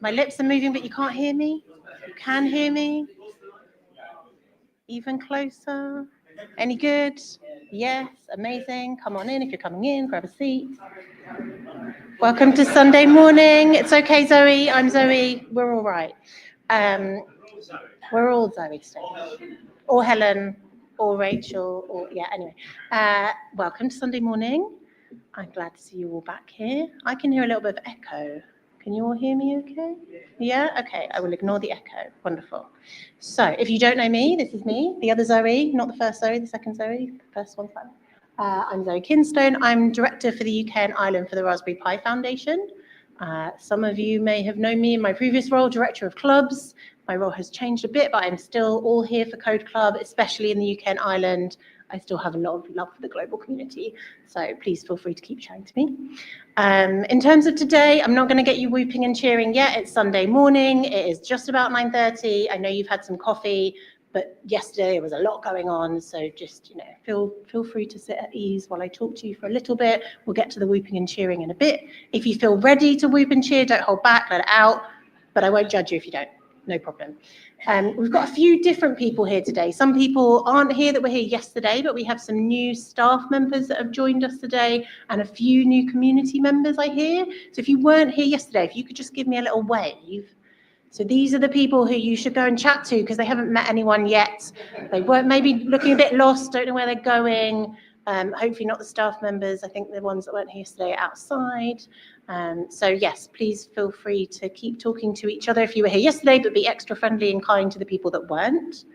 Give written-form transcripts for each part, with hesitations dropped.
My lips are moving, but you can't hear me? You can hear me? Even closer? Any good? Yes, amazing. Come on in if you're coming in, grab a seat. Welcome to Sunday morning. It's okay, Zoe. I'm Zoe. We're all right. We're all Zoe still. Or Helen, or Rachel, or yeah, anyway. Welcome to Sunday morning. I'm glad to see you all back here. I can hear a little bit of echo. Can you all hear me okay? Yeah? Okay, I will ignore the echo. Wonderful. So, if you don't know me, this is me, the other Zoe, not the first Zoe, the second Zoe, the first one's fine. I'm Zoe Kinstone. I'm Director for the UK and Ireland for the Raspberry Pi Foundation. Some of you may have known me in my previous role, Director of Clubs. My role has changed a bit, but I'm still all here for Code Club, especially in the UK and Ireland. I still have a lot of love for the global community, so please feel free to keep chatting to me. In terms of today, I'm not going to get you whooping and cheering yet. It's Sunday morning. It is just about 9:30. I know you've had some coffee, but yesterday there was a lot going on, so just feel free to sit at ease while I talk to you for a little bit. We'll get to the whooping and cheering in a bit. If you feel ready to whoop and cheer, don't hold back, let it out, but I won't judge you if you don't. No problem. We've got a few different people here today. Some people aren't here that were here yesterday, but we have some new staff members that have joined us today and a few new community members I hear. So if you weren't here yesterday, if you could just give me a little wave. So these are the people who you should go and chat to because they haven't met anyone yet. They weren't maybe looking a bit lost, don't know where they're going. Hopefully not the staff members. I think the ones that weren't here yesterday are outside. So yes, please feel free to keep talking to each other if you were here yesterday, but be extra friendly and kind to the people that weren't.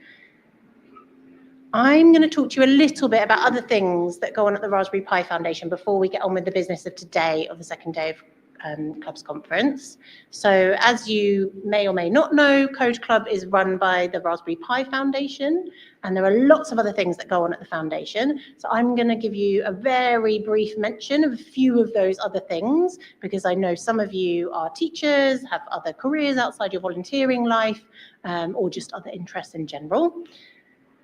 I'm going to talk to you a little bit about other things that go on at the Raspberry Pi Foundation before we get on with the business of today, of the second day of Clubs Conference. So as you may or may not know, Code Club is run by the Raspberry Pi Foundation, and there are lots of other things that go on at the foundation. So I'm going to give you a very brief mention of a few of those other things, because I know some of you are teachers, have other careers outside your volunteering life, or just other interests in general.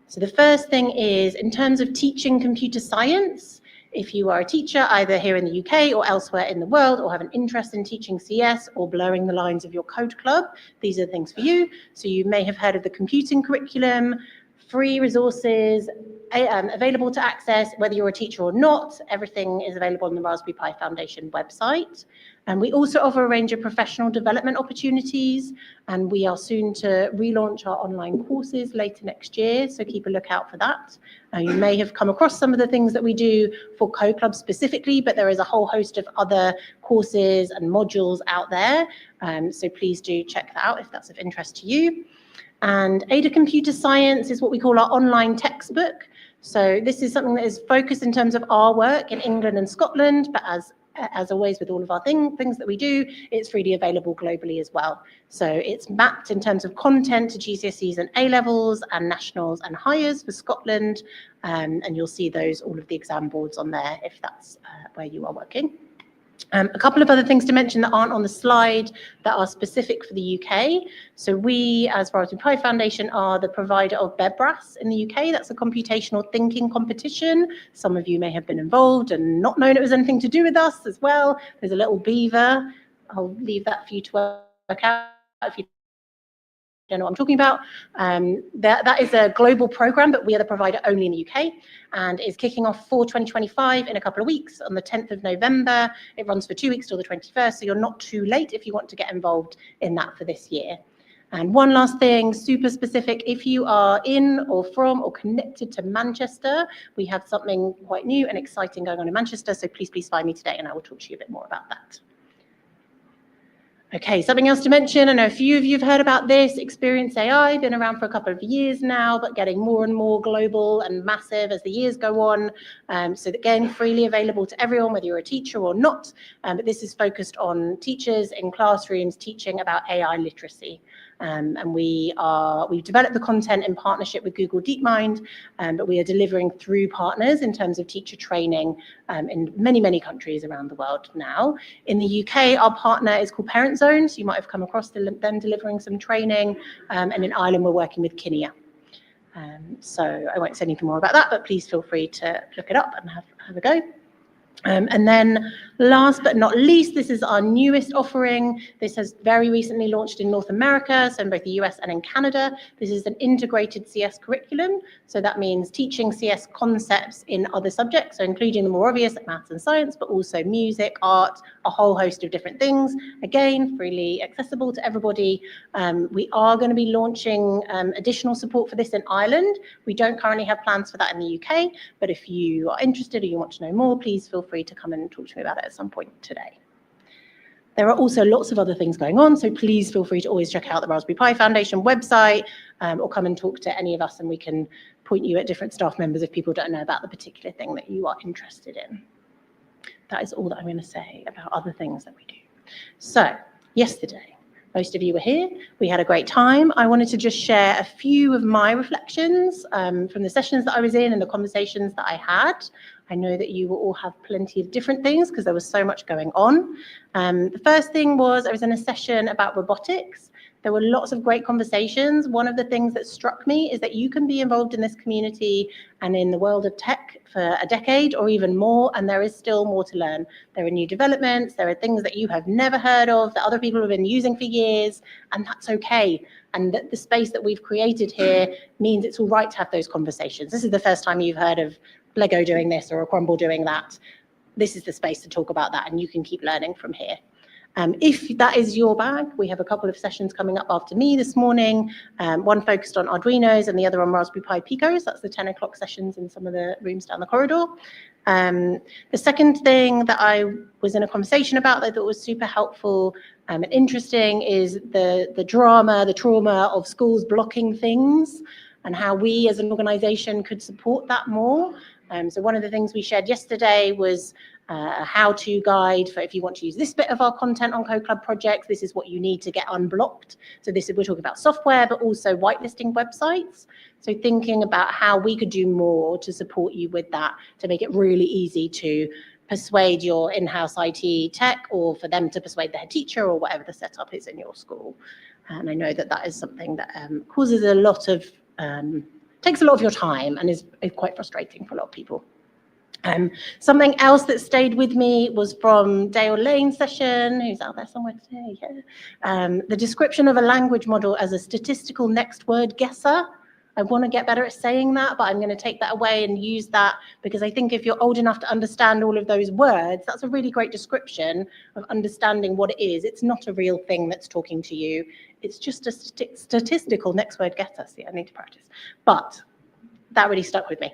So the first thing is, in terms of teaching computer science, if you are a teacher either here in the UK or elsewhere in the world, or have an interest in teaching CS or blurring the lines of your Code Club, these are the things for you. So you may have heard of the computing curriculum, free resources, available to access, whether you're a teacher or not. Everything is available on the Raspberry Pi Foundation website. And we also offer a range of professional development opportunities, and we are soon to relaunch our online courses later next year, so keep a lookout for that. You may have come across some of the things that we do for Code Club specifically, but there is a whole host of other courses and modules out there, so please do check that out if that's of interest to you. And Ada Computer Science is what we call our online textbook. So this is something that is focused in terms of our work in England and Scotland, but as always with all of our things that we do, it's freely available globally as well. So it's mapped in terms of content to GCSEs and A-levels and nationals and higher for Scotland, and you'll see all of the exam boards on there if that's where you are working. A couple of other things to mention that aren't on the slide that are specific for the UK. So we, as Raspberry Pi Foundation, are the provider of BEBRAS in the UK. That's a computational thinking competition. Some of you may have been involved and not known it was anything to do with us as well. There's a little beaver. I'll leave that for you to work out if you don't know what I'm talking about. That is a global program, but we are the provider only in the UK, and is kicking off for 2025 in a couple of weeks on the 10th of November. It runs for 2 weeks till the 21st, so you're not too late if you want to get involved in that for this year. And one last thing, super specific, if you are in or from or connected to Manchester, we have something quite new and exciting going on in Manchester, so please find me today and I will talk to you a bit more about that. Okay, something else to mention, I know a few of you have heard about this, Experience AI, been around for a couple of years now, but getting more and more global and massive as the years go on. So again, freely available to everyone, whether you're a teacher or not, but this is focused on teachers in classrooms teaching about AI literacy. And we've developed the content in partnership with Google DeepMind, but we are delivering through partners in terms of teacher training in many countries around the world now. In the UK, our partner is called Parent Zone, so you might have come across them delivering some training, and in Ireland we're working with Kinea. So I won't say anything more about that, but please feel free to look it up and have a go. And then last but not least, this is our newest offering. This has very recently launched in North America, so in both the US and in Canada. This is an integrated CS curriculum. So that means teaching CS concepts in other subjects, so including the more obvious like maths and science, but also music, art, a whole host of different things. Again, freely accessible to everybody. We are going to be launching additional support for this in Ireland. We don't currently have plans for that in the UK, but if you are interested or you want to know more, please feel free to come and talk to me about it at some point today. There are also lots of other things going on, so please feel free to always check out the Raspberry Pi Foundation website or come and talk to any of us and we can point you at different staff members if people don't know about the particular thing that you are interested in. That is all that I'm going to say about other things that we do. So, yesterday, most of you were here. We had a great time. I wanted to just share a few of my reflections from the sessions that I was in and the conversations that I had. I know that you will all have plenty of different things because there was so much going on. The first thing was I was in a session about robotics. There were lots of great conversations. One of the things that struck me is that you can be involved in this community and in the world of tech for a decade or even more, and there is still more to learn. There are new developments, there are things that you have never heard of that other people have been using for years, and that's okay. And the space that we've created here means it's all right to have those conversations. This is the first time you've heard of Lego doing this or a Crumble doing that. This is the space to talk about that, and you can keep learning from here. If that is your bag, we have a couple of sessions coming up after me this morning, one focused on Arduinos and the other on Raspberry Pi Picos. That's the 10 o'clock sessions in some of the rooms down the corridor. The second thing that I was in a conversation about that I thought was super helpful and interesting is the drama, the trauma of schools blocking things and how we as an organisation could support that more. So one of the things we shared yesterday was a how-to guide for if you want to use this bit of our content on Code Club projects, this is what you need to get unblocked. So this is, we're talking about software, but also whitelisting websites. So thinking about how we could do more to support you with that, to make it really easy to persuade your in-house IT tech or for them to persuade the head teacher or whatever the setup is in your school. And I know that that is something that causes a lot of, takes a lot of your time and is quite frustrating for a lot of people. Something else that stayed with me was from Dale Lane's session, who's out there somewhere today, yeah. The description of a language model as a statistical next word guesser. I want to get better at saying that, but I'm going to take that away and use that because I think if you're old enough to understand all of those words, that's a really great description of understanding what it is. It's not a real thing that's talking to you. It's just a statistical next word getter. See, I need to practice. But that really stuck with me.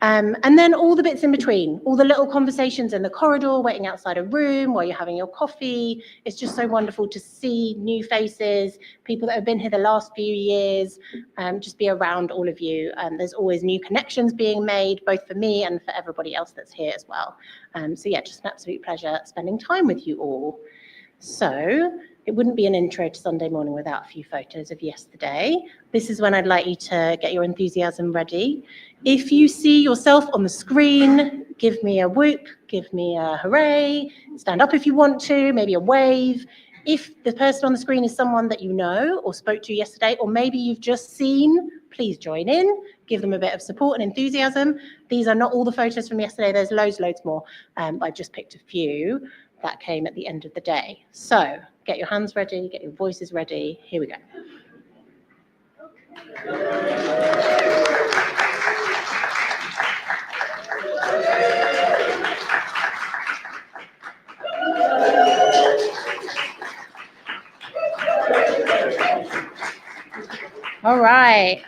And then all the bits in between, all the little conversations in the corridor, waiting outside a room while you're having your coffee. It's just so wonderful to see new faces, people that have been here the last few years, just be around all of you. There's always new connections being made, both for me and for everybody else that's here as well. So yeah, just an absolute pleasure spending time with you all. So it wouldn't be an intro to Sunday morning without a few photos of yesterday. This is when I'd like you to get your enthusiasm ready. If you see yourself on the screen, give me a whoop, give me a hooray, stand up if you want to, maybe a wave. If the person on the screen is someone that you know or spoke to yesterday, or maybe you've just seen, please join in, give them a bit of support and enthusiasm. These are not all the photos from yesterday, there's loads more. I've just picked a few that came at the end of the day. So get your hands ready, get your voices ready, here we go. All right.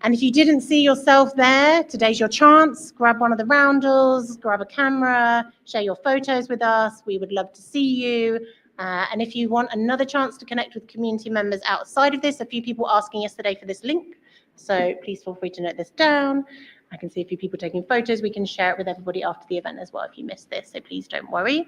And if you didn't see yourself there, today's your chance. Grab one of the roundels, grab a camera, share your photos with us. We would love to see you. And if you want another chance to connect with community members outside of this, a few people asking yesterday for this link. So please feel free to note this down. I can see a few people taking photos. We can share it with everybody after the event as well if you missed this, so please don't worry.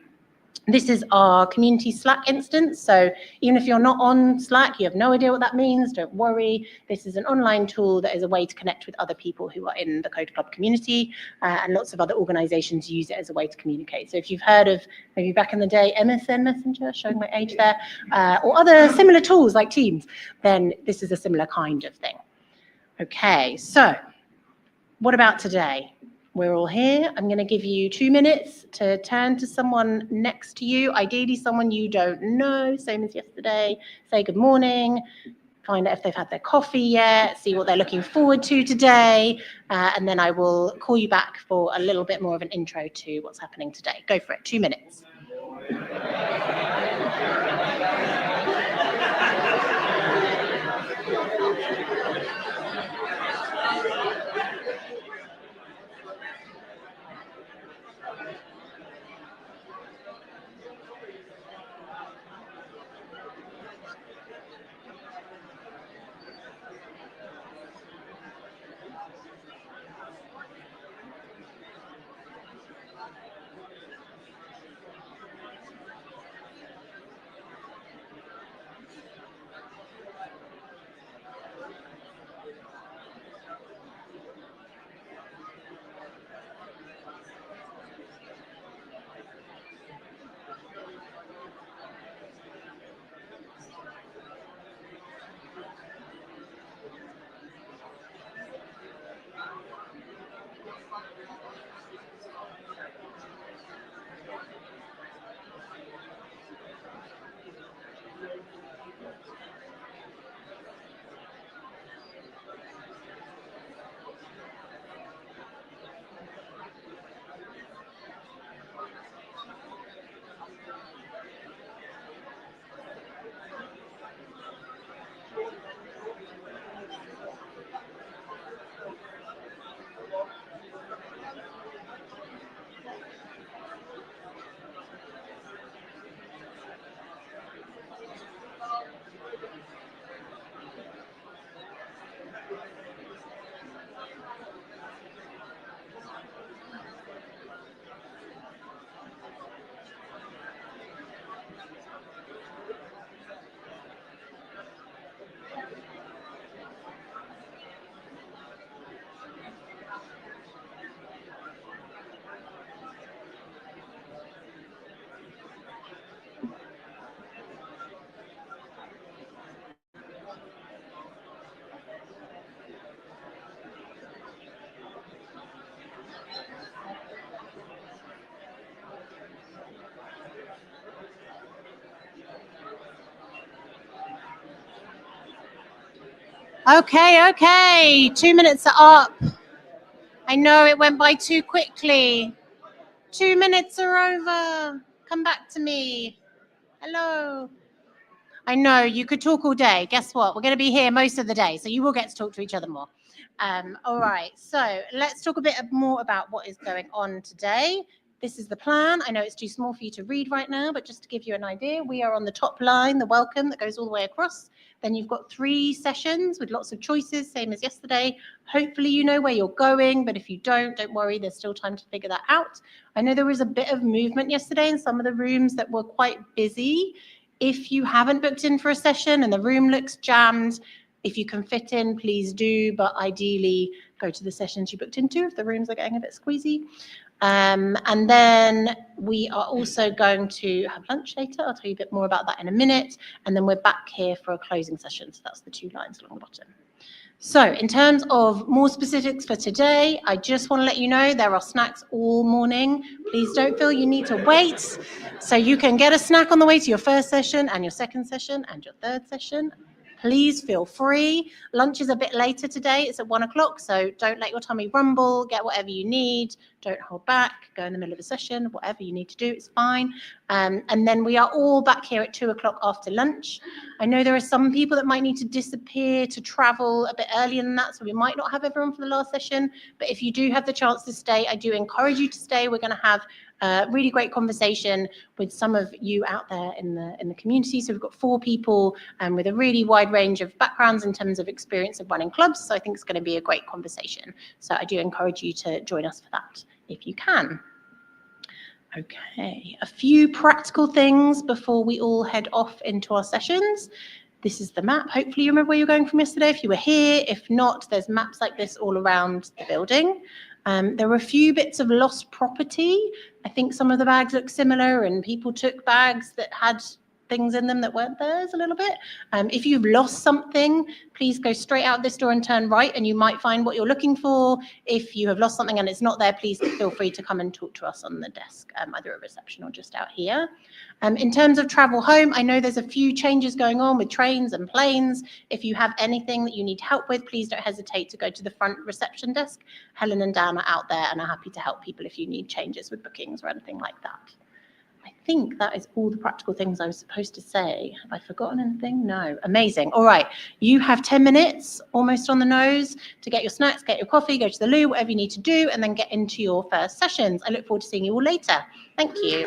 This is our community Slack instance. So even if you're not on Slack, you have no idea what that means, don't worry. This is an online tool that is a way to connect with other people who are in the Code Club community, and lots of other organizations use it as a way to communicate. So if you've heard of maybe back in the day, MSN Messenger, showing my age there, or other similar tools like Teams, then this is a similar kind of thing. Okay, so what about today? We're all here. I'm going to give you 2 minutes to turn to someone next to you, ideally someone you don't know, same as yesterday. Say good morning, find out if they've had their coffee yet, see what they're looking forward to today, and then I will call you back for a little bit more of an intro to what's happening today. Go for it, 2 minutes. Okay, 2 minutes are up. I know it went by too quickly. 2 minutes are over. Come back to me. Hello. I know you could talk all day. Guess what? We're going to be here most of the day, so you will get to talk to each other more. All right, so let's talk a bit more about what is going on today. This is the plan. I know it's too small for you to read right now, but just to give you an idea, we are on the top line, the welcome that goes all the way across. Then you've got 3 sessions with lots of choices, same as yesterday. Hopefully you know where you're going, but if you don't worry, there's still time to figure that out. I know there was a bit of movement yesterday in some of the rooms that were quite busy. If you haven't booked in for a session and the room looks jammed, if you can fit in, please do, but ideally go to the sessions you booked into if the rooms are getting a bit squeezy. And then we are also going to have lunch later. I'll tell you a bit more about that in a minute. And then we're back here for a closing session. So that's the 2 lines along the bottom. So in terms of more specifics for today, I just want to let you know there are snacks all morning. Please don't feel you need to wait. So you can get a snack on the way to your first session and your second session and your third session. Please feel free. Lunch is a bit later today. It's at 1 o'clock, so don't let your tummy rumble. Get whatever you need. Don't hold back. Go in the middle of the session. Whatever you need to do, it's fine. And then we are all back here at 2 o'clock after lunch. I know there are some people that might need to disappear to travel a bit earlier than that, so we might not have everyone for the last session. But if you do have the chance to stay, I do encourage you to stay. We're going to have a really great conversation with some of you out there in the community. So we've got 4 people with a really wide range of backgrounds in terms of experience of running clubs. So I think it's going to be a great conversation. So I do encourage you to join us for that if you can. Okay, a few practical things before we all head off into our sessions. This is the map. Hopefully you remember where you're going from yesterday if you were here. If not, there's maps like this all around the building. There were a few bits of lost property. I think some of the bags look similar and people took bags that had things in them that weren't theirs a little bit. If you've lost something, please go straight out this door and turn right, and you might find what you're looking for. If you have lost something and it's not there, please feel free to come and talk to us on the desk, either at reception or just out here. In terms of travel home, I know there's a few changes going on with trains and planes. If you have anything that you need help with, please don't hesitate to go to the front reception desk. Helen and Dan are out there and are happy to help people if you need changes with bookings or anything like that. I think that is all the practical things I was supposed to say. Have I forgotten anything? No. Amazing. All right. You have 10 minutes, almost on the nose, to get your snacks, get your coffee, go to the loo, whatever you need to do, and then get into your first sessions. I look forward to seeing you all later. Thank you.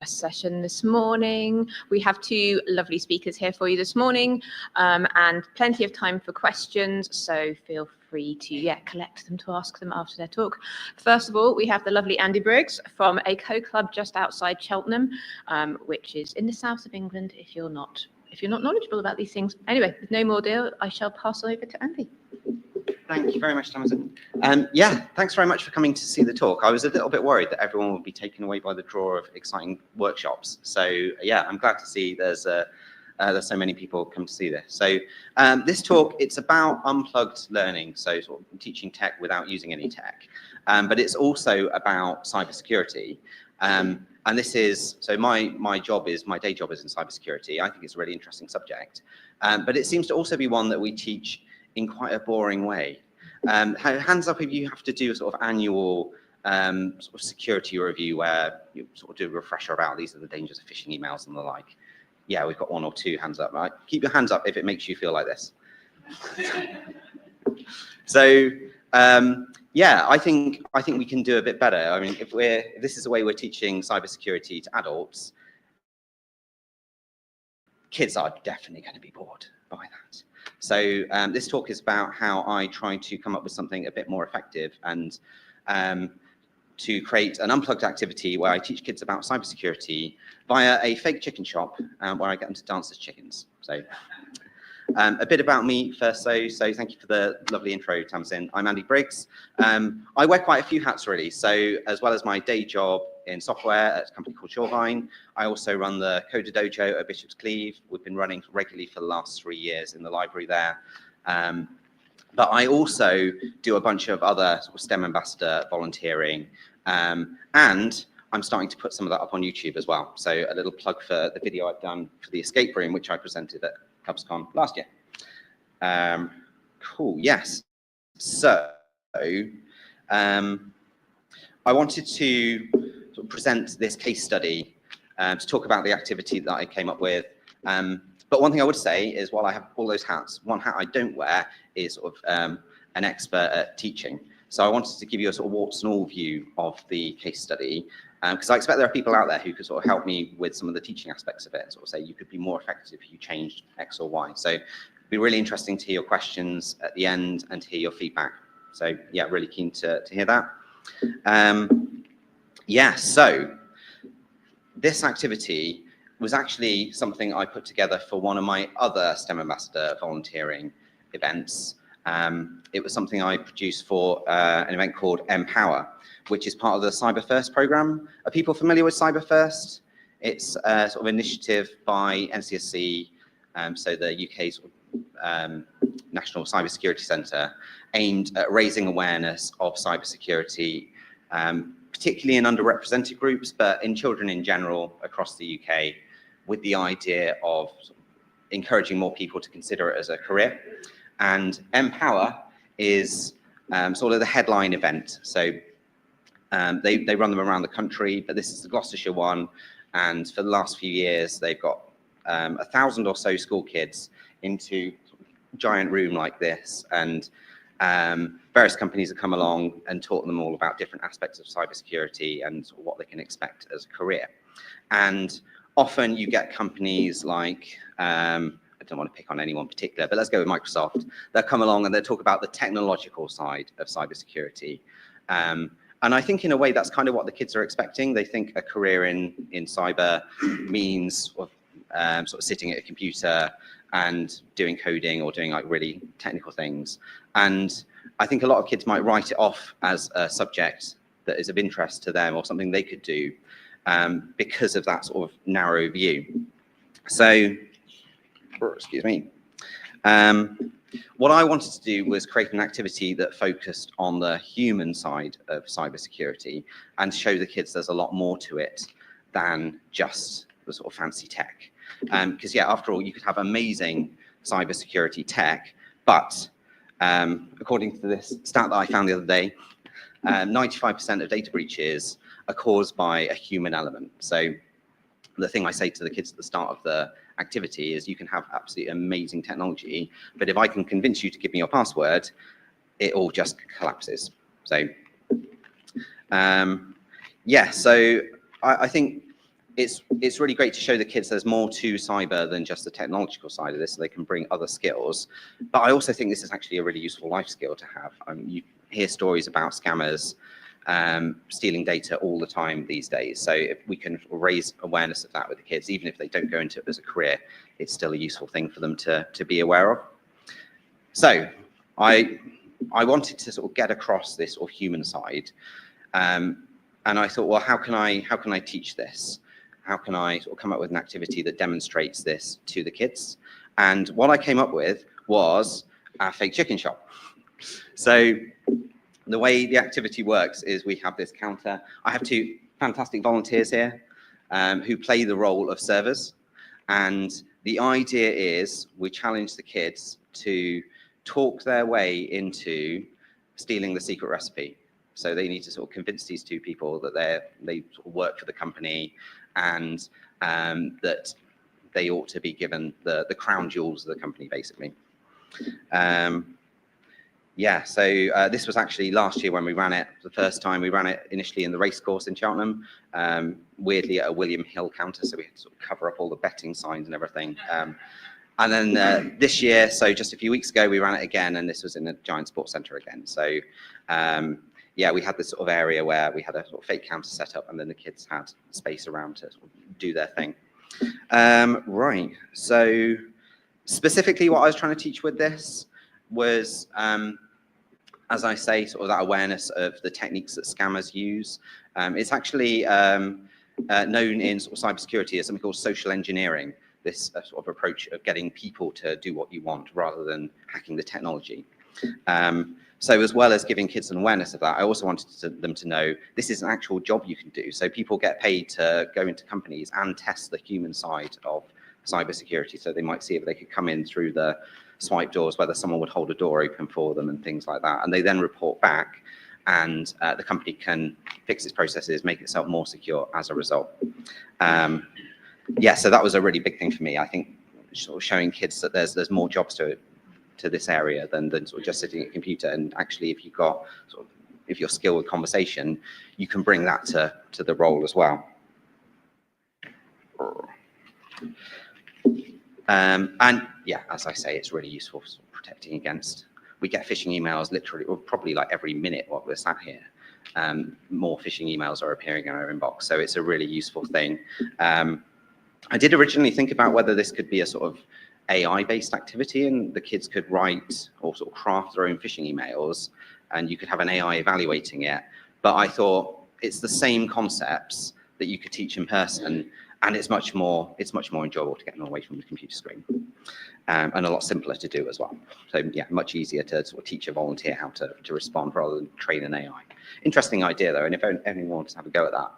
session this morning. We have two lovely speakers here for you this morning, and plenty of time for questions, so feel free to collect them to ask them after their talk. First of all, we have the lovely Andy Briggs from a co-club just outside Cheltenham, which is in the south of England, if you're not knowledgeable about these things. Anyway, with no more ado, I shall pass over to Andy. Thank you very much, Tamsin. Thanks very much for coming to see the talk. I was a little bit worried that everyone would be taken away by the draw of exciting workshops. So I'm glad to see there's so many people come to see this. So this talk, it's about unplugged learning, so sort of teaching tech without using any tech. But it's also about cybersecurity. And this is, so my day job is in cybersecurity. I think it's a really interesting subject. But it seems to also be one that we teach in quite a boring way. Hands up if you have to do a sort of annual sort of security review where you sort of do a refresher about these are the dangers of phishing emails and the like. Yeah, we've got 1 or 2 hands up. Right? Keep your hands up if it makes you feel like this. So I think we can do a bit better. I mean, if this is the way we're teaching cybersecurity to adults, kids are definitely going to be bored by that. So this talk is about how I try to come up with something a bit more effective and to create an unplugged activity where I teach kids about cybersecurity via a fake chicken shop where I get them to dance as chickens. So a bit about me first, so thank you for the lovely intro, Tamsin. I'm Andy Briggs. I wear quite a few hats really. So as well as my day job in software at a company called Shorevine, I also run the Coder Dojo at Bishop's Cleeve. We've been running regularly for the last 3 years in the library there. But I also do a bunch of other sort of STEM ambassador volunteering, and I'm starting to put some of that up on YouTube as well. So a little plug for the video I've done for the escape room, which I presented at CubsCon last year. Cool, yes. So I wanted to sort of present this case study to talk about the activity that I came up with. But one thing I would say is while I have all those hats, one hat I don't wear is sort of an expert at teaching. So I wanted to give you a sort of warts and all view of the case study, because I expect there are people out there who could sort of help me with some of the teaching aspects of it, sort of say you could be more effective if you changed X or Y. So it'd be really interesting to hear your questions at the end and to hear your feedback. So yeah, really keen to hear that. So this activity was actually something I put together for one of my other STEM Ambassador volunteering events. It was something I produced for an event called Empower, which is part of the Cyber First program. Are people familiar with Cyber First? It's a sort of initiative by NCSC, so the UK sort of, National Cybersecurity Centre, aimed at raising awareness of cybersecurity, particularly in underrepresented groups, but in children in general across the UK, with the idea of encouraging more people to consider it as a career. And Empower is sort of the headline event. So they run them around the country, but this is the Gloucestershire one. And for the last few years, they've got 1,000 or so school kids into a giant room like this. And various companies have come along and taught them all about different aspects of cybersecurity and sort of what they can expect as a career. And often you get companies like, I don't want to pick on anyone particular, but let's go with Microsoft. They'll come along and they'll talk about the technological side of cybersecurity. And I think in a way that's kind of what the kids are expecting. They think a career in cyber means sort of sitting at a computer and doing coding or doing like really technical things. And I think a lot of kids might write it off as a subject that is of interest to them or something they could do because of that sort of narrow view. So, excuse me. What I wanted to do was create an activity that focused on the human side of cybersecurity and show the kids there's a lot more to it than just the sort of fancy tech. Because yeah, after all, you could have amazing cybersecurity tech, but according to this stat that I found the other day, 95% of data breaches are caused by a human element. So the thing I say to the kids at the start of the activity is you can have absolutely amazing technology, but if I can convince you to give me your password, it all just collapses. So yeah, so I think it's really great to show the kids there's more to cyber than just the technological side of this, so they can bring other skills. But I also think this is actually a really useful life skill to have. You hear stories about scammers stealing data all the time these days. So if we can raise awareness of that with the kids, even if they don't go into it as a career, it's still a useful thing for them to be aware of. So I wanted to sort of get across this sort of human side, and I thought, well, how can I teach this? How can I sort of come up with an activity that demonstrates this to the kids? And what I came up with was a fake chicken shop. So the way the activity works is we have this counter. I have two fantastic volunteers here who play the role of servers. And the idea is we challenge the kids to talk their way into stealing the secret recipe. So they need to sort of convince these two people that they sort of work for the company and that they ought to be given the crown jewels of the company, basically. Yeah, so this was actually last year when we ran it. The first time we ran it initially in the racecourse in Cheltenham, weirdly at a William Hill counter, so we had to sort of cover up all the betting signs and everything. And then this year, so just a few weeks ago, we ran it again, and this was in a giant sports centre again. So yeah, we had this sort of area where we had a sort of fake counter set up, and then the kids had space around to sort of do their thing. Right, so specifically what I was trying to teach with this was, as I say, sort of that awareness of the techniques that scammers use. It's actually known in sort of cybersecurity as something called social engineering, this sort of approach of getting people to do what you want rather than hacking the technology. So as well as giving kids an awareness of that, I also wanted them to know this is an actual job you can do. So people get paid to go into companies and test the human side of cybersecurity. So they might see if they could come in through the swipe doors, whether someone would hold a door open for them and things like that. And they then report back, and the company can fix its processes, make itself more secure as a result. Yeah, so that was a really big thing for me. I think sort of showing kids that there's more jobs to this area than sort of just sitting at a computer. And actually, if you've got sort of, if you're skilled with conversation, you can bring that to the role as well. And yeah, as I say, it's really useful for protecting against. We get phishing emails literally, or probably like every minute while we're sat here. More phishing emails are appearing in our inbox, so it's a really useful thing. I did originally think about whether this could be a sort of AI-based activity, and the kids could write or sort of craft their own phishing emails, and you could have an AI evaluating it. But I thought it's the same concepts that you could teach in person, and it's much more enjoyable to get them away from the computer screen, and a lot simpler to do as well. So yeah, much easier to sort of teach a volunteer how to respond rather than train an AI. Interesting idea though, and if anyone wants to have a go at that,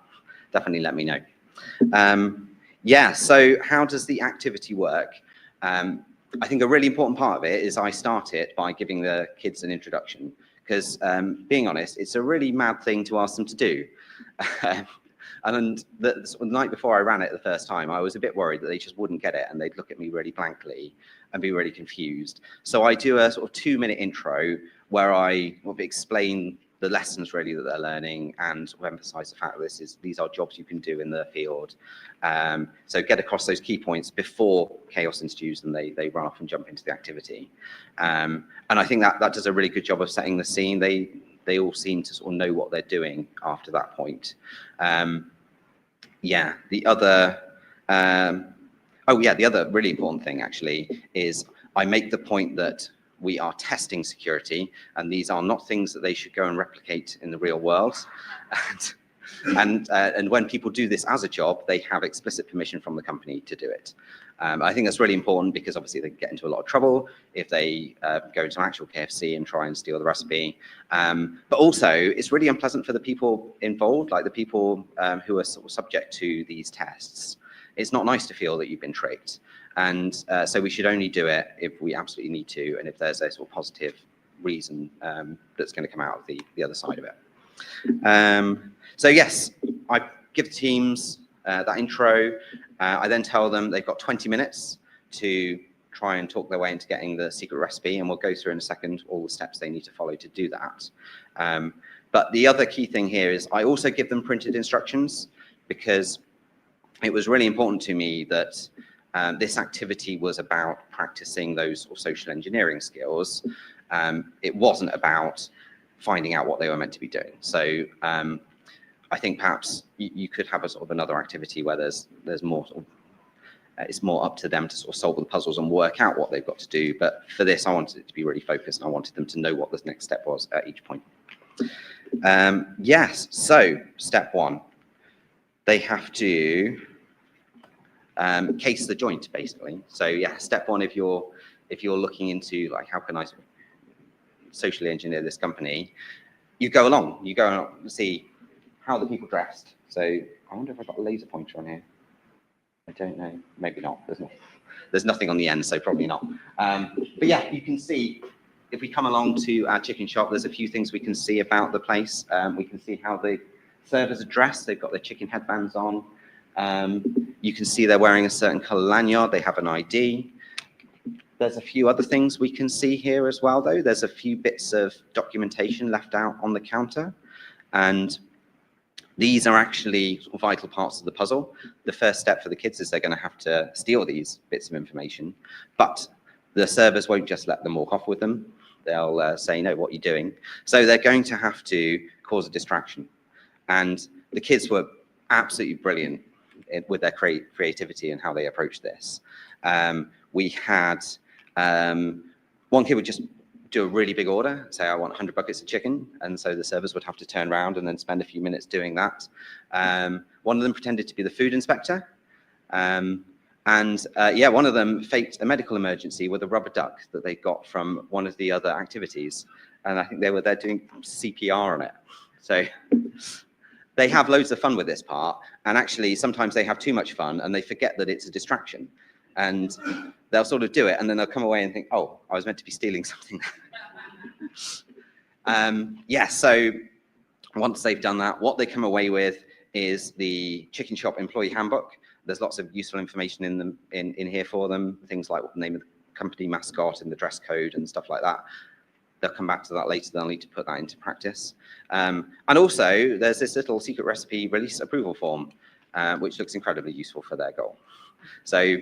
definitely let me know. Yeah, so how does the activity work? I think a really important part of it is I start it by giving the kids an introduction, because being honest, it's a really mad thing to ask them to do. And the night before I ran it the first time, I was a bit worried that they just wouldn't get it and they'd look at me really blankly and be really confused. So I do a sort of 2-minute intro where I explain the lessons really that they're learning and sort of emphasize the fact that these are jobs you can do in the field. So get across those key points before chaos ensues and they run off and jump into the activity. And I think that does a really good job of setting the scene. They all seem to sort of know what they're doing after that point. Yeah, the other really important thing actually is I make the point that we are testing security, and these are not things that they should go and replicate in the real world. And when people do this as a job, they have explicit permission from the company to do it. I think that's really important because obviously they get into a lot of trouble if they go into an actual KFC and try and steal the recipe. But also, it's really unpleasant for the people involved, like the people who are sort of subject to these tests. It's not nice to feel that you've been tricked. And so we should only do it if we absolutely need to, and if there's a sort of positive reason that's going to come out of the other side of it. So yes, I give the teams that intro. I then tell them they've got 20 minutes to try and talk their way into getting the secret recipe, and we'll go through in a second all the steps they need to follow to do that. But the other key thing here is I also give them printed instructions, because it was really important to me that this activity was about practicing those sort of social engineering skills. It wasn't about finding out what they were meant to be doing. So I think perhaps you could have a sort of another activity where there's more sort of, it's more up to them to sort of solve the puzzles and work out what they've got to do. But for this, I wanted it to be really focused, and I wanted them to know what the next step was at each point. Yes, so step one, they have to case the joint, basically. So yeah, step one, if you're looking into like, how can I sort of socially engineer this company, you go along and see how the people dressed. So I wonder if I've got a laser pointer on here. I don't know, maybe not. There's nothing on the end, so probably not. But yeah, you can see, if we come along to our chicken shop, there's a few things we can see about the place. We can see how the servers are dressed. They've got their chicken headbands on. You can see they're wearing a certain color lanyard. They have an ID. There's a few other things we can see here as well, though. There's a few bits of documentation left out on the counter. And these are actually vital parts of the puzzle. The first step for the kids is they're going to have to steal these bits of information, but the servers won't just let them walk off with them. They'll say, no, what are you doing? So they're going to have to cause a distraction. And the kids were absolutely brilliant with their creativity and how they approached this. We had one kid would just do a really big order, say I want 100 buckets of chicken, and so the servers would have to turn around and then spend a few minutes doing that. One of them pretended to be the food inspector, and yeah, one of them faked a medical emergency with a rubber duck that they got from one of the other activities, and I think they were there doing CPR on it. So they have loads of fun with this part, and actually sometimes they have too much fun and they forget that it's a distraction. And they'll sort of do it, and then they'll come away and think, oh, I was meant to be stealing something. Yeah, so once they've done that, what they come away with is the chicken shop employee handbook. There's lots of useful information in here for them, things like what the name of the company mascot and the dress code and stuff like that. They'll come back to that later. They'll need to put that into practice. And also, there's this little secret recipe release approval form, which looks incredibly useful for their goal. So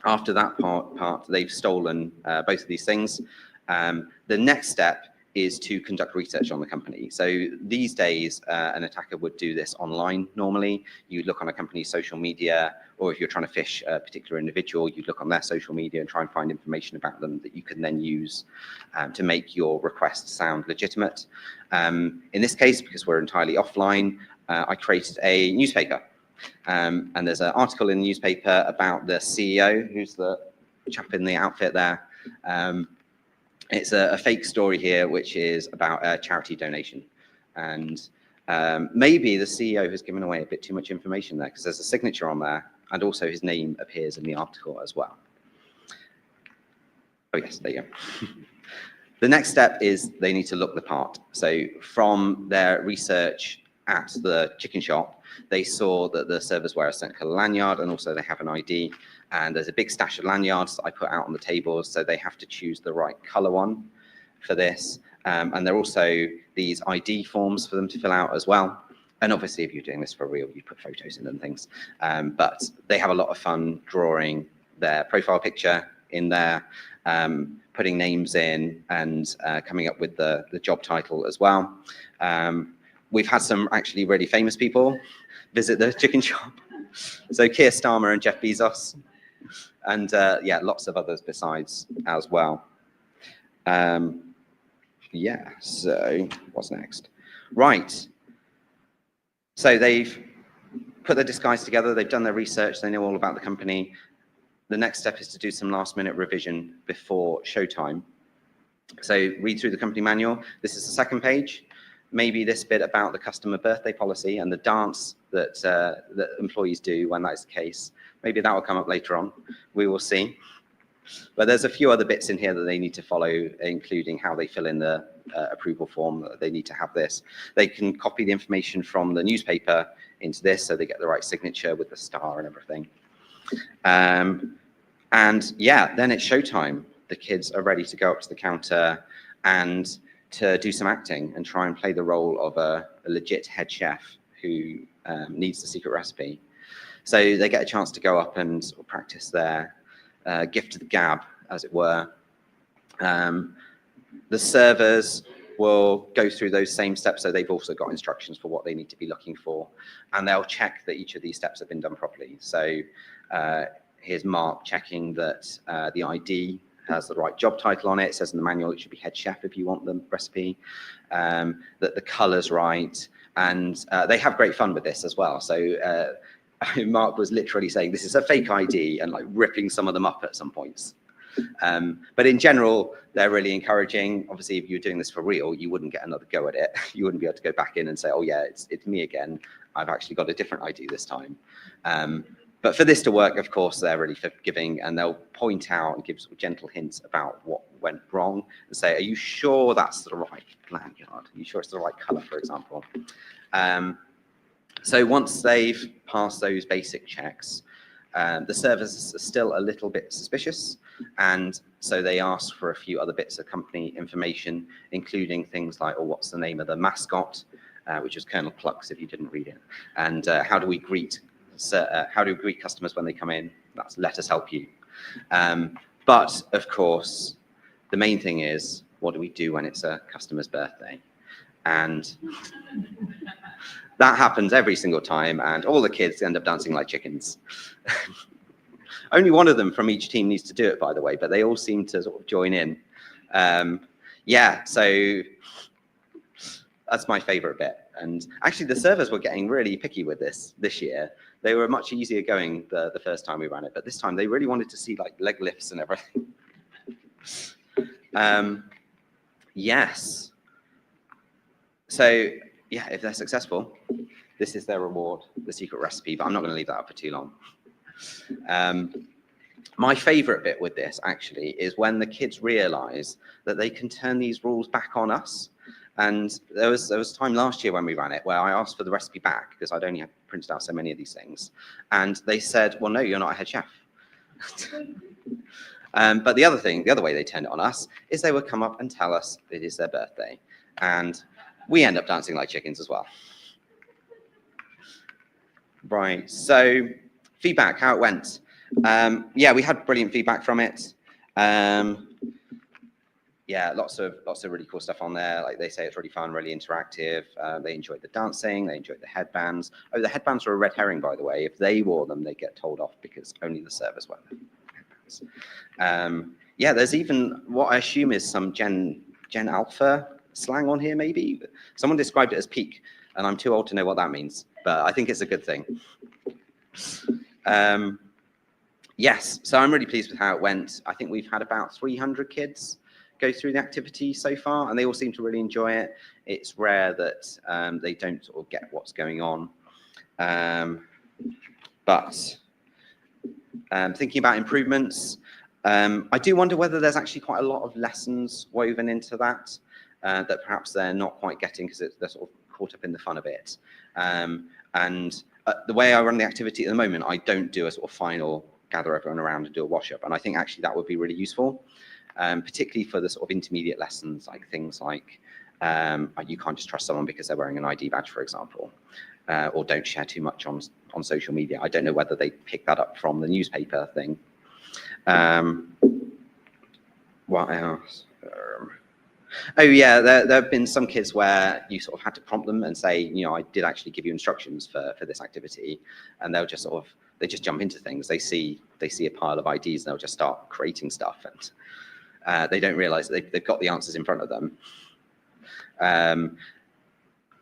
after that part, they've stolen both of these things. The next step is to conduct research on the company. So these days, an attacker would do this online normally. You'd look on a company's social media, or if you're trying to phish a particular individual, you'd look on their social media and try and find information about them that you can then use to make your request sound legitimate. In this case, because we're entirely offline, I created a newspaper. And there's an article in the newspaper about the CEO, who's the chap in the outfit there. It's a fake story here, which is about a charity donation. And maybe the CEO has given away a bit too much information there, because there's a signature on there, and also his name appears in the article as well. Oh yes, there you go. The next step is they need to look the part. So from their research at the chicken shop, they saw that the servers wear a certain color lanyard, and also they have an ID. And there's a big stash of lanyards that I put out on the tables, so they have to choose the right color one for this. And there are also these ID forms for them to fill out as well. And obviously, if you're doing this for real, you put photos in and things. But they have a lot of fun drawing their profile picture in there, putting names in, and coming up with the job title as well. We've had some actually really famous people visit the chicken shop. So Keir Starmer and Jeff Bezos, and yeah, lots of others besides as well. Yeah, so what's next? Right. So they've put their disguise together, they've done their research, they know all about the company. The next step is to do some last minute revision before showtime. So read through the company manual. This is the second page. Maybe this bit about the customer birthday policy and the dance that employees do when that's the case. Maybe that will come up later on. We will see. But there's a few other bits in here that they need to follow, including how they fill in the approval form. They need to have this. They can copy the information from the newspaper into this, so they get the right signature with the star and everything. And yeah, then it's showtime. The kids are ready to go up to the counter and to do some acting and try and play the role of a legit head chef who needs the secret recipe. So they get a chance to go up and sort of practice their gift to the gab, as it were. The servers will go through those same steps, so they've also got instructions for what they need to be looking for, and they'll check that each of these steps have been done properly. So here's Mark checking that the ID has the right job title on it. It says in the manual it should be head chef if you want the recipe, that the color's right, and they have great fun with this as well. So Mark was literally saying this is a fake ID and like ripping some of them up at some points. But in general, they're really encouraging. Obviously, if you're doing this for real, you wouldn't get another go at it. You wouldn't be able to go back in and say, oh yeah, it's me again. I've actually got a different ID this time. But for this to work, of course, they're really forgiving, and they'll point out and give sort of gentle hints about what went wrong and say, are you sure that's the right lanyard? Are you sure it's the right color, for example? So once they've passed those basic checks, the servers are still a little bit suspicious, and so they ask for a few other bits of company information, including things like, oh, what's the name of the mascot, which is Colonel Plux if you didn't read it, and how do we greet customers when they come in? That's let us help you. But of course, the main thing is, what do we do when it's a customer's birthday? And that happens every single time, and all the kids end up dancing like chickens. Only one of them from each team needs to do it, by the way, but they all seem to sort of join in. Yeah, so that's my favorite bit. And actually, the servers were getting really picky with this year. They were much easier going the first time we ran it, but this time they really wanted to see like leg lifts and everything. Yes. So yeah, if they're successful, this is their reward, the secret recipe, but I'm not going to leave that up for too long. My favorite bit with this actually is when the kids realize that they can turn these rules back on us. And there was a time last year when we ran it where I asked for the recipe back because I'd only printed out so many of these things. And they said, well, no, you're not a head chef. But the other way they turned it on us is they would come up and tell us it is their birthday. And we end up dancing like chickens as well. Right, so feedback, how it went. Yeah, we had brilliant feedback from it. Yeah, lots of really cool stuff on there. Like they say, it's really fun, really interactive. They enjoyed the dancing, they enjoyed the headbands. Oh, the headbands were a red herring, by the way. If they wore them, they get told off because only the servers wear them. Headbands. Yeah, there's even what I assume is some Gen Alpha slang on here, maybe. Someone described it as peak, and I'm too old to know what that means, but I think it's a good thing. Yes, so I'm really pleased with how it went. I think we've had about 300 kids go through the activity so far, and they all seem to really enjoy it. It's rare that they don't sort of get what's going on. But thinking about improvements, I do wonder whether there's actually quite a lot of lessons woven into that that perhaps they're not quite getting because they're sort of caught up in the fun of it. And the way I run the activity at the moment, I don't do a sort of final gather everyone around and do a wash up. And I think actually that would be really useful, particularly for the sort of intermediate lessons, like things like you can't just trust someone because they're wearing an ID badge, for example, or don't share too much on social media. I don't know whether they pick that up from the newspaper thing. What else? Oh yeah, there have been some kids where you sort of had to prompt them and say, you know, I did actually give you instructions for this activity, and they'll just sort of, they just jump into things. They see a pile of IDs and they'll just start creating stuff, and they don't realize that they've got the answers in front of them.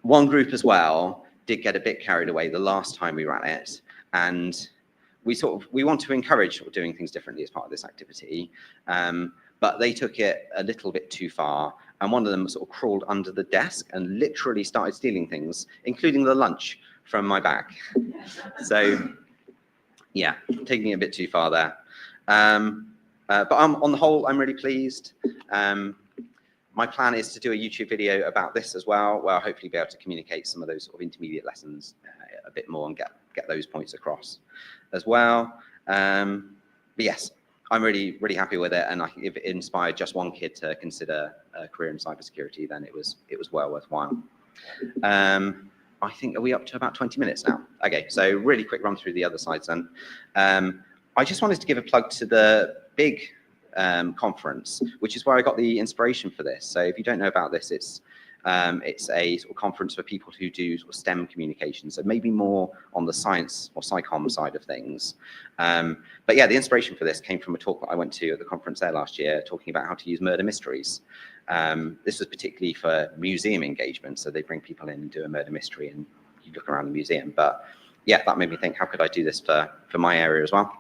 One group as well did get a bit carried away the last time we ran it, and we want to encourage sort of doing things differently as part of this activity. But they took it a little bit too far, and one of them sort of crawled under the desk and literally started stealing things, including the lunch from my bag. So yeah, taking it a bit too far there. But on the whole, I'm really pleased. My plan is to do a YouTube video about this as well, where I'll hopefully be able to communicate some of those sort of intermediate lessons a bit more and get those points across as well. But yes, I'm really, really happy with it. And if it inspired just one kid to consider a career in cybersecurity, then it was well worthwhile. I think, are we up to about 20 minutes now? Okay, so really quick run through the other sides then. I just wanted to give a plug to the big conference, which is where I got the inspiration for this. So if you don't know about this, it's a sort of conference for people who do sort of STEM communication, so maybe more on the science or psychom side of things. But yeah, the inspiration for this came from a talk that I went to at the conference there last year, talking about how to use murder mysteries. This was particularly for museum engagement, so they bring people in and do a murder mystery and you look around the museum. But yeah, that made me think, how could I do this for my area as well?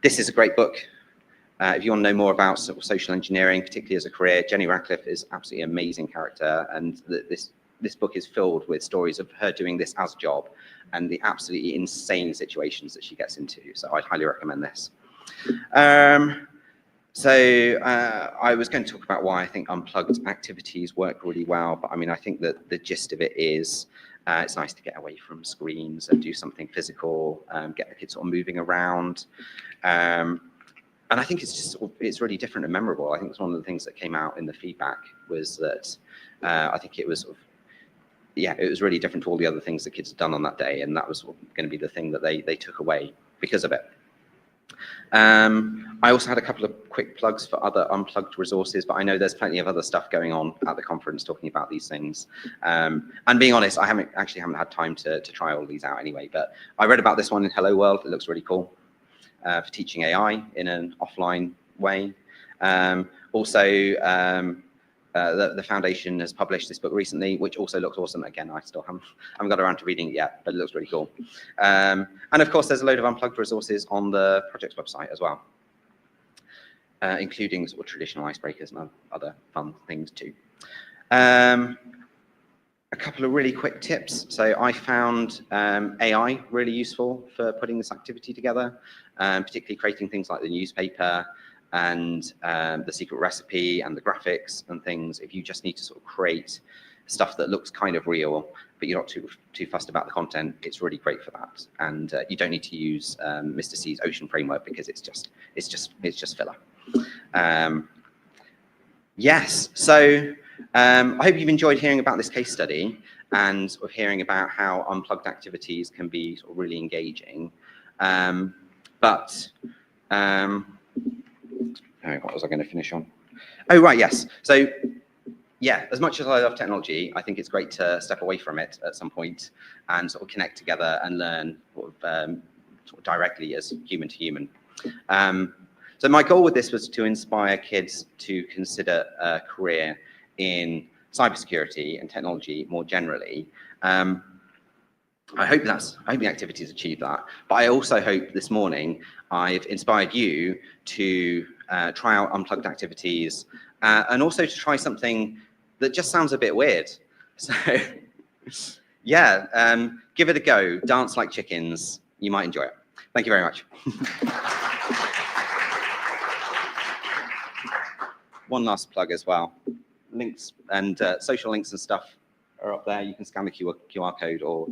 This is a great book. If you want to know more about sort of social engineering, particularly as a career, Jenny Radcliffe is absolutely an amazing character, and this book is filled with stories of her doing this as a job and the absolutely insane situations that she gets into. So I'd highly recommend this. I was going to talk about why I think unplugged activities work really well, but I mean, I think that the gist of it is it's nice to get away from screens and do something physical, get the kids sort of moving around. And I think it's really different and memorable. I think it's one of the things that came out in the feedback was that I think it was it was really different to all the other things the kids had done on that day, and that was going to be the thing that they took away because of it. I also had a couple of quick plugs for other unplugged resources, but I know there's plenty of other stuff going on at the conference talking about these things. And being honest, I haven't had time to try all these out anyway, but I read about this one in Hello World. It looks really cool. For teaching AI in an offline way. The foundation has published this book recently, which also looks awesome. Again, I still haven't got around to reading it yet, but it looks really cool. And of course, there's a load of unplugged resources on the project's website as well, including sort of traditional icebreakers and other fun things too. A couple of really quick tips. So I found AI really useful for putting this activity together, particularly creating things like the newspaper and the secret recipe and the graphics and things. If you just need to sort of create stuff that looks kind of real, but you're not too fussed about the content, it's really great for that. And you don't need to use Mr. C's Ocean framework because it's just filler. Yes. So. I hope you've enjoyed hearing about this case study and sort of hearing about how unplugged activities can be sort of really engaging. What was I going to finish on? Oh, right, yes. So, yeah, as much as I love technology, I think it's great to step away from it at some point and sort of connect together and learn sort of directly as human to human. So my goal with this was to inspire kids to consider a career in cybersecurity and technology more generally. I hope the activities achieve that, but I also hope this morning I've inspired you to try out unplugged activities and also to try something that just sounds a bit weird. So yeah, give it a go, dance like chickens, you might enjoy it. Thank you very much. One last plug as well. Links and social links and stuff are up there. You can scan the QR code or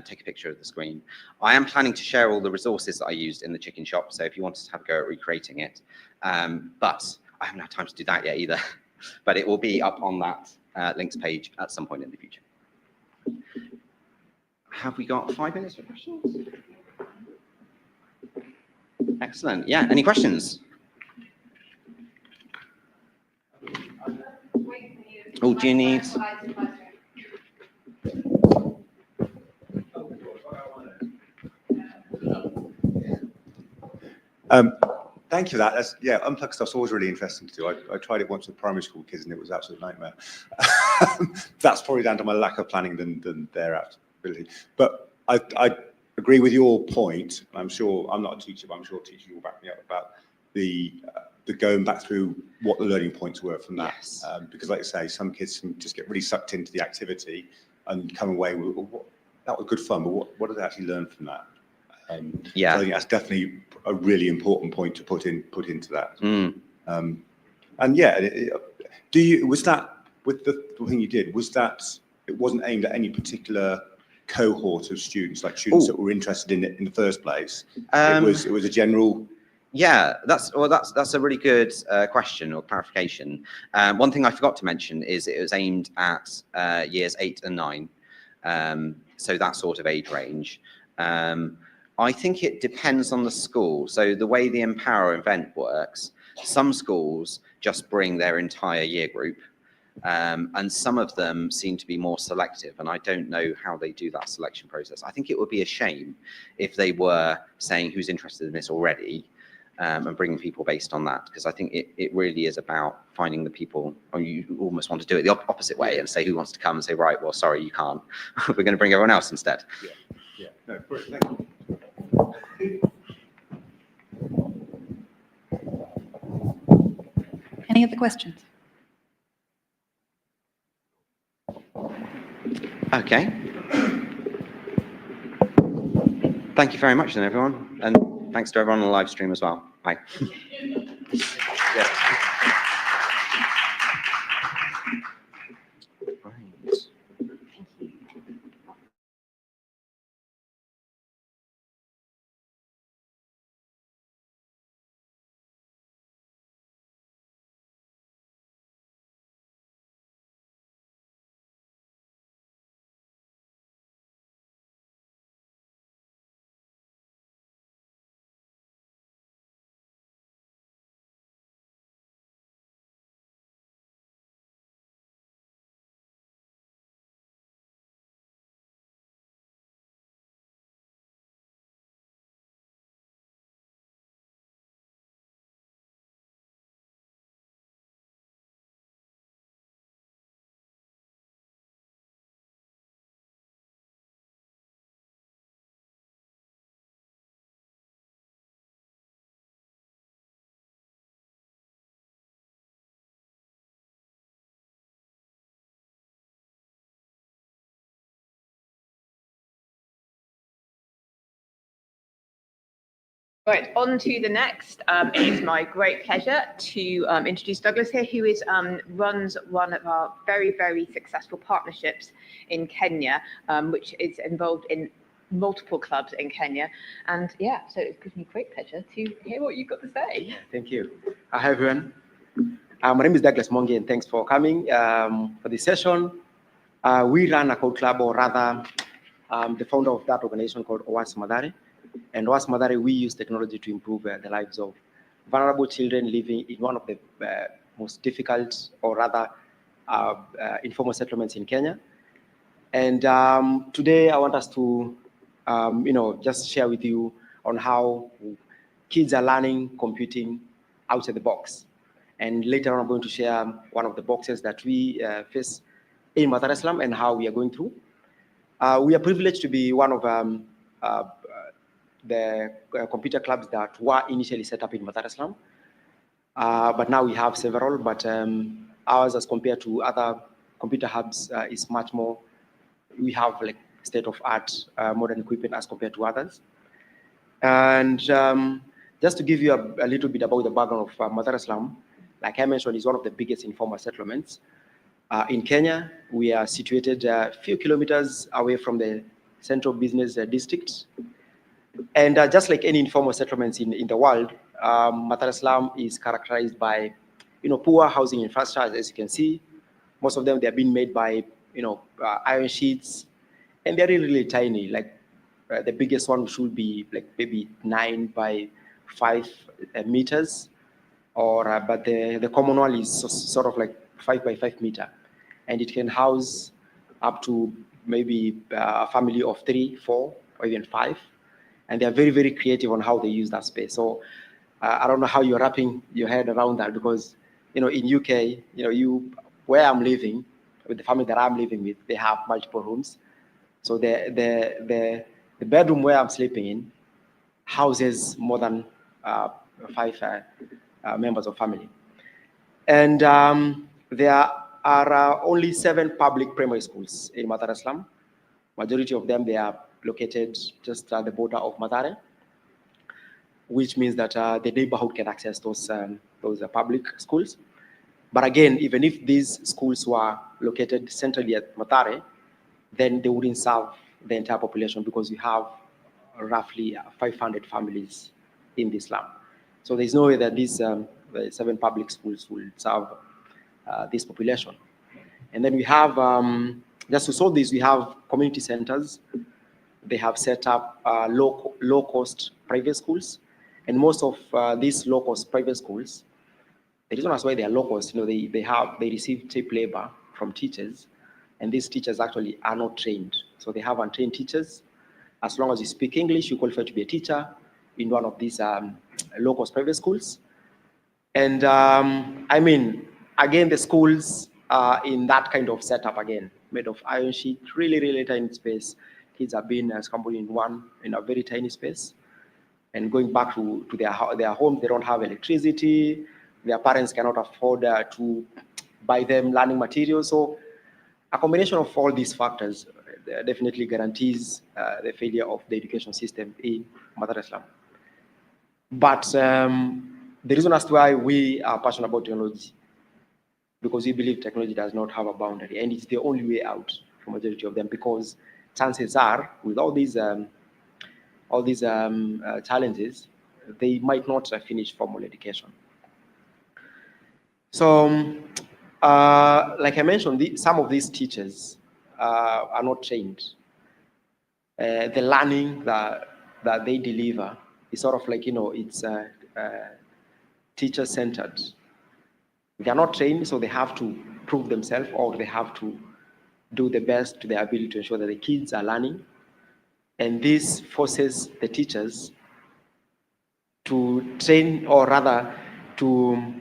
take a picture of the screen. I am planning to share all the resources that I used in the chicken shop, so if you wanted to have a go at recreating it. But I haven't had time to do that yet either. But it will be up on that links page at some point in the future. Have we got 5 minutes for questions? Excellent. Yeah, any questions? Oh, do you need? Thank you for that. Unplugged stuff's always really interesting to do. I tried it once with primary school kids and it was an absolute nightmare. That's probably down to my lack of planning than their ability. But I agree with your point. I'm sure, I'm not a teacher, but I'm sure teachers will back me up about the going back through what the learning points were from that. Yes. Because like I say, some kids can just get really sucked into the activity and come away with, well, that was good fun, but what did they actually learn from that? So I think that's definitely a really important point to put into that. And yeah, was that with the thing you did, was that it wasn't aimed at any particular cohort of students, like students that were interested in it in the first place? It was a general. Yeah, that's a really good question or clarification. One thing I forgot to mention is it was aimed at years 8 and 9. So that sort of age range. I think it depends on the school. So the way the Empower event works, some schools just bring their entire year group, and some of them seem to be more selective, and I don't know how they do that selection process. I think it would be a shame if they were saying who's interested in this already, and bringing people based on that, because I think it really is about finding the people, or you almost want to do it the opposite way and say who wants to come and say, right, well, sorry, you can't. We're going to bring everyone else instead. Yeah, no, brilliant, thank you. Any other questions? Okay. Thank you very much then, everyone. And thanks to everyone on the live stream as well. Bye. Yeah. Right. Right, on to the next. It is my great pleasure to introduce Douglas here, who runs one of our very, very successful partnerships in Kenya, which is involved in multiple clubs in Kenya. And yeah, so it gives me great pleasure to hear what you've got to say. Thank you. Hi, everyone. My name is Douglas Monge, and thanks for coming for this session. We run a code club, or rather, the founder of that organization called Owas Madare. And Owas Madare, we use technology to improve the lives of vulnerable children living in one of the most difficult, or rather, informal settlements in Kenya. And today, I want us to, just share with you on how kids are learning computing outside the box. And later on, I'm going to share one of the boxes that we face in Mathare Slum and how we are going through. We are privileged to be one of the computer clubs that were initially set up in Mathare Slum. But now we have several, but ours, as compared to other computer hubs, is much more, we have like state-of-art modern equipment as compared to others. And just to give you a little bit about the background of Mathare Slum, like I mentioned, is one of the biggest informal settlements in Kenya. We are situated a few kilometers away from the central business district. And just like any informal settlements in the world, Mathare Slum is characterized by, poor housing infrastructure. As you can see, most of them, they are being made by, iron sheets, and they're really, really tiny. Like the biggest one should be like maybe 9 by 5 meters, or but the common one is sort of like 5 by 5 meter, and it can house up to maybe a family of 3, 4, or even 5. And they are very, very creative on how they use that space. So I don't know how you're wrapping your head around that, because in UK, where I'm living, with the family that I'm living with, they have multiple rooms. So the bedroom where I'm sleeping in houses more than 5 members of family. And there are only 7 public primary schools in Mathare Slum. Majority of them, they are located just at the border of Mathare, which means that the neighborhood can access those public schools. But again, even if these schools were located centrally at Mathare, then they wouldn't serve the entire population, because we have roughly 500 families in this slum. So there's no way that these 7 public schools will serve this population. And then we have just to solve this, we have community centers. They have set up low-cost private schools, and most of these low-cost private schools, the reason that's why they are low-cost, they receive cheap labor from teachers, and these teachers actually are not trained. So they have untrained teachers. As long as you speak English, you qualify to be a teacher in one of these low-cost private schools. And I mean, again, the schools are in that kind of setup again, made of iron sheet, really, really tiny space. Kids are being scrambled in a very tiny space. And going back to their home, they don't have electricity. Their parents cannot afford to buy them learning materials. So a combination of all these factors definitely guarantees the failure of the education system in Dar es Salaam. But the reason as to why we are passionate about technology, because we believe technology does not have a boundary, and it's the only way out for majority of them, because chances are, with all these challenges, they might not finish formal education. So, like I mentioned, some of these teachers are not trained. The learning that they deliver is sort of like, it's teacher-centered. They are not trained, so they have to prove themselves, or they have to do the best to their ability to ensure that the kids are learning. And this forces the teachers to train, or rather to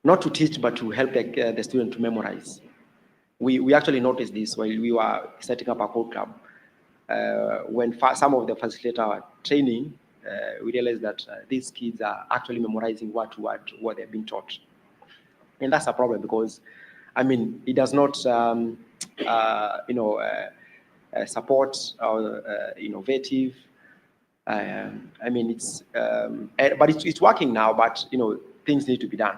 not to teach, but to help the student to memorize. We actually noticed this while we were setting up a code club. When some of the facilitator training, we realized that these kids are actually memorizing word to word what they're being taught. And that's a problem, because, I mean, it does not, support or innovative. I mean, but it's working now, but, things need to be done.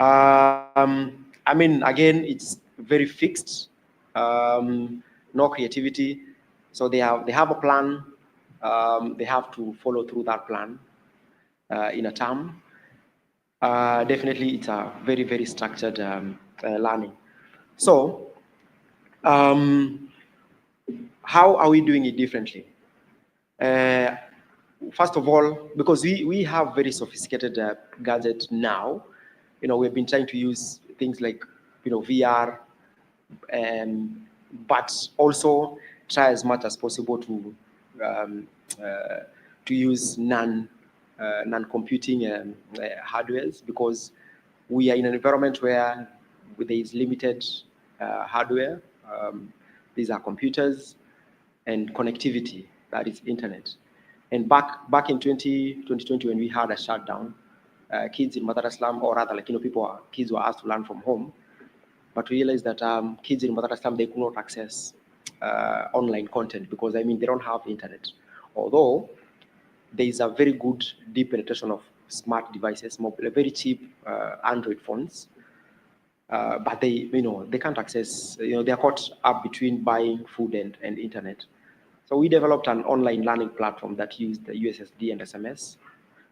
I mean, again, it's very fixed, no creativity. So they have a plan. They have to follow through that plan in a term. Definitely, it's a very, very structured learning. So, how are we doing it differently? First of all, because we have very sophisticated gadgets now. We've been trying to use things like, VR, but also try as much as possible to use non-computing hardwares, because we are in an environment where there is limited hardware. These are computers and connectivity, that is internet. And back in 2020, when we had a shutdown, kids in Dar es Salaam, or rather, kids were asked to learn from home. But we realized that kids in Dar es Salaam, they could not access online content, because, I mean, they don't have internet. Although there is a very good deep penetration of smart devices, very cheap Android phones, but they can't access, they are caught up between buying food and internet. So we developed an online learning platform that used the USSD and SMS.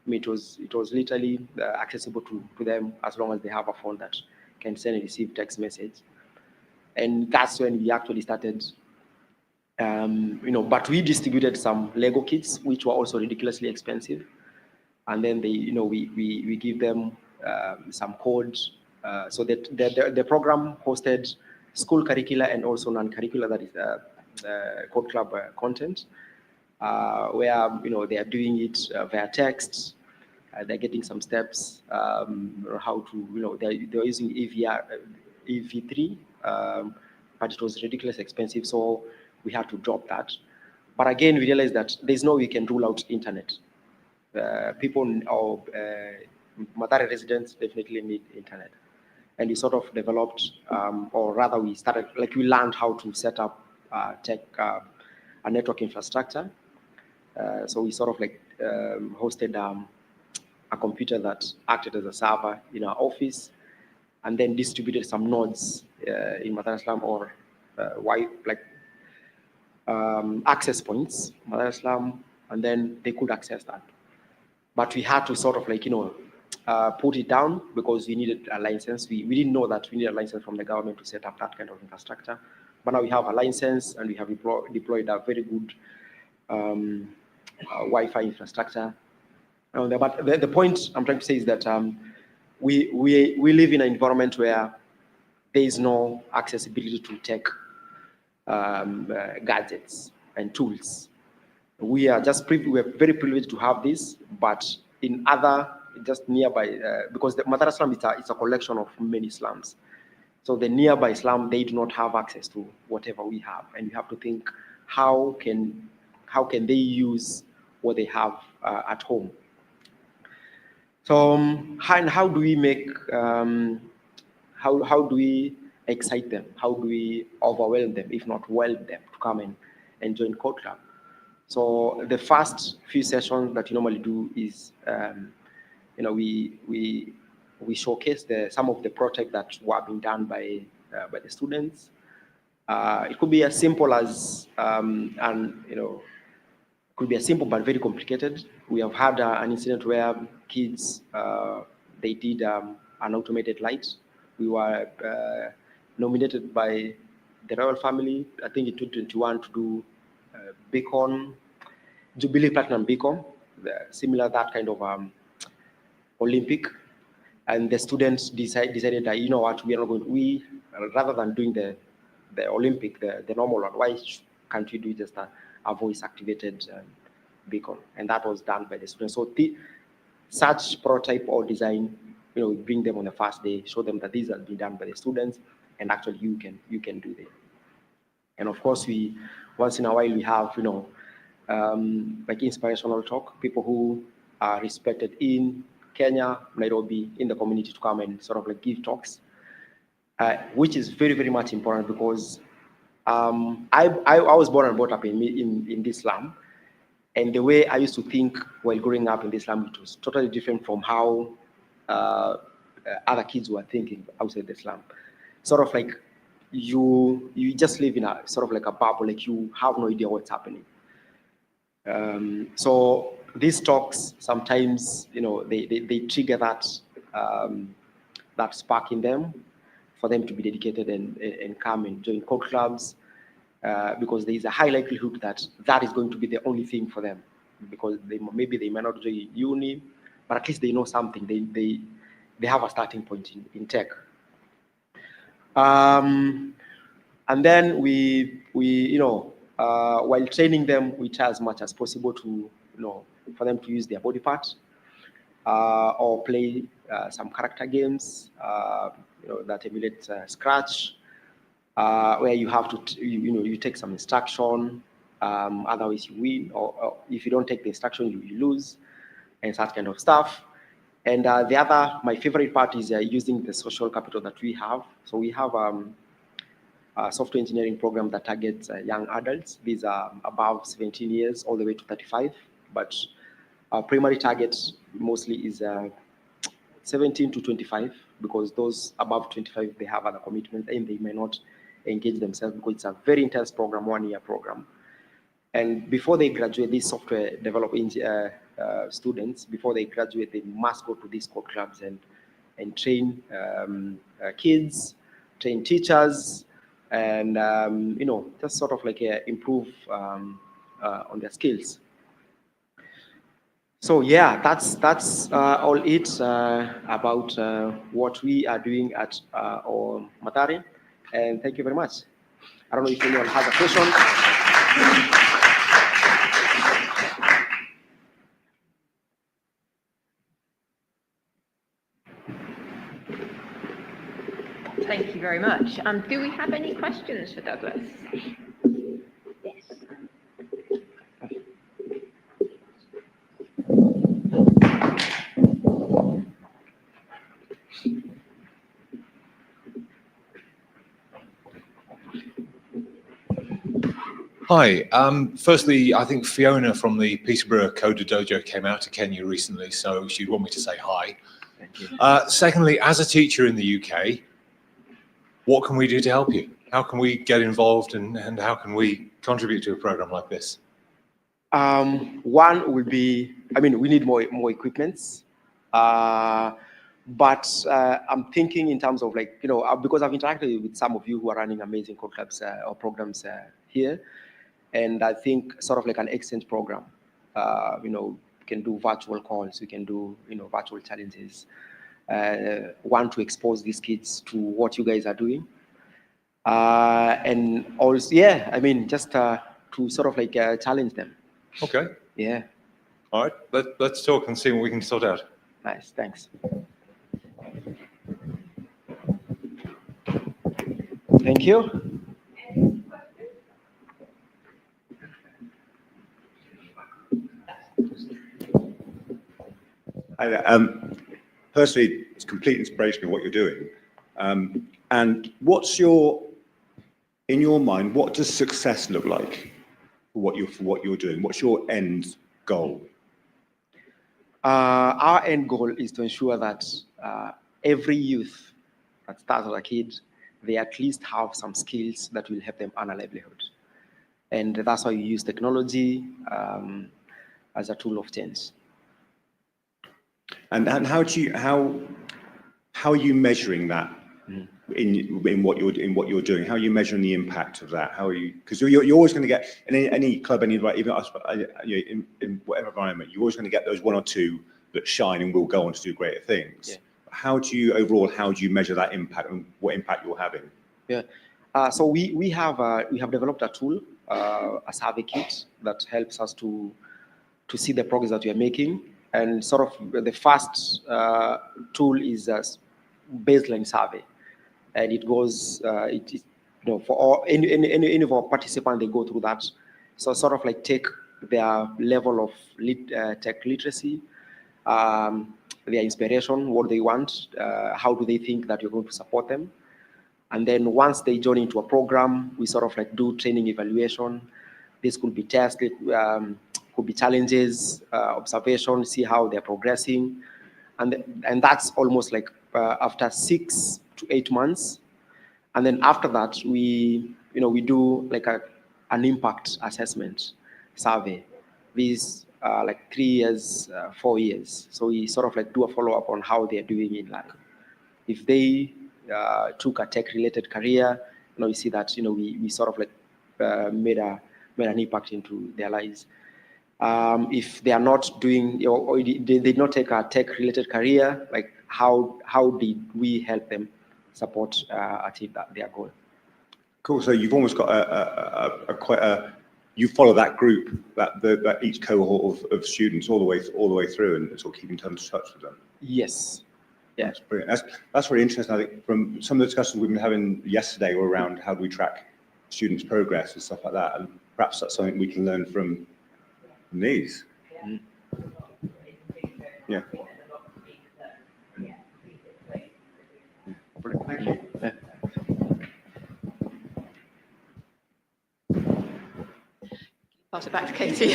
I mean, it was literally accessible to them as long as they have a phone that can send and receive text message. And that's when we actually started, but we distributed some Lego kits, which were also ridiculously expensive. And then we give them some codes. So that the program hosted school curricula and also non-curricular, that is code club content, where they are doing it via text. They're getting some steps, how to, they're using EV3, but it was ridiculously expensive, so we had to drop that. But again, we realized that there's no way we can rule out internet. People or Mathare residents definitely need internet. And we sort of developed, or rather we started, we learned how to set up a network infrastructure. So we sort of hosted a computer that acted as a server in our office, and then distributed some nodes in Dar es Salaam, or access points, Dar es Salaam, and then they could access that. But we had to sort of put it down, because we needed a license. We didn't know that we needed a license from the government to set up that kind of infrastructure. but now we have a license and we have deployed a very good Wi-Fi infrastructure. But the point I'm trying to say is that we live in an environment where there is no accessibility to tech gadgets and tools. We are very privileged to have this, but in other just nearby, because the Madara slum it's a collection of many slums. So the nearby slum, they do not have access to whatever we have, and you have to think how can they use what they have at home. So how do we make how do we excite them? How do we overwhelm them, if not whelm them, to come and join Code Club? So the first few sessions that you normally do is, we showcase some of the projects that were being done by the students. It could be as simple as, could be as simple but very complicated. We have had an incident where kids, they did an automated light. We were nominated by the royal family, I think in 2021, to do beacon, Jubilee Platinum beacon, similar that kind of Olympic. And the students decided that, you know what, we are not going to, rather than doing the Olympic, the normal one, why can't we do just a voice activated beacon? And that was done by the students. So such prototype or design, we bring them on the first day, show them that these have been done by the students, and actually you can do them. And of course, once in a while we have, like inspirational talk, people who are respected in Kenya, Nairobi, in the community to come and sort of like give talks, which is very, very much important because I was born and brought up in this slum, and the way I used to think while growing up in this slum, it was totally different from how other kids were thinking outside the slum. Sort of like you just live in a sort of like a bubble, like you have no idea what's happening. So these talks sometimes, they trigger that that spark in them for them to be dedicated and come and join code clubs, because there is a high likelihood that is going to be the only thing for them, because maybe they might not join uni, but at least they know something. They have a starting point in tech. And then we while training them, we try as much as possible to for them to use their body parts or play some character games that emulate Scratch, where you have to you take some instruction, otherwise you win, or if you don't take the instruction you lose, and that kind of stuff. And my favorite part is using the social capital that we have. So we have a software engineering program that targets young adults. These are above 17 years all the way to 35, but our primary target mostly is 17 to 25, because those above 25, they have other commitments and they may not engage themselves because it's a very intense program, 1-year program. And before they graduate, these software developing students, before they graduate, they must go to these code clubs and train kids, train teachers, and just sort of like improve on their skills. So yeah, that's all it about what we are doing at our Matari, and thank you very much. I don't know if anyone has a question. Thank you very much. Do we have any questions for Douglas? Yes. Hi. Firstly, I think Fiona from the Peterborough Coder Dojo came out to Kenya recently, so she'd want me to say hi. Thank you. Secondly, as a teacher in the UK, what can we do to help you? How can we get involved and how can we contribute to a program like this? One will be, we need more equipments. But I'm thinking in terms of like, because I've interacted with some of you who are running amazing code clubs or programs here. And I think sort of like an exchange program, we can do virtual calls, we can do, virtual challenges. Want to expose these kids to what you guys are doing. And also, just to sort of like challenge them. Okay. Yeah. All right. Let's talk and see what we can sort out. Nice. Thanks. Thank you. Personally, it's complete inspiration of what you're doing. And in your mind, what does success look like for what you're doing? What's your end goal? Our end goal is to ensure that every youth that starts as a kid, they at least have some skills that will help them earn a livelihood. And that's why you use technology as a tool of change. And how are you measuring that in what you're doing? How are you measuring the impact of that? Because you're always going to get in any club, even us, in whatever environment, you're always going to get those one or two that shine and will go on to do greater things. Yeah. How do you measure that impact and what impact you're having? Yeah. So we have developed a tool, a survey kit that helps us to see the progress that we are making. And sort of the first tool is a baseline survey, and it goes, for all, any of our participants, they go through that. So sort of like take their level of tech literacy, their inspiration, what they want, how do they think that you're going to support them. And then once they join into a program, we sort of like do training evaluation. This could be tests, could be challenges, observation, see how they're progressing. And that's almost like after 6 to 8 months. And then after that, we do like an impact assessment survey. These like 3 years, 4 years. So we sort of like do a follow-up on how they're doing in life. If they took a tech-related career, you see that we sort of like made an impact into their lives. If they are not doing, or they did not take a tech-related career, like how did we help them support achieve their goal? Cool. So you've almost got you follow that group, that each cohort of students all the way through, and sort of keep in touch with them. Yes. Yeah. That's brilliant. That's really interesting. I think from some of the discussions we've been having yesterday were around how do we track students' progress and stuff like that, and perhaps that's something we can learn from these. Yeah. Brilliant. Thank you. Yeah. Pass it back to Katie.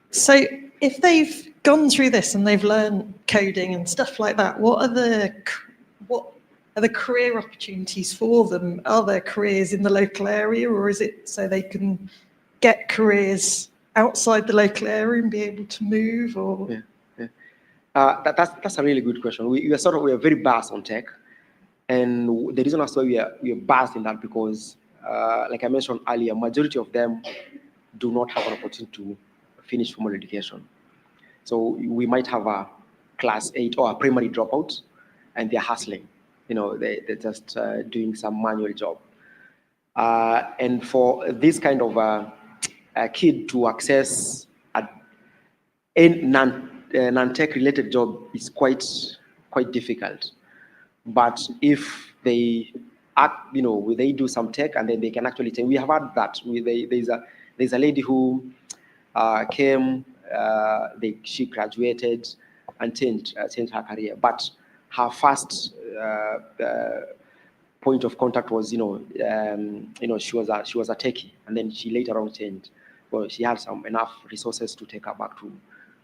So if they've gone through this and they've learned coding and stuff like that, what are the career opportunities for them? Are there careers in the local area, or is it so they can get careers outside the local area and be able to move? Or that's a really good question. We are very vast on tech, and the reason as why we are vast in that because, like I mentioned earlier, majority of them do not have an opportunity to finish formal education. So we might have a class 8 or a primary dropout, and they're hustling. They're just doing some manual job. And for this kind of a kid to access a non-tech related job is quite difficult. But if they they do some tech and then they can actually change. We have had that. There's a lady who came. She graduated and changed her career, but her first point of contact was she was a techie, and then she later on changed. Well, she had enough resources to take her back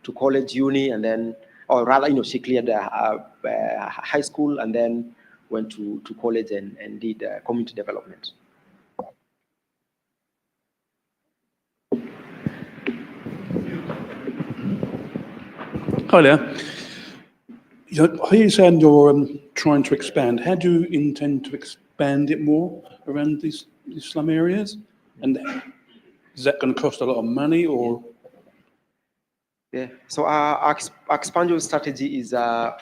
to college, uni, and then, or rather, she cleared high school and then went to college and did community development. Hi there. Here you're saying you're trying to expand. How do you intend to expand it more around these slum areas? And is that going to cost a lot of money or? Yeah. So our expansion strategy is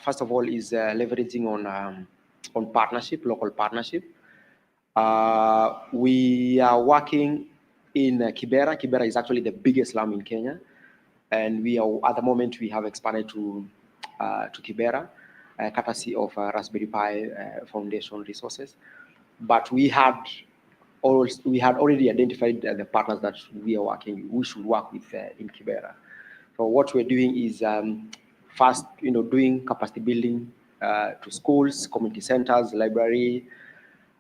first of all is leveraging on partnership, local partnership. We are working in Kibera. Kibera is actually the biggest slum in Kenya, and we are at the moment we have expanded to Kibera, courtesy of Raspberry Pi Foundation resources. But we had already identified the partners that we should work with in Kibera. So what we're doing is first, doing capacity building to schools, community centers, library,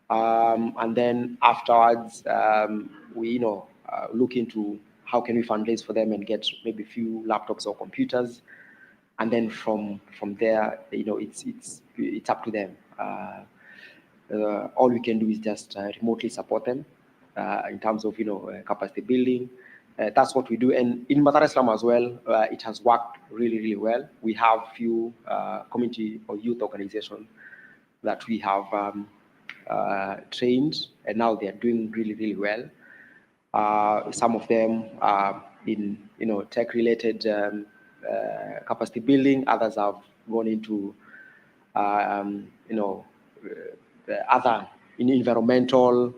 and then afterwards we look into how can we fundraise for them and get maybe a few laptops or computers, and then from there, it's up to them. All we can do is just remotely support them in terms of capacity building. That's what we do, and in Mathare Slum as well, it has worked really, really well. We have few community or youth organizations that we have trained, and now they are doing really, really well. Some of them are in tech-related capacity building. Others have gone into other in environmental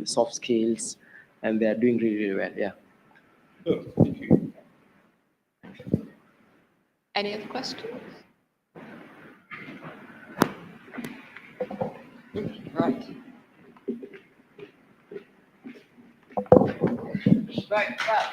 soft skills, and they are doing really, really well. Yeah. Oh, thank you. Any other questions? Right. Right. Well.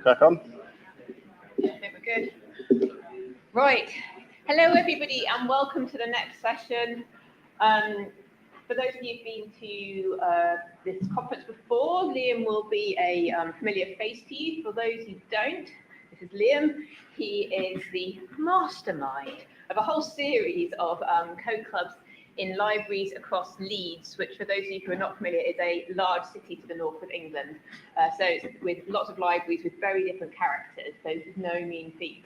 crack on. Yeah, I think we're good. Right. Hello, everybody, and welcome to the next session. For those of you who've been to this conference before, Liam will be a familiar face to you. For those who don't, this is Liam. He is the mastermind of a whole series of code clubs in libraries across Leeds, which, for those of you who are not familiar, is a large city to the north of England. So it's with lots of libraries with very different characters, so it's no mean feat.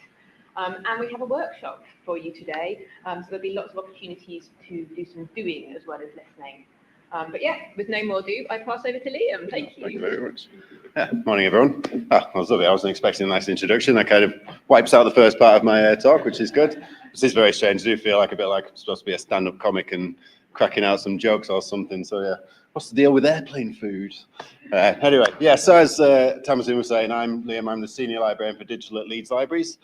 And we have a workshop for you today, so there'll be lots of opportunities to do some doing as well as listening. But yeah, with no more ado, I pass over to Liam. Thank you. Thank you very much. Yeah, morning, everyone. That was lovely. I wasn't expecting a nice introduction. That kind of wipes out the first part of my talk, which is good. This is very strange. I do feel like a bit like I'm supposed to be a stand-up comic and cracking out some jokes or something. So yeah, what's the deal with airplane food? Anyway, yeah, so as Tamsin was saying, I'm Liam. I'm the Senior Librarian for Digital at Leeds Libraries.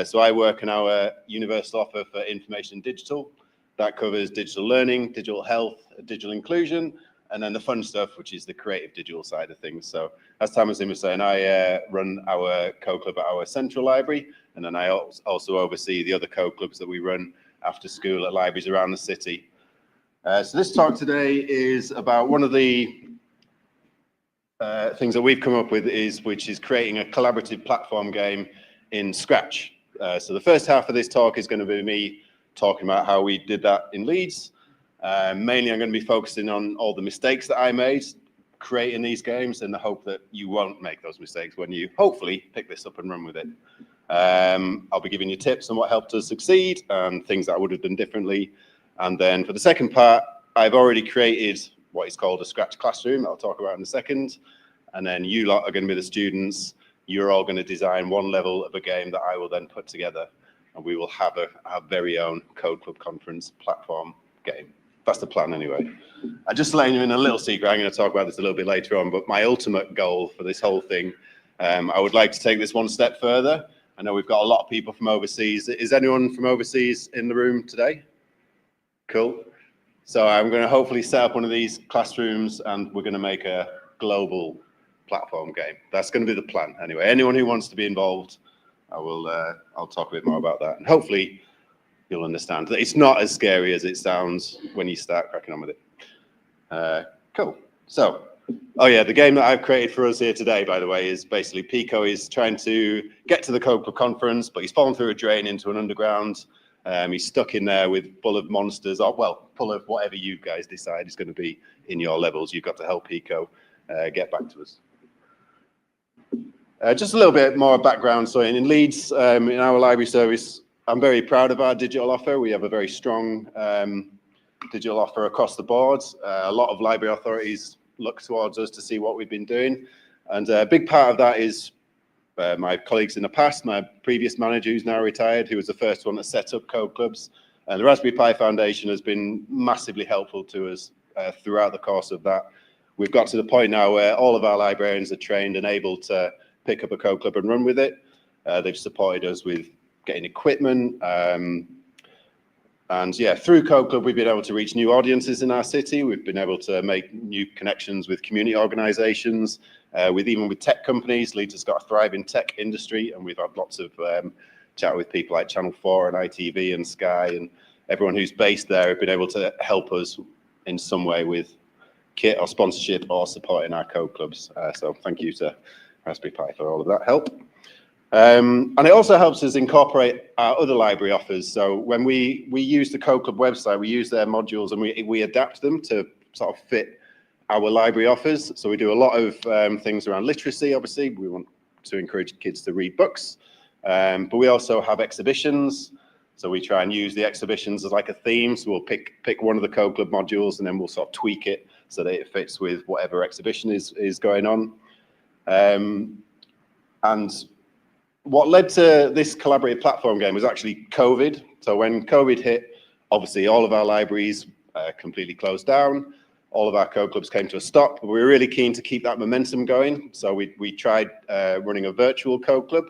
So I work in our universal offer for information and digital. That covers digital learning, digital health, digital inclusion, and then the fun stuff, which is the creative digital side of things. So as Tamsin was saying, I run our code club at our central library, and then I also oversee the other code clubs that we run after school at libraries around the city. So this talk today is about one of the things that we've come up with, which is creating a collaborative platform game in Scratch. So the first half of this talk is going to be me talking about how we did that in Leeds. Mainly I'm going to be focusing on all the mistakes that I made creating these games in the hope that you won't make those mistakes when you hopefully pick this up and run with it. I'll be giving you tips on what helped us succeed and things that I would have done differently. And then for the second part, I've already created what is called a Scratch classroom I'll talk about in a second. And then you lot are going to be the students. You're all going to design one level of a game that I will then put together. And we will have our very own Code Club Conference platform game. That's the plan anyway. I'm just letting you in a little secret. I'm going to talk about this a little bit later on, but my ultimate goal for this whole thing, I would like to take this one step further. I know we've got a lot of people from overseas. Is anyone from overseas in the room today? Cool. So I'm going to hopefully set up one of these classrooms and we're going to make a global platform game. That's going to be the plan anyway. Anyone who wants to be involved, I'll talk a bit more about that. And hopefully you'll understand that it's not as scary as it sounds when you start cracking on with it. Cool. So, oh yeah, the game that I've created for us here today, by the way, is basically Pico is trying to get to the Code Club conference, but he's fallen through a drain into an underground. He's stuck in there full of monsters, or well, full of whatever you guys decide is going to be in your levels. You've got to help Pico get back to us. Just a little bit more background. So in Leeds, in our library service, I'm very proud of our digital offer. We have a very strong digital offer across the board. A lot of library authorities look towards us to see what we've been doing. And a big part of that is my colleagues in the past, my previous manager who's now retired, who was the first one to set up code clubs. And the Raspberry Pi Foundation has been massively helpful to us throughout the course of that. We've got to the point now where all of our librarians are trained and able to pick up a code club and run with it. They've supported us with getting equipment. And yeah, through Code Club, we've been able to reach new audiences in our city. We've been able to make new connections with community organizations, even with tech companies. Leeds has got a thriving tech industry, and we've had lots of chat with people like Channel 4 and ITV and Sky, and everyone who's based there have been able to help us in some way with kit or sponsorship or supporting our code clubs. So thank you to Raspberry Pi for all of that help. And it also helps us incorporate our other library offers. So when we use the Code Club website, we use their modules and we adapt them to sort of fit our library offers. So we do a lot of things around literacy, obviously. We want to encourage kids to read books. But we also have exhibitions. So we try and use the exhibitions as like a theme. So we'll pick one of the Code Club modules and then we'll sort of tweak it so that it fits with whatever exhibition is going on. And what led to this collaborative platform game was actually COVID. So when COVID hit, obviously all of our libraries completely closed down. All of our code clubs came to a stop. But we were really keen to keep that momentum going. So we tried running a virtual code club.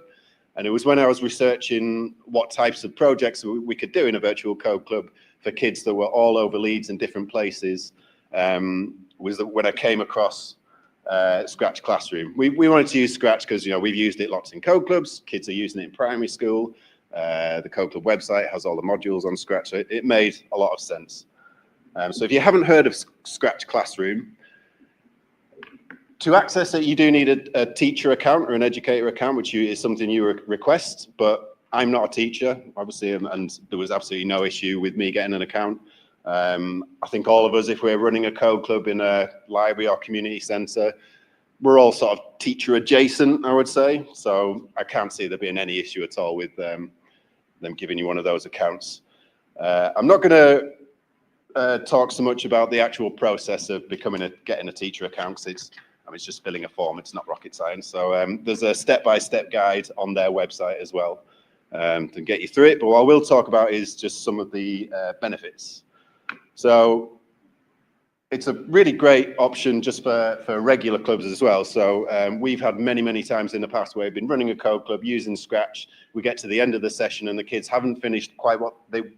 And it was when I was researching what types of projects we could do in a virtual code club for kids that were all over Leeds in different places, was when I came across Scratch Classroom. We wanted to use Scratch because, you know, we've used it lots in code clubs. Kids are using it in primary school. The code club website has all the modules on Scratch. So it made a lot of sense. So if you haven't heard of Scratch Classroom, to access it, you do need a teacher account or an educator account, which is something you request. But I'm not a teacher, obviously, and there was absolutely no issue with me getting an account. I think all of us, if we're running a code club in a library or community centre, we're all sort of teacher adjacent, I would say. So I can't see there being any issue at all with them giving you one of those accounts. I'm not going to talk so much about the actual process of getting a teacher account, because it's just filling a form. It's not rocket science. So there's a step-by-step guide on their website as well to get you through it. But what I will talk about is just some of the benefits. So it's a really great option just for regular clubs as well. So we've had many times in the past where we've been running a code club using Scratch. We get to the end of the session and the kids haven't finished quite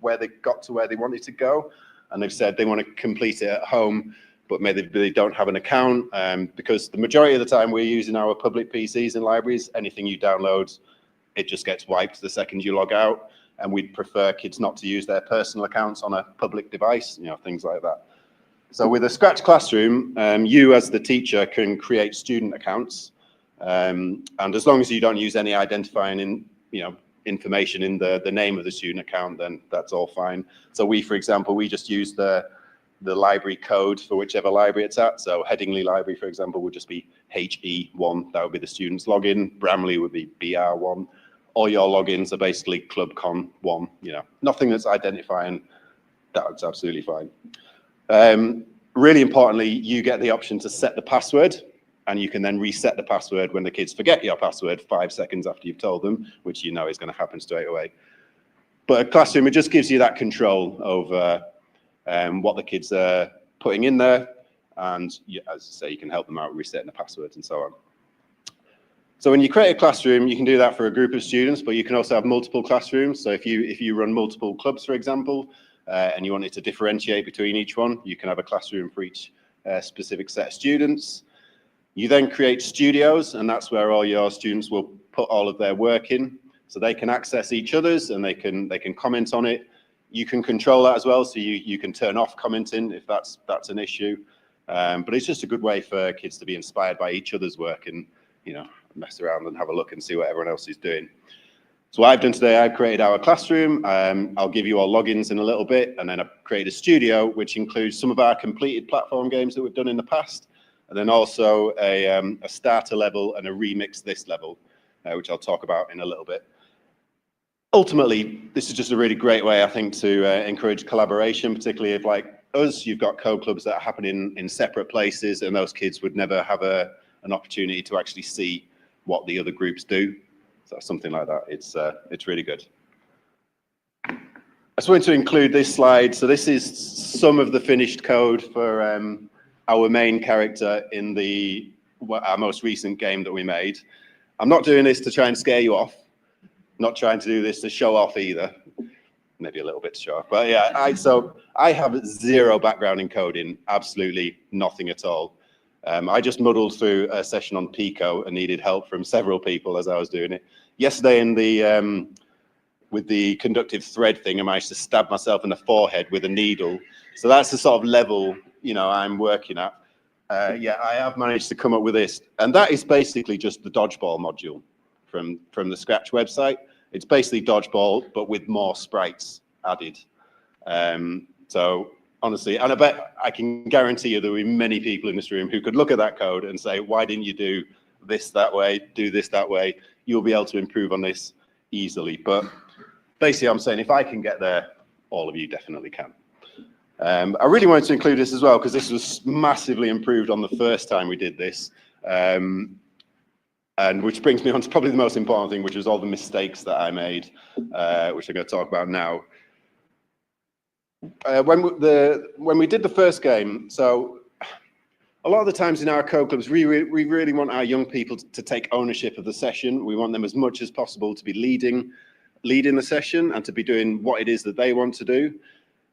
where they got to where they wanted to go. And they've said they want to complete it at home, but maybe they don't have an account because the majority of the time we're using our public PCs in libraries. Anything you download, it just gets wiped the second you log out. And we'd prefer kids not to use their personal accounts on a public device, you know, things like that. So with a Scratch Classroom, you as the teacher can create student accounts. And as long as you don't use any identifying information in the name of the student account, then that's all fine. So we, for example, we just use the library code for whichever library it's at. So Headingley Library, for example, would just be HE1. That would be the student's login. Bramley would be BR1. All your logins are basically ClubCon1, you know, nothing that's identifying. That's absolutely fine. Really importantly, you get the option to set the password, and you can then reset the password when the kids forget your password 5 seconds after you've told them, which you know is going to happen straight away. But a Classroom, it just gives you that control over what the kids are putting in there, and as I say, you can help them out resetting the passwords and so on. So when you create a classroom, you can do that for a group of students, but you can also have multiple classrooms. So if you run multiple clubs, for example, and you wanted to differentiate between each one, you can have a classroom for each specific set of students. You then create studios, and that's where all your students will put all of their work in. So they can access each other's and they can comment on it. You can control that as well, so you can turn off commenting if that's an issue. But it's just a good way for kids to be inspired by each other's work and, you know, mess around and have a look and see what everyone else is doing. So what I've done today, I've created our classroom. I'll give you all logins in a little bit, and then I've created a studio, which includes some of our completed platform games that we've done in the past, and then also a starter level and a remix this level, which I'll talk about in a little bit. Ultimately, this is just a really great way, I think, to encourage collaboration, particularly if, like us, you've got code clubs that are happening in separate places, and those kids would never have an opportunity to actually see what the other groups do. So something like that, it's really good. I just wanted to include this slide. So this is some of the finished code for our main character in our most recent game that we made. I'm not doing this to try and scare you off. Not trying to do this to show off either. Maybe a little bit to show off. But yeah, so I have zero background in coding, absolutely nothing at all. I just muddled through a session on Pico and needed help from several people as I was doing it. Yesterday with the conductive thread thing, I managed to stab myself in the forehead with a needle. So that's the sort of level, you know, I'm working at. Yeah, I have managed to come up with this. And that is basically just the dodgeball module from the Scratch website. It's basically dodgeball, but with more sprites added. So honestly, and I bet I can guarantee you there will be many people in this room who could look at that code and say, why didn't you do this that way, do this that way? You'll be able to improve on this easily. But basically, I'm saying if I can get there, all of you definitely can. I really wanted to include this as well, because this was massively improved on the first time we did this. And which brings me on to probably the most important thing, which was all the mistakes that I made, which I'm going to talk about now. When we did the first game, so a lot of the times in our code clubs, we really want our young people to take ownership of the session. We want them as much as possible to be leading the session and to be doing what it is that they want to do.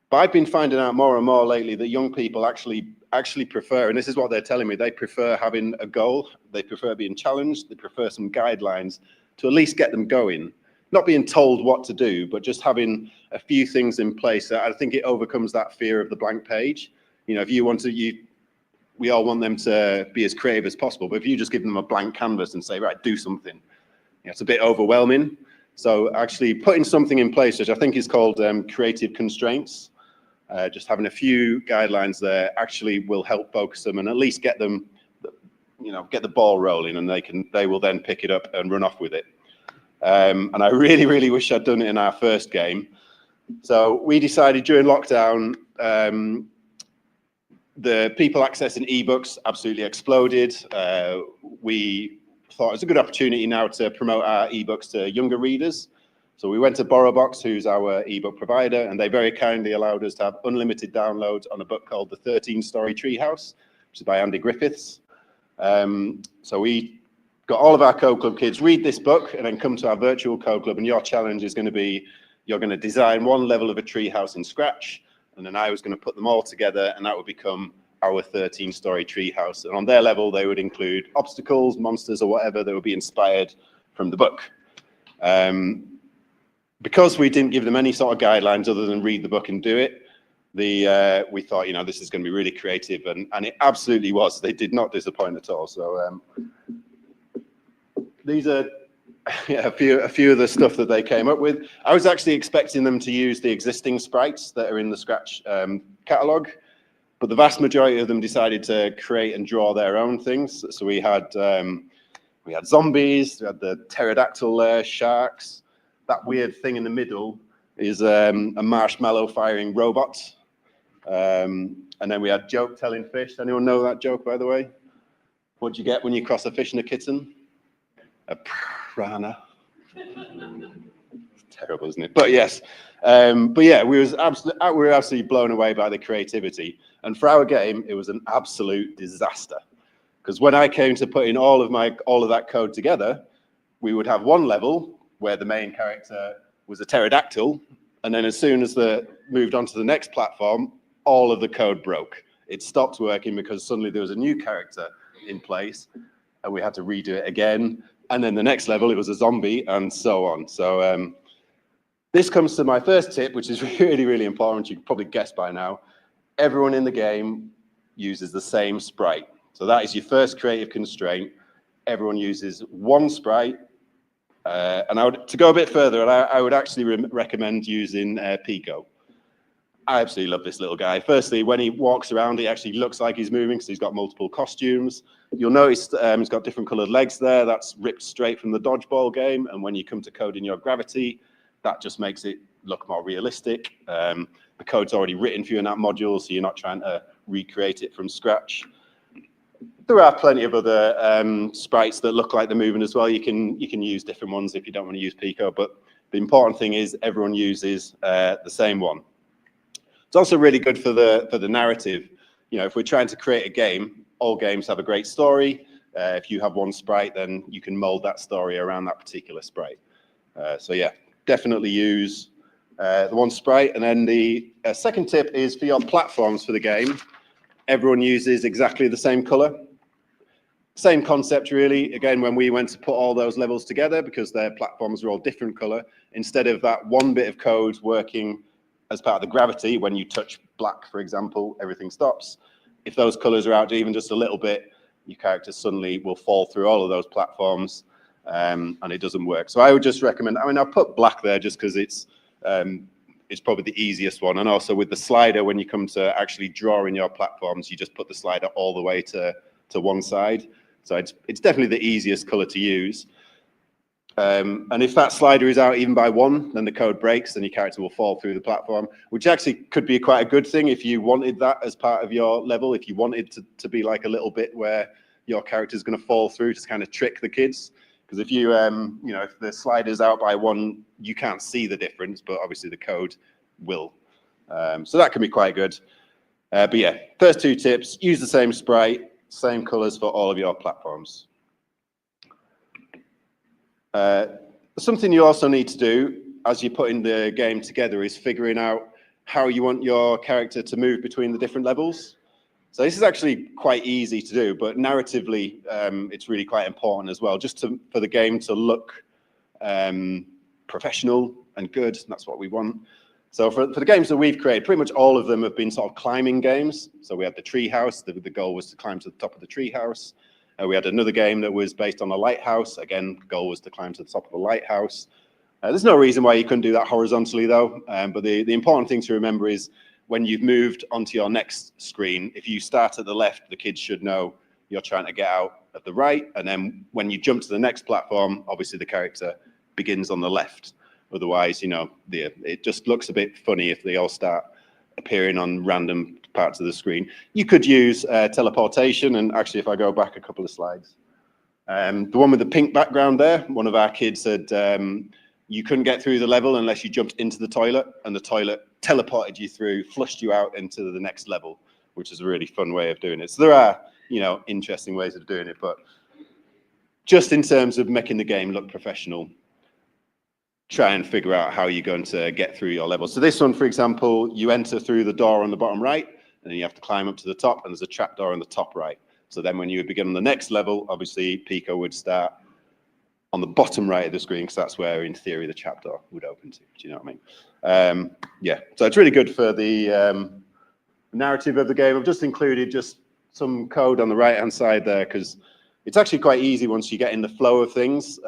But I've been finding out more and more lately that young people actually prefer, and this is what they're telling me, they prefer having a goal, they prefer being challenged, they prefer some guidelines to at least get them going. Not being told what to do, but just having a few things in place. I think it overcomes that fear of the blank page. You know, if you want to, we all want them to be as creative as possible, but if you just give them a blank canvas and say, right, do something, you know, it's a bit overwhelming. So actually putting something in place, which I think is called creative constraints, just having a few guidelines there actually will help focus them and at least get them, you know, get the ball rolling, and they will then pick it up and run off with it. And I really, really wish I'd done it in our first game. So we decided during lockdown, the people accessing ebooks absolutely exploded. We thought it was a good opportunity now to promote our ebooks to younger readers. So we went to BorrowBox, who's our ebook provider, and they very kindly allowed us to have unlimited downloads on a book called The 13-Story Treehouse, which is by Andy Griffiths. So we got all of our Code Club kids read this book and then come to our virtual Code Club, and your challenge is going to be, you're going to design one level of a treehouse in Scratch, and then I was going to put them all together, and that would become our 13-story treehouse. And on their level, they would include obstacles, monsters, or whatever that would be inspired from the book. Because we didn't give them any sort of guidelines other than read the book and do it, we thought, you know, this is going to be really creative, and it absolutely was. They did not disappoint at all. So these are a few of the stuff that they came up with. I was actually expecting them to use the existing sprites that are in the Scratch catalog, but the vast majority of them decided to create and draw their own things. So we had zombies, we had the pterodactyl sharks. That weird thing in the middle is a marshmallow firing robot. And then we had joke telling fish. Anyone know that joke, by the way? What do you get when you cross a fish and a kitten? A piranha. Terrible, isn't it? But yes. But yeah, we were absolutely blown away by the creativity. And for our game, it was an absolute disaster. Because when I came to put in all of that code together, we would have one level where the main character was a pterodactyl, and then as soon as moved on to the next platform, all of the code broke. It stopped working because suddenly there was a new character in place, and we had to redo it again. And then the next level, it was a zombie, and so on. So this comes to my first tip, which is really, really important. You can probably guess by now. Everyone in the game uses the same sprite. So that is your first creative constraint. Everyone uses one sprite. And to go a bit further, I would actually recommend using Pico. I absolutely love this little guy. Firstly, when he walks around, he actually looks like he's moving because he's got multiple costumes. You'll notice he's got different colored legs there. That's ripped straight from the dodgeball game. And when you come to coding your gravity, that just makes it look more realistic. The code's already written for you in that module, so you're not trying to recreate it from scratch. There are plenty of other sprites that look like they're moving as well. You can use different ones if you don't want to use Pico, but the important thing is everyone uses the same one. It's also really good for the narrative. You know, if we're trying to create a game, all games have a great story. If you have one sprite, then you can mold that story around that particular sprite. So yeah, definitely use the one sprite. And then the second tip is for your platforms for the game. Everyone uses exactly the same color. Same concept, really. Again, when we went to put all those levels together, because their platforms are all different color, instead of that one bit of code working as part of the gravity, when you touch black, for example, everything stops. If those colors are out even just a little bit, your character suddenly will fall through all of those platforms, and it doesn't work. So I would just recommend, I mean, I'll put black there just because it's probably the easiest one. And also with the slider, when you come to actually drawing your platforms, you just put the slider all the way to one side. So it's definitely the easiest color to use. And if that slider is out even by one, then the code breaks and your character will fall through the platform, which actually could be quite a good thing if you wanted that as part of your level, if you wanted to be like a little bit where your character is going to fall through to kind of trick the kids. Because if you, you know, if the slider's out by one, you can't see the difference, but obviously the code will. So that can be quite good. But yeah, first two tips, use the same sprite, same colors for all of your platforms. Something you also need to do as you're putting the game together is figuring out how you want your character to move between the different levels. So this is actually quite easy to do, but narratively, it's really quite important as well, just for the game to look professional and good. That's what we want. So for the games that we've created, pretty much all of them have been sort of climbing games. So we had the tree house. The goal was to climb to the top of the tree house. We had another game that was based on a lighthouse. Again, the goal was to climb to the top of the lighthouse. There's no reason why you couldn't do that horizontally, though. But the important thing to remember is when you've moved onto your next screen, if you start at the left, the kids should know you're trying to get out at the right. And then when you jump to the next platform, obviously the character begins on the left. Otherwise, you know, it just looks a bit funny if they all start appearing on random parts of the screen. You could use teleportation. And actually, if I go back a couple of slides, the one with the pink background there, one of our kids said you couldn't get through the level unless you jumped into the toilet, and the toilet teleported you through, flushed you out into the next level, which is a really fun way of doing it. So there are, you know, interesting ways of doing it, but just in terms of making the game look professional, try and figure out how you're going to get through your level. So this one, for example, you enter through the door on the bottom right, and then you have to climb up to the top, and there's a trap door on the top right. So then when you would begin on the next level, obviously Pico would start on the bottom right of the screen, because that's where, in theory, the chapter would open to. Do you know what I mean? Yeah, so it's really good for the narrative of the game. I've just included just some code on the right-hand side there, because it's actually quite easy once you get in the flow of things.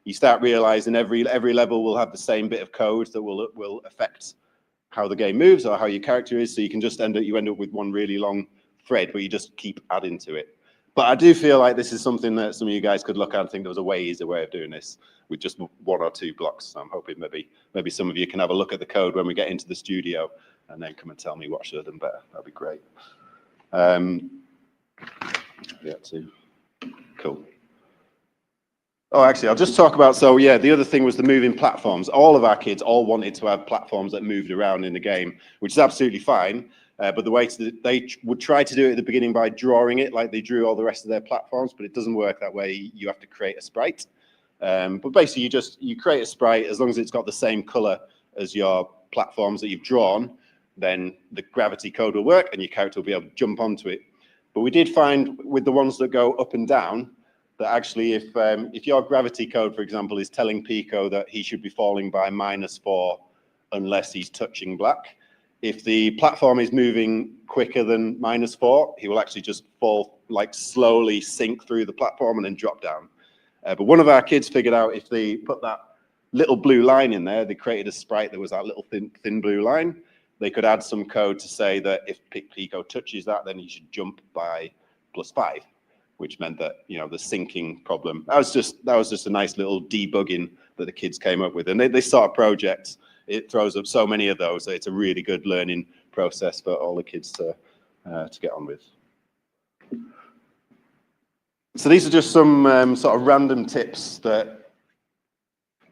You start realizing every level will have the same bit of code that will affect how the game moves or how your character is. So you can just end up with one really long thread where you just keep adding to it. But I do feel like this is something that some of you guys could look at and think there was a way easier way of doing this with just 1 or 2 blocks. So I'm hoping maybe some of you can have a look at the code when we get into the studio and then come and tell me what should have done better. That'd be great. Yeah, too. Cool. Oh, actually, I'll just talk about, so yeah, the other thing was the moving platforms. All of our kids all wanted to have platforms that moved around in the game, which is absolutely fine. But the way they would try to do it at the beginning by drawing it like they drew all the rest of their platforms, but it doesn't work that way. You have to create a sprite. But basically, you create a sprite as long as it's got the same color as your platforms that you've drawn, then the gravity code will work and your character will be able to jump onto it. But we did find with the ones that go up and down, that actually if your gravity code, for example, is telling Pico that he should be falling by -4 unless he's touching black, if the platform is moving quicker than -4, he will actually just fall, like slowly sink through the platform and then drop down. But one of our kids figured out if they put that little blue line in there, they created a sprite that was that little thin blue line. They could add some code to say that if Pico touches that, then he should jump by +5. Which meant that, you know, the syncing problem, that was just a nice little debugging that the kids came up with. And they start projects. It throws up so many of those. So it's a really good learning process for all the kids to get on with. So these are just some sort of random tips that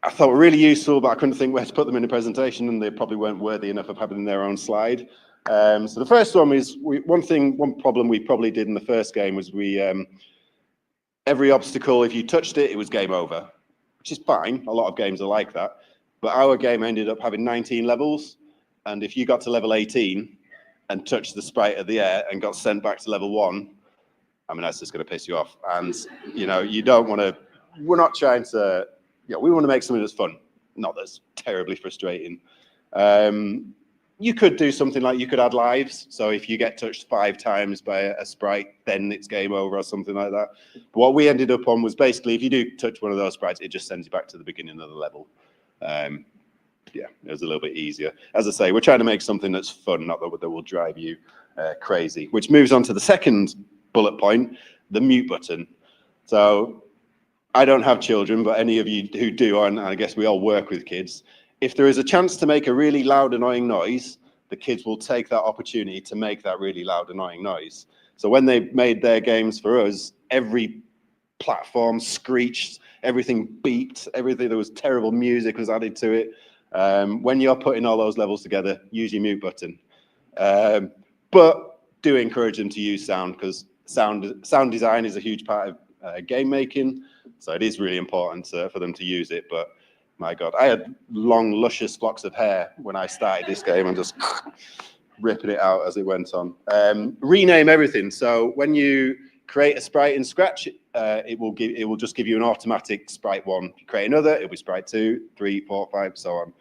I thought were really useful, but I couldn't think where to put them in a presentation, and they probably weren't worthy enough of having their own slide. So the first one is one problem we probably did in the first game was every obstacle, if you touched it, it was game over, which is fine. A lot of games are like that. But our game ended up having 19 levels. And if you got to level 18 and touched the sprite of the air and got sent back to level 1, I mean, that's just going to piss you off. And, you know, you don't want to, we're not trying to, we want to make something that's fun, not that's terribly frustrating. You could do something like you could add lives. So if you get touched 5 times by a sprite, then it's game over or something like that. But what we ended up on was basically if you do touch one of those sprites, it just sends you back to the beginning of the level. Yeah, it was a little bit easier. As I say, we're trying to make something that's fun, not that will drive you crazy, which moves on to the second bullet point, the mute button. So I don't have children, but any of you who do, and I guess we all work with kids, if there is a chance to make a really loud, annoying noise, the kids will take that opportunity to make that really loud, annoying noise. So when they made their games for us, every platform screeched, everything beeped, everything, there was terrible music was added to it. When you're putting all those levels together, use your mute button. But do encourage them to use sound, because sound design is a huge part of game making. So it is really important for them to use it. But my God, I had long, luscious locks of hair when I started this game and just ripping it out as it went on. Rename everything. So when you create a sprite in Scratch, it will just give you an automatic sprite 1. If you create another, it'll be sprite 2, 3, 4, 5, so on.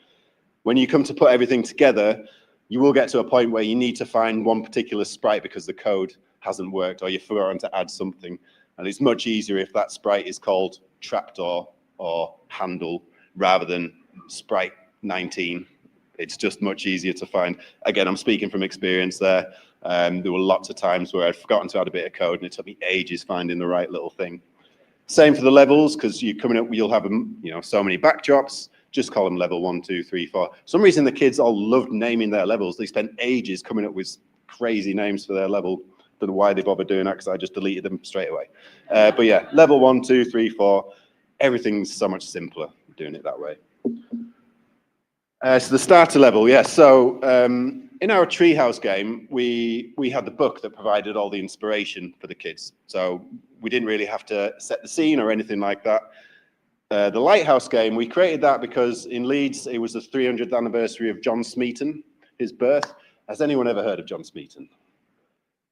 When you come to put everything together, you will get to a point where you need to find one particular sprite because the code hasn't worked or you've forgotten to add something. And it's much easier if that sprite is called trapdoor or handle rather than sprite 19. It's just much easier to find. Again, I'm speaking from experience there. There were lots of times where I'd forgotten to add a bit of code and it took me ages finding the right little thing. Same for the levels, because you're coming up, you'll have so many backdrops. Just call them level 1, 2, 3, 4. For some reason the kids all loved naming their levels. They spent ages coming up with crazy names for their level. Don't know why they bothered doing that, because I just deleted them straight away. But yeah, level 1, 2, 3, 4. Everything's so much simpler doing it that way. So the starter level, yeah. So in our treehouse game, we had the book that provided all the inspiration for the kids. So we didn't really have to set the scene or anything like that. The lighthouse game, we created that because in Leeds, it was the 300th anniversary of John Smeaton, his birth. Has anyone ever heard of John Smeaton?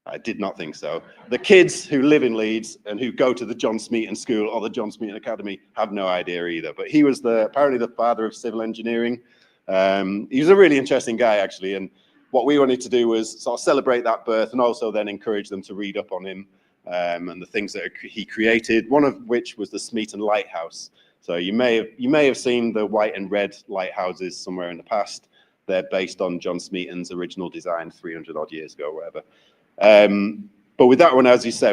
I did not think so. The kids who live in Leeds and who go to the John Smeaton School or the John Smeaton Academy have no idea either. But he was apparently the father of civil engineering. He was a really interesting guy, actually. And what we wanted to do was sort of celebrate that birth and also then encourage them to read up on him and the things that he created, one of which was the Smeaton Lighthouse. So you may have seen the white and red lighthouses somewhere in the past. They're based on John Smeaton's original design 300 odd years ago, or whatever. But with that one, as you say,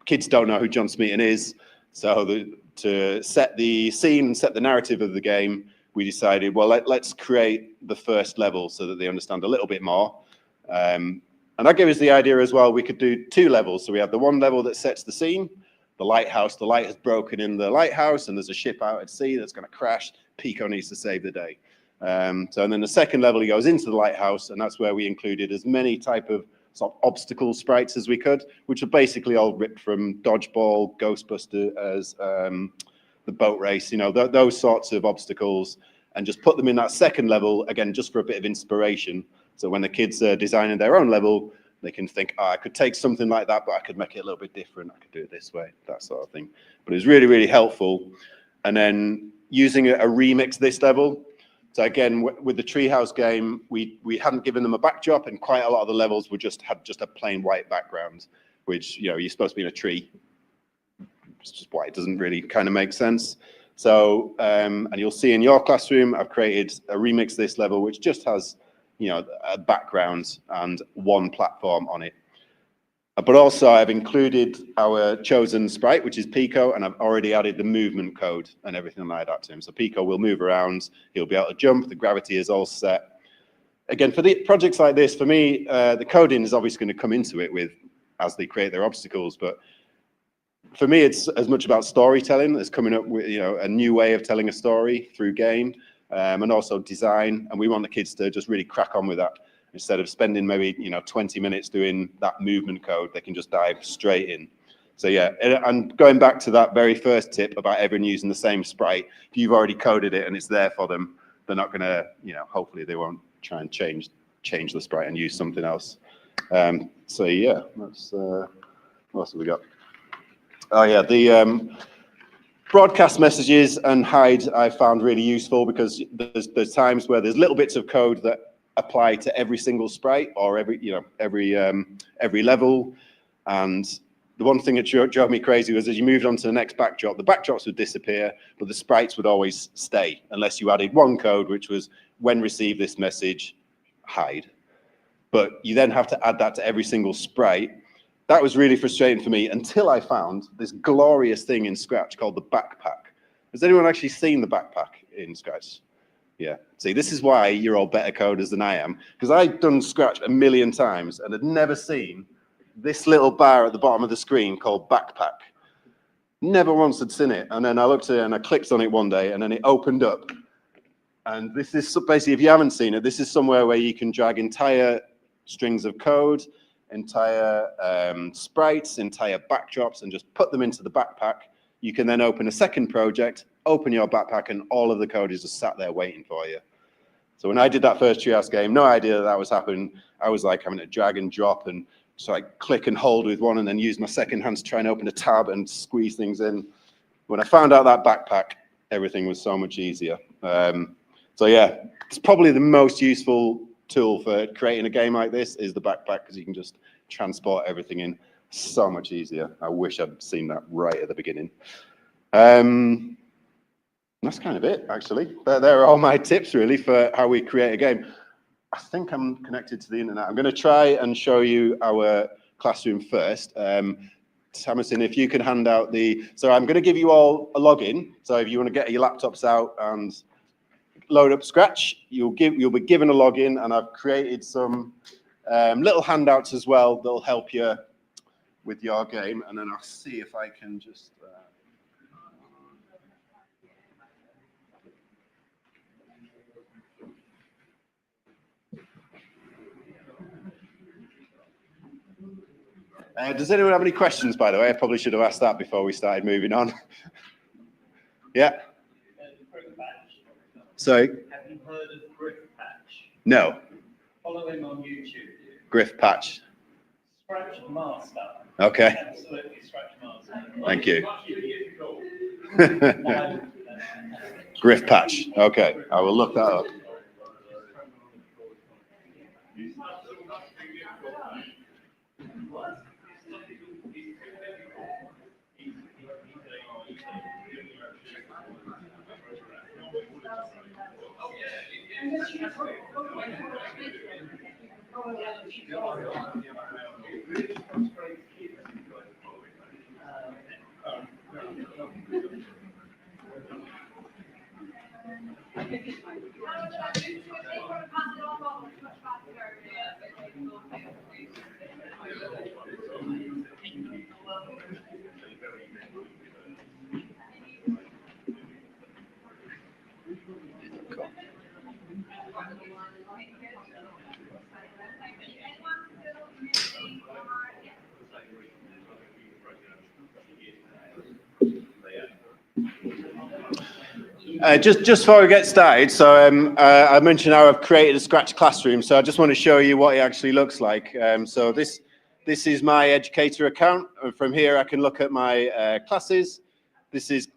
kids don't know who John Smeaton is. So to set the scene and set the narrative of the game, we decided, well, let's create the first level so that they understand a little bit more. And that gave us the idea as well, we could do 2 levels. So we have the one level that sets the scene, the lighthouse, the light has broken in the lighthouse and there's a ship out at sea that's going to crash. Pico needs to save the day. And then the second level, he goes into the lighthouse, and that's where we included as many type of sort of obstacle sprites as we could, which are basically all ripped from Dodgeball, Ghostbusters, the boat race, those sorts of obstacles, and just put them in that second level, again, just for a bit of inspiration. So when the kids are designing their own level, they can think, I could take something like that, but I could make it a little bit different. I could do it this way, that sort of thing. But it was really, really helpful. And then using a remix this level. So again, with the treehouse game, we hadn't given them a backdrop, and quite a lot of the levels had just a plain white background, which, you're supposed to be in a tree. It's just white, it doesn't really kind of make sense. So, and you'll see in your classroom, I've created a remix this level, which just has, a background and one platform on it. But also I've included our chosen sprite, which is Pico, and I've already added the movement code and everything like that to him. So Pico will move around, he'll be able to jump, the gravity is all set. Again, for the projects like this, for me, the coding is obviously going to come into it as they create their obstacles, but for me, it's as much about storytelling as coming up with, a new way of telling a story through game, and also design. And we want the kids to just really crack on with that. Instead of spending maybe 20 minutes doing that movement code, they can just dive straight in. So yeah, and going back to that very first tip about everyone using the same sprite, if you've already coded it and it's there for them, they're not going to, hopefully they won't try and change the sprite and use something else. So yeah, that's what else have we got? Oh yeah, the broadcast messages and hide I found really useful, because there's times where there's little bits of code that apply to every single sprite or every level. And the one thing that drove me crazy was as you moved on to the next backdrop, the backdrops would disappear, but the sprites would always stay unless you added one code, which was when receive this message, hide. But you then have to add that to every single sprite. That was really frustrating for me until I found this glorious thing in Scratch called the backpack. Has anyone actually seen the backpack in Scratch? Yeah. See, this is why you're all better coders than I am, because I've done Scratch a million times and had never seen this little bar at the bottom of the screen called backpack. Never once had seen it. And then I looked at it and I clicked on it one day and then it opened up. And this is basically, if you haven't seen it, this is somewhere where you can drag entire strings of code, entire sprites, entire backdrops, and just put them into the backpack. you can then open a second project, open your backpack, and all of the code is just sat there waiting for you. So when I did that first Treehouse game, no idea that was happening. I was like having to drag and drop and so I click and hold with one and then use my second hand to try and open a tab and squeeze things in. When I found out that backpack, everything was so much easier. So yeah, it's probably the most useful tool for creating a game like this is the backpack, because you can just transport everything in so much easier. I wish I'd seen that right at the beginning. That's kind of it, actually. There are all my tips, really, for how we create a game. I think I'm connected to the internet. I'm going to try and show you our classroom first. Tamsin, if you can hand out so I'm going to give you all a login. So if you want to get your laptops out and load up Scratch, you'll be given a login, and I've created some little handouts as well that'll help you with your game. And then I'll see if I can just... does anyone have any questions, by the way? I probably should have asked that before we started moving on. Yeah? Sorry? Have you heard of Griff Patch? No. Follow him on YouTube. Griff Patch. Scratch Master. Okay. Absolutely Scratch Master. Thank you. No. Griff Patch. Okay. I will look that up. Just before we get started, so I mentioned how I've created a Scratch classroom, so I just want to show you what it actually looks like. So this is my educator account. From here, I can look at my classes. This is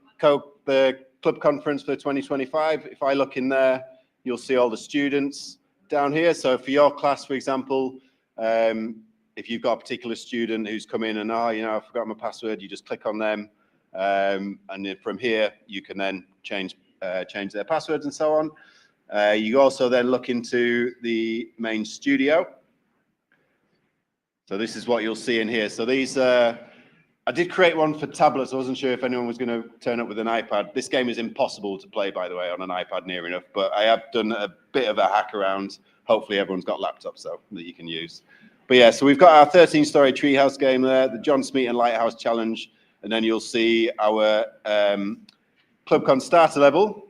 the club conference for 2025. If I look in there, you'll see all the students down here. So for your class, for example, if you've got a particular student who's come in and, I forgot my password, you just click on them. And then from here, you can then change their passwords and so on. You also then look into the main studio. So this is what you'll see in here. So these, I did create one for tablets. I wasn't sure if anyone was going to turn up with an iPad. This game is impossible to play, by the way, on an iPad near enough, but I have done a bit of a hack around. Hopefully everyone's got laptops though that you can use. But yeah, so we've got our 13-story treehouse game there, the John Smeaton Lighthouse Challenge, and then you'll see our ClubCon starter level.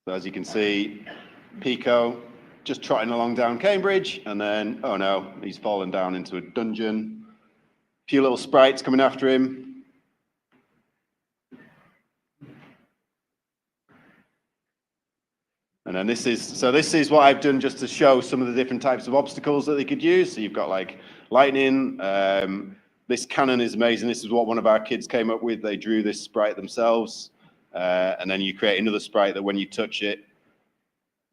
So as you can see, Pico just trotting along down Cambridge, and then, oh no, he's fallen down into a dungeon. A few little sprites coming after him. And then this is what I've done just to show some of the different types of obstacles that they could use. So you've got like lightning. This cannon is amazing. This is what one of our kids came up with. They drew this sprite themselves. And then you create another sprite that when you touch it,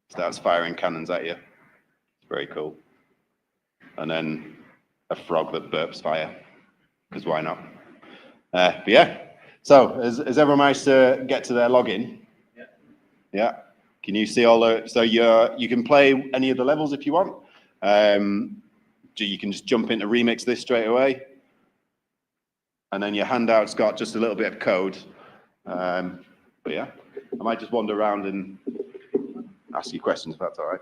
starts firing cannons at you. It's very cool. And then a frog that burps fire, because why not? But yeah, so has everyone managed to get to their login? Yeah. Can you see all the, so you can play any of the levels if you want. You can just jump into remix this straight away. And then your handout's got just a little bit of code. But yeah, I might just wander around and ask you questions if that's all right.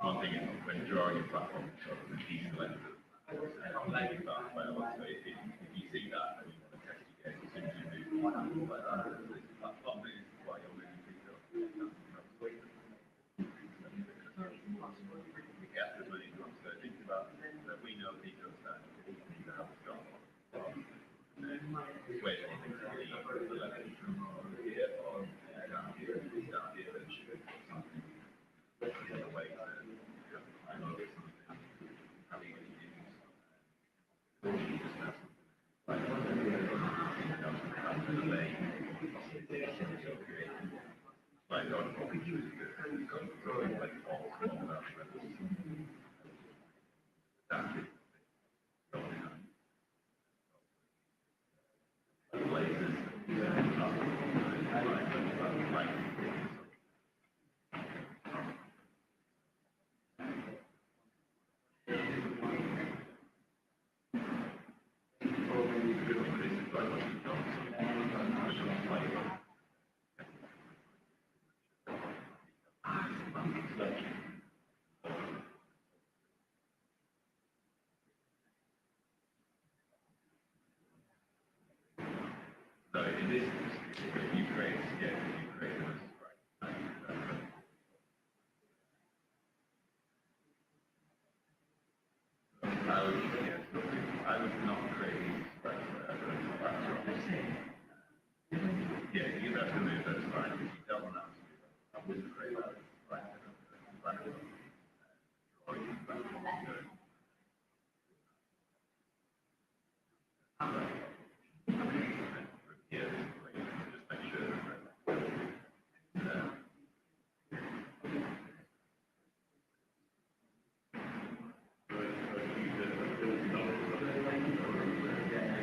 One thing is when drawing a platform, the key selector, well, so if you see that and you want to test your game, as soon as you move like that, the platform is quite a moving piece of get as many drops. So think about that we know people that need to have a drop. Where anything to be the level here or down here, then should something the other way. I know there's something having any So in this, you create, you create I would not create yeah, you have to move, that's fine. If you don't want to, I wouldn't create that.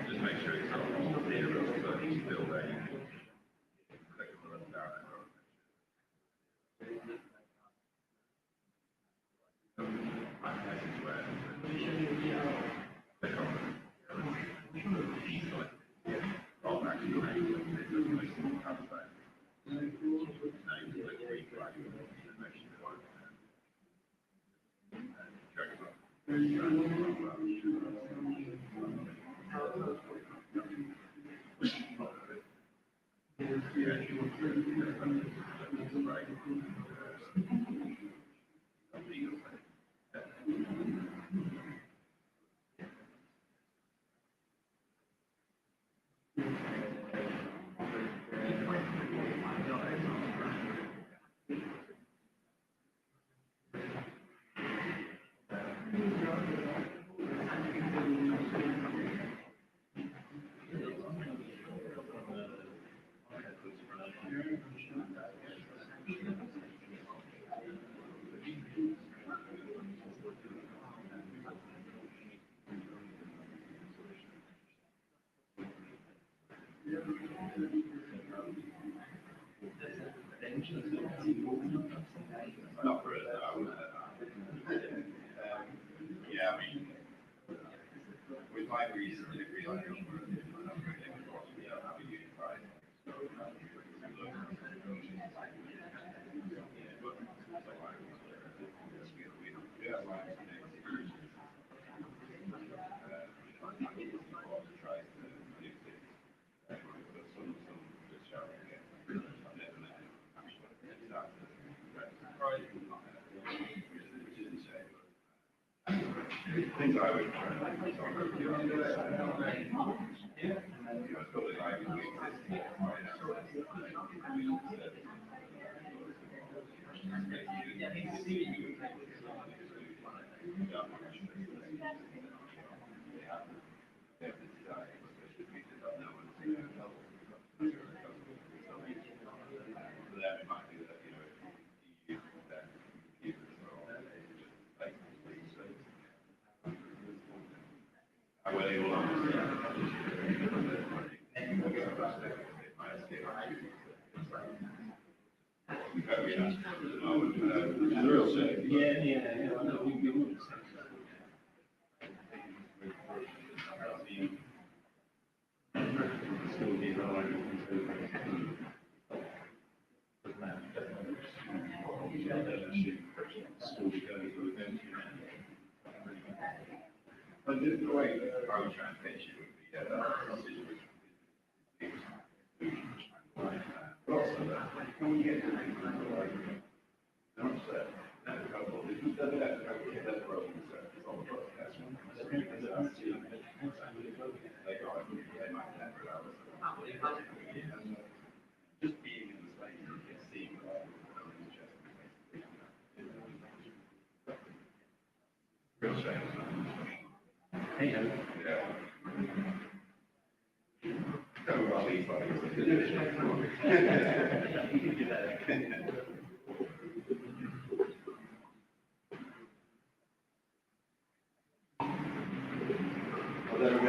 Just make sure it's all zero, so it's still there. You can click the little down arrow. This is where click on oh, actually, it doesn't make sense outside. Now you click reflag, make sure yeah, I mean, with my reason, if we like have a unified.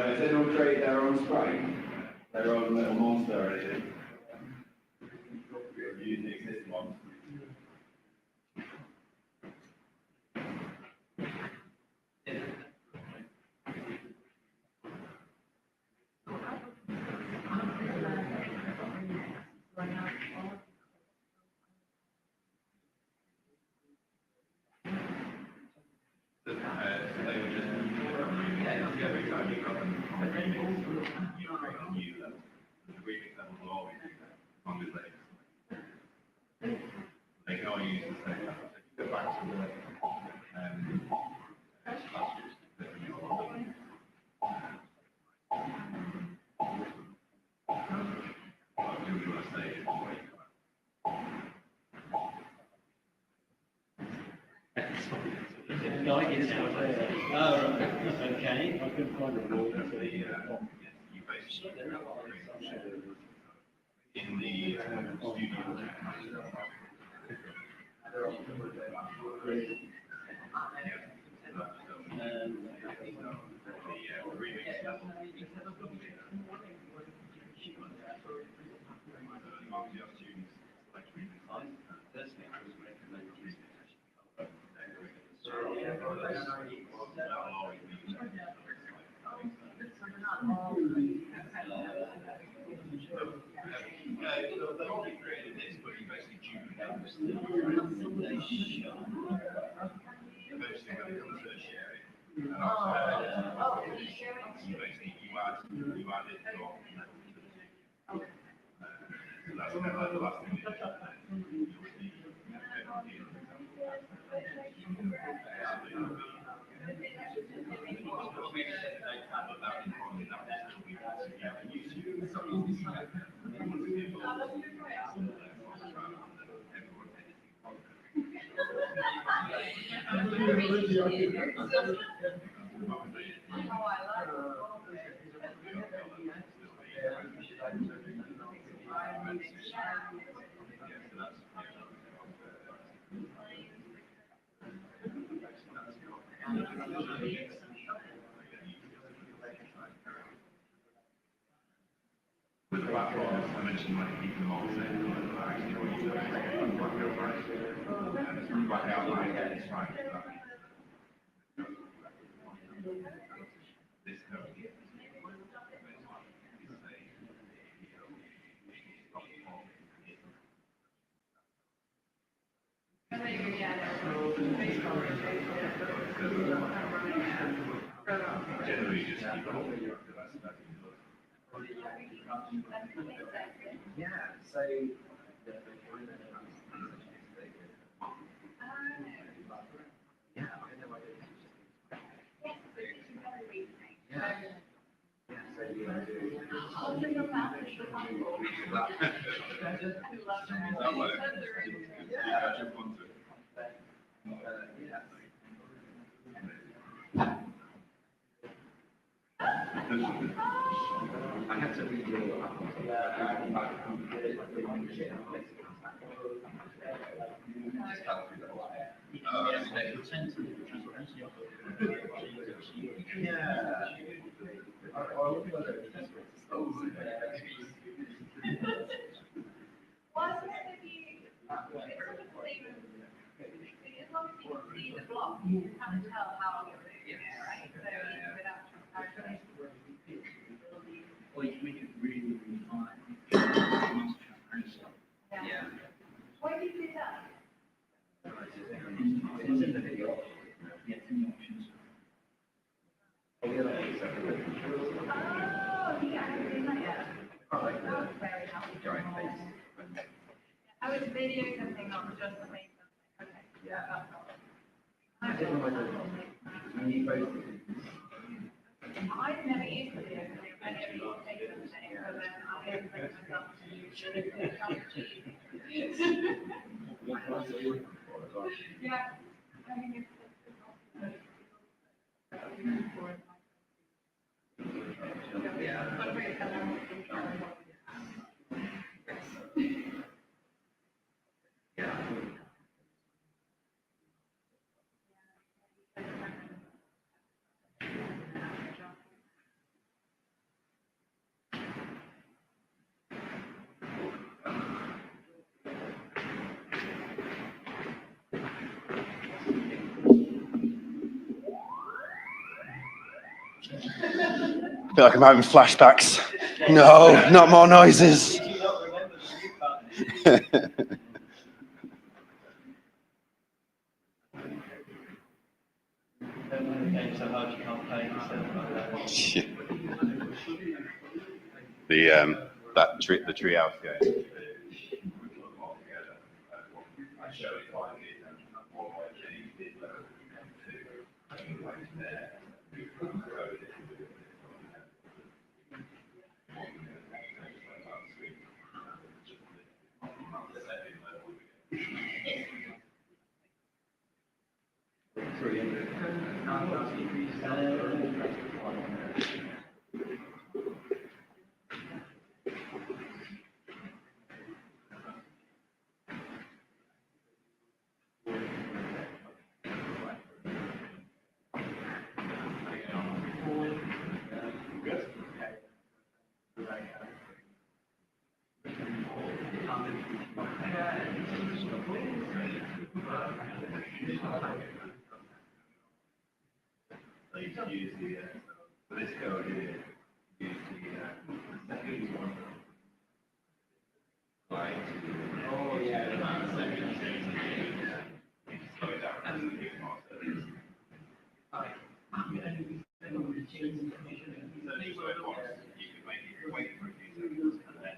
Has anyone created their own sprite? Their own little monster or anything? Using the existing one. Every time you got them on the remix, you create a new level. The remix level will always do that, as long as they can all use the same level. So if you go back to the Okay, I couldn't find the wall. in the studio. With the platforms, I mentioned like keeping them all the same, but actually what you do is black outline, it's fine. This code. Generally just keep it all. Yeah, so. Yeah. Yeah, so you do I had to read your or you can make it really, really fine. Yeah. Why do you do that? It's in the video. Yeah, it's in the options. Oh, yeah. Very helpful. Oh, it's video something, not just the main something. Okay. Yeah. I didn't know whether you both. I've never used video something. I never used to take something, but then I'll get myself to use it. Yeah. I mean, I feel like I'm having flashbacks. No, not more noises. The tree house game. So you can use the, for this code here, use the second one. Like, oh yeah, the amount of sections you can slow it down and do it more. So just wait once, you can make it wait for a few seconds and then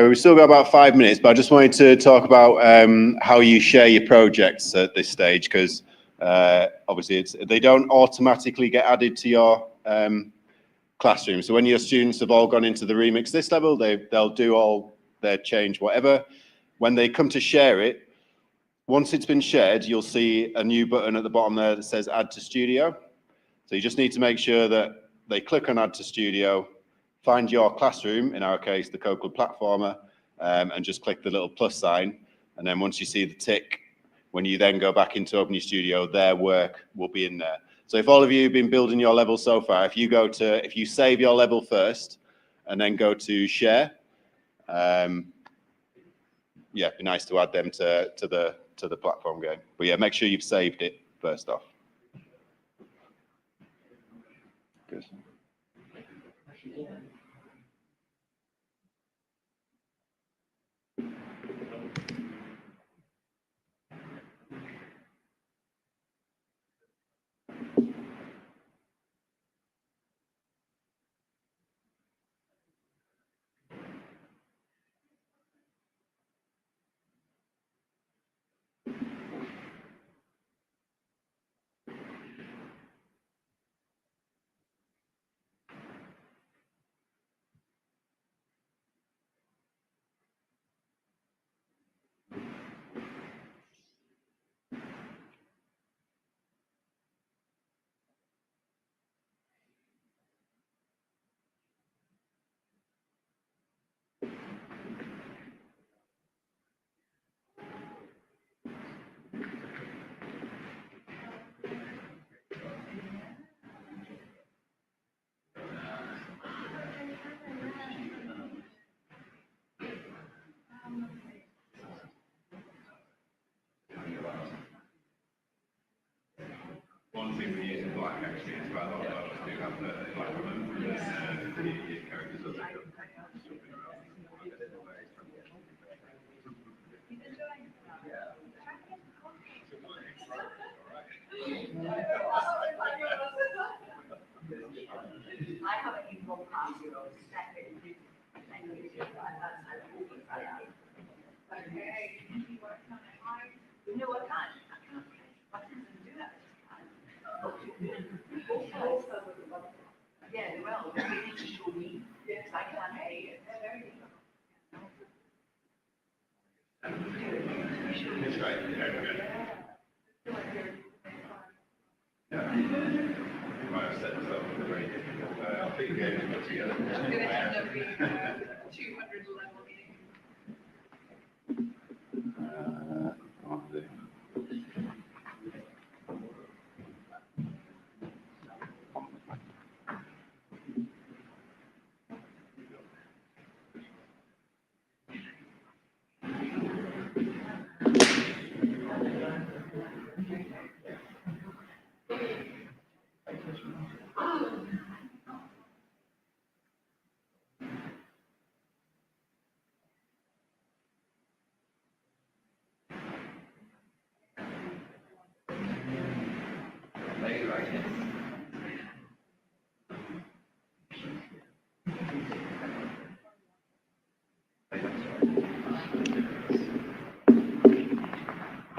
We've still got about 5 minutes, but I just wanted to talk about how you share your projects at this stage, because obviously they don't automatically get added to your classroom. So when your students have all gone into the remix this level, they'll do all their change, whatever. When they come to share it, once it's been shared, you'll see a new button at the bottom there that says Add to Studio. So you just need to make sure that they click on Add to Studio, find your classroom, in our case, the Code Club Platformer, and just click the little plus sign. And then once you see the tick, when you then go back into Open Your Studio, their work will be in there. So if all of you have been building your level so far, if you save your level first and then go to share, yeah, it'd be nice to add them to the platform game. But yeah, make sure you've saved it first off. Good. One thing we use in Black actually is quite a lot of those do have the Black woman, the characters of the That's right. You might have set this up with a very difficult big game to put together. I'm going to end up being a 200 level game.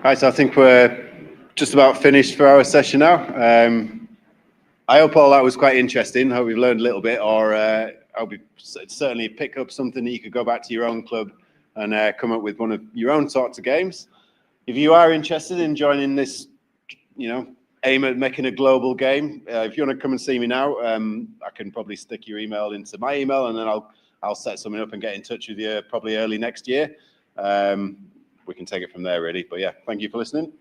Right, so I think we're just about finished for our session now. I hope all that was quite interesting. I hope we've learned a little bit, or I hope you certainly pick up something that you could go back to your own club and come up with one of your own sorts of games. If you are interested in joining this, aim at making a global game, if you want to come and see me now, I can probably stick your email into my email, and then I'll set something up and get in touch with you probably early next year. We can take it from there, really. But yeah, thank you for listening.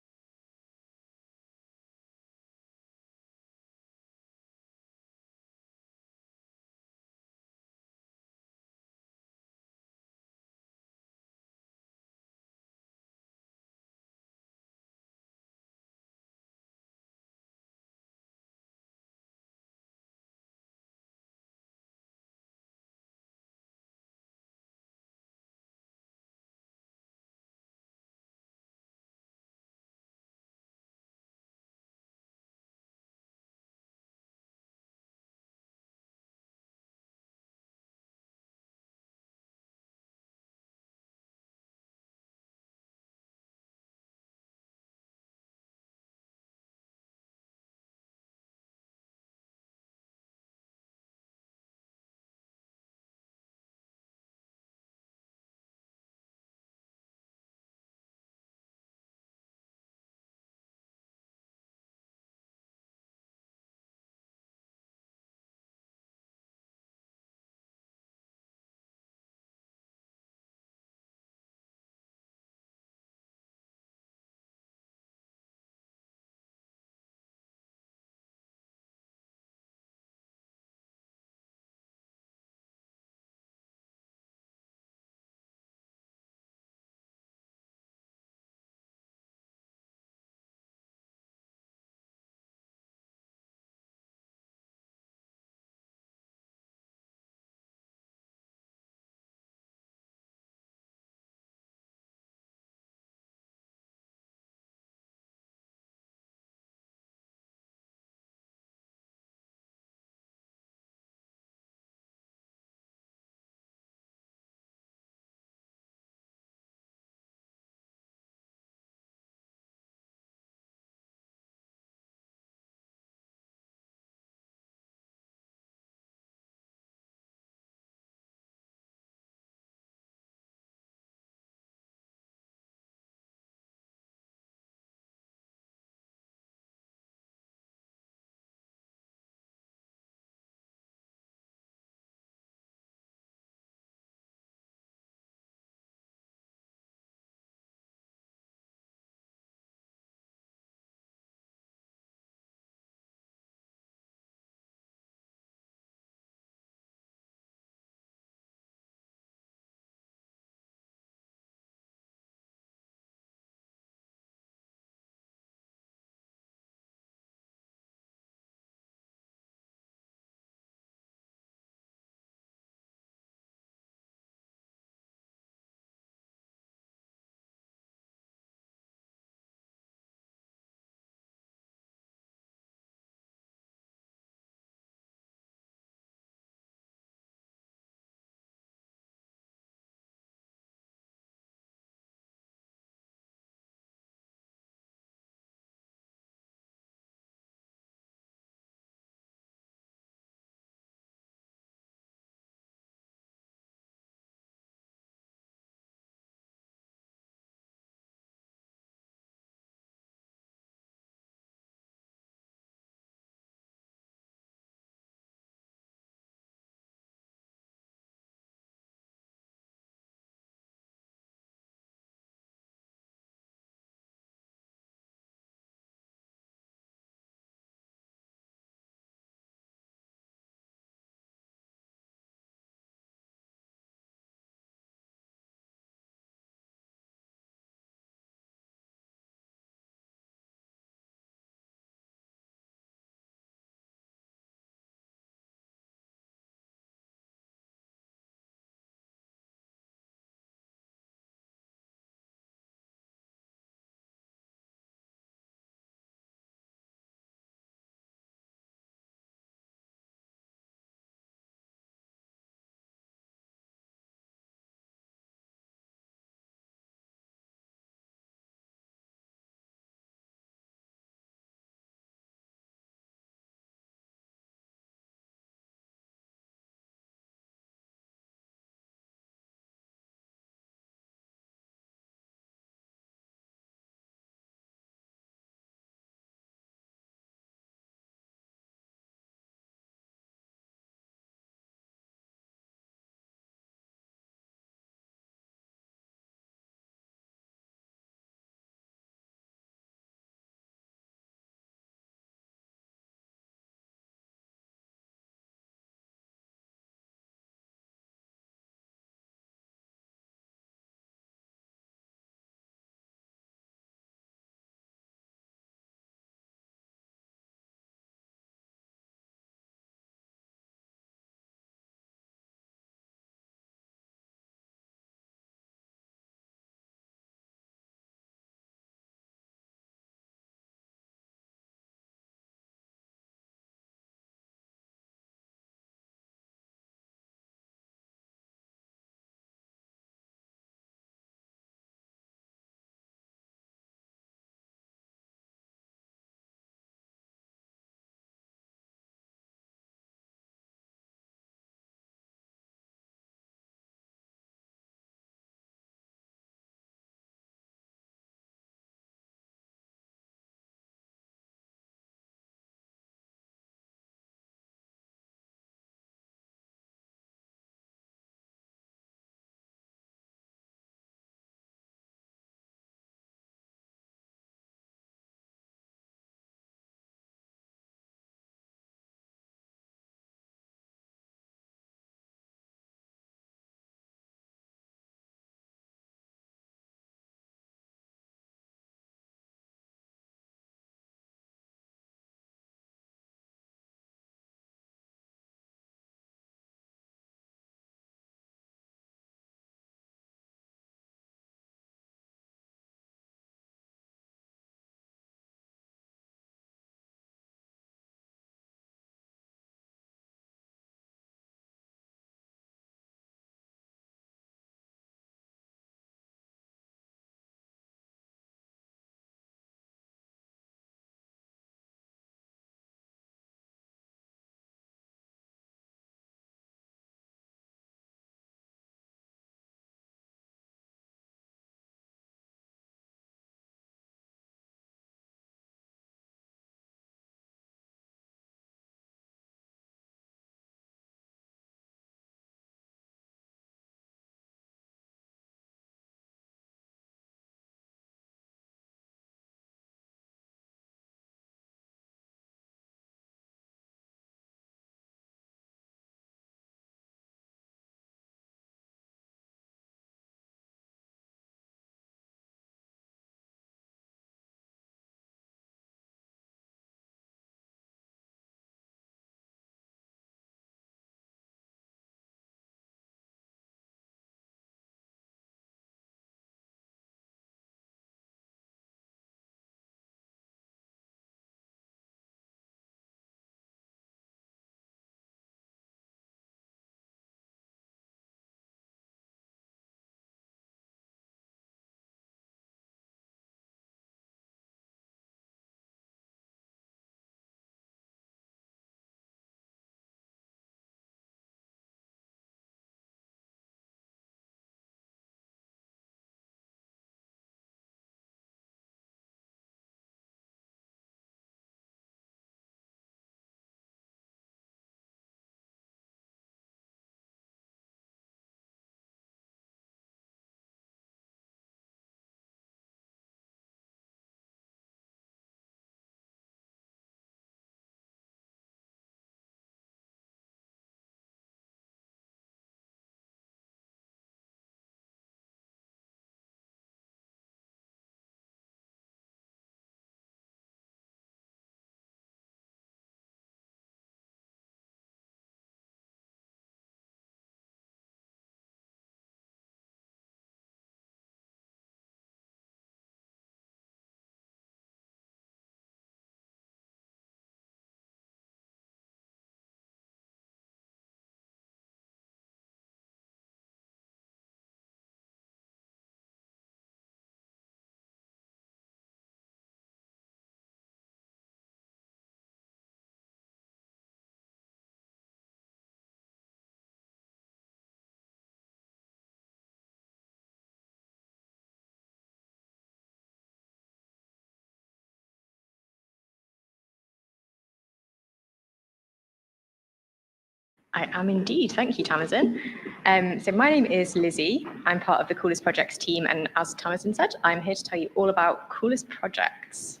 I am indeed. Thank you, Tamazin. So my name is Lizzie. I'm part of the Coolest Projects team, and as Tamazin said, I'm here to tell you all about Coolest Projects.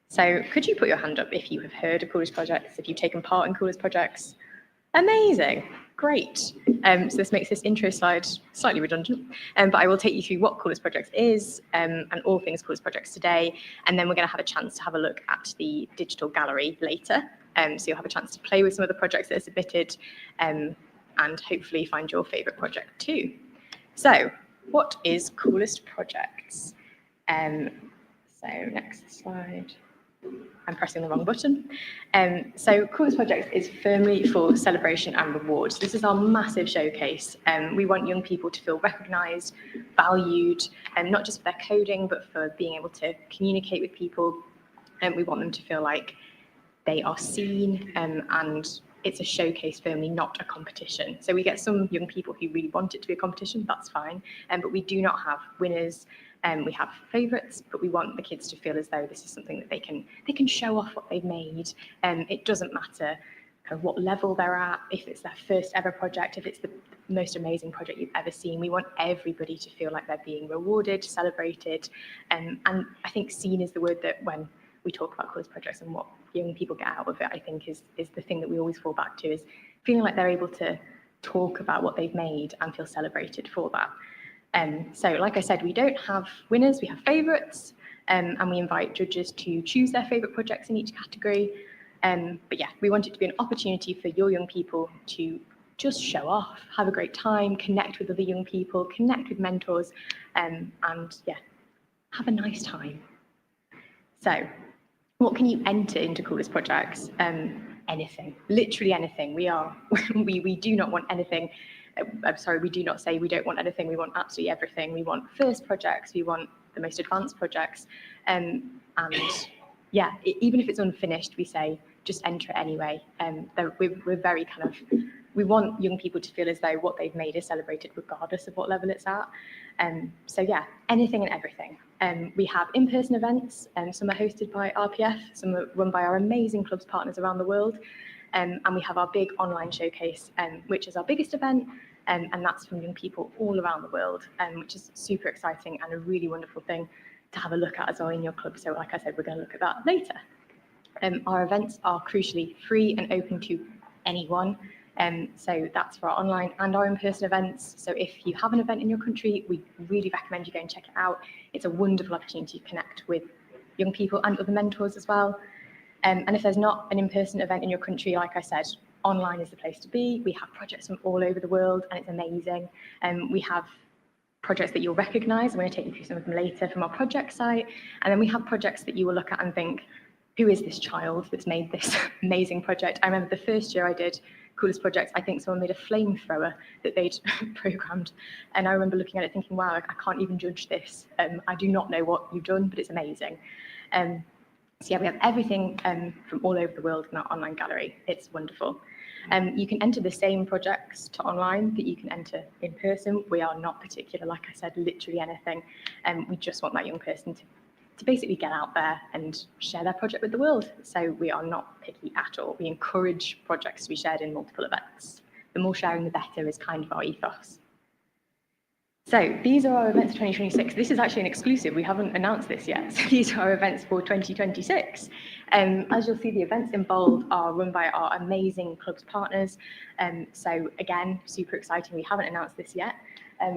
So could you put your hand up if you have heard of Coolest Projects, if you've taken part in Coolest Projects? Amazing, great. So this makes this intro slide slightly redundant, but I will take you through what Coolest Projects is and all things Coolest Projects today, and then we're going to have a chance to have a look at the digital gallery later. So you'll have a chance to play with some of the projects that are submitted and hopefully find your favourite project too. So what is Coolest Projects? So next slide. I'm pressing the wrong button. So Coolest Projects is firmly for celebration and rewards. This is our massive showcase. We want young people to feel recognised, valued, not just for their coding, but for being able to communicate with people. And we want them to feel like they are seen and it's a showcase firmly, not a competition. So we get some young people who really want it to be a competition, that's fine. But we do not have winners. We have favourites, but we want the kids to feel as though this is something that they can show off what they've made. It doesn't matter kind of what level they're at, if it's their first ever project, if it's the most amazing project you've ever seen. We want everybody to feel like they're being rewarded, celebrated. And I think seen is the word that when we talk about Coolest Projects and what young people get out of it, I think is the thing that we always fall back to, is feeling like they're able to talk about what they've made and feel celebrated for that. So like I said, we don't have winners, we have favourites, and we invite judges to choose their favourite projects in each category. But yeah, we want it to be an opportunity for your young people to just show off, have a great time, connect with other young people, connect with mentors, and yeah, have a nice time. So what can you enter into Coolest Projects? Anything, literally anything. We do not want anything. I'm sorry, we do not say we don't want anything. We want absolutely everything. We want first projects. We want the most advanced projects. And yeah, even if it's unfinished, we say just enter it anyway. We're very kind of, we want young people to feel as though what they've made is celebrated regardless of what level it's at. So yeah, anything and everything. We have in-person events, some are hosted by RPF, some are run by our amazing clubs partners around the world. And we have our big online showcase, which is our biggest event, and that's from young people all around the world, which is super exciting and a really wonderful thing to have a look at as well in your club. So like I said, we're going to look at that later. Our events are crucially free and open to anyone. So that's for our online and our in-person events. So if you have an event in your country, we really recommend you go and check it out. It's a wonderful opportunity to connect with young people and other mentors as well. And if there's not an in-person event in your country, like I said, online is the place to be. We have projects from all over the world and it's amazing. We have projects that you'll recognise. I'm going to take you through some of them later from our project site. And then we have projects that you will look at and think, who is this child that's made this amazing project? I remember the first year I did Coolest Projects, I think someone made a flamethrower that they'd programmed. And I remember looking at it thinking, wow, I can't even judge this. I do not know what you've done, but it's amazing. So yeah, we have everything from all over the world in our online gallery. It's wonderful. You can enter the same projects to online that you can enter in person. We are not particular, like I said, literally anything. We just want that young person to basically get out there and share their project with the world. So we are not picky at all. We encourage projects to be shared in multiple events. The more sharing, the better is kind of our ethos. So these are our events for 2026. This is actually an exclusive. We haven't announced this yet. So these are our events for 2026. As you'll see, the events in bold are run by our amazing clubs partners. So again, super exciting. We haven't announced this yet.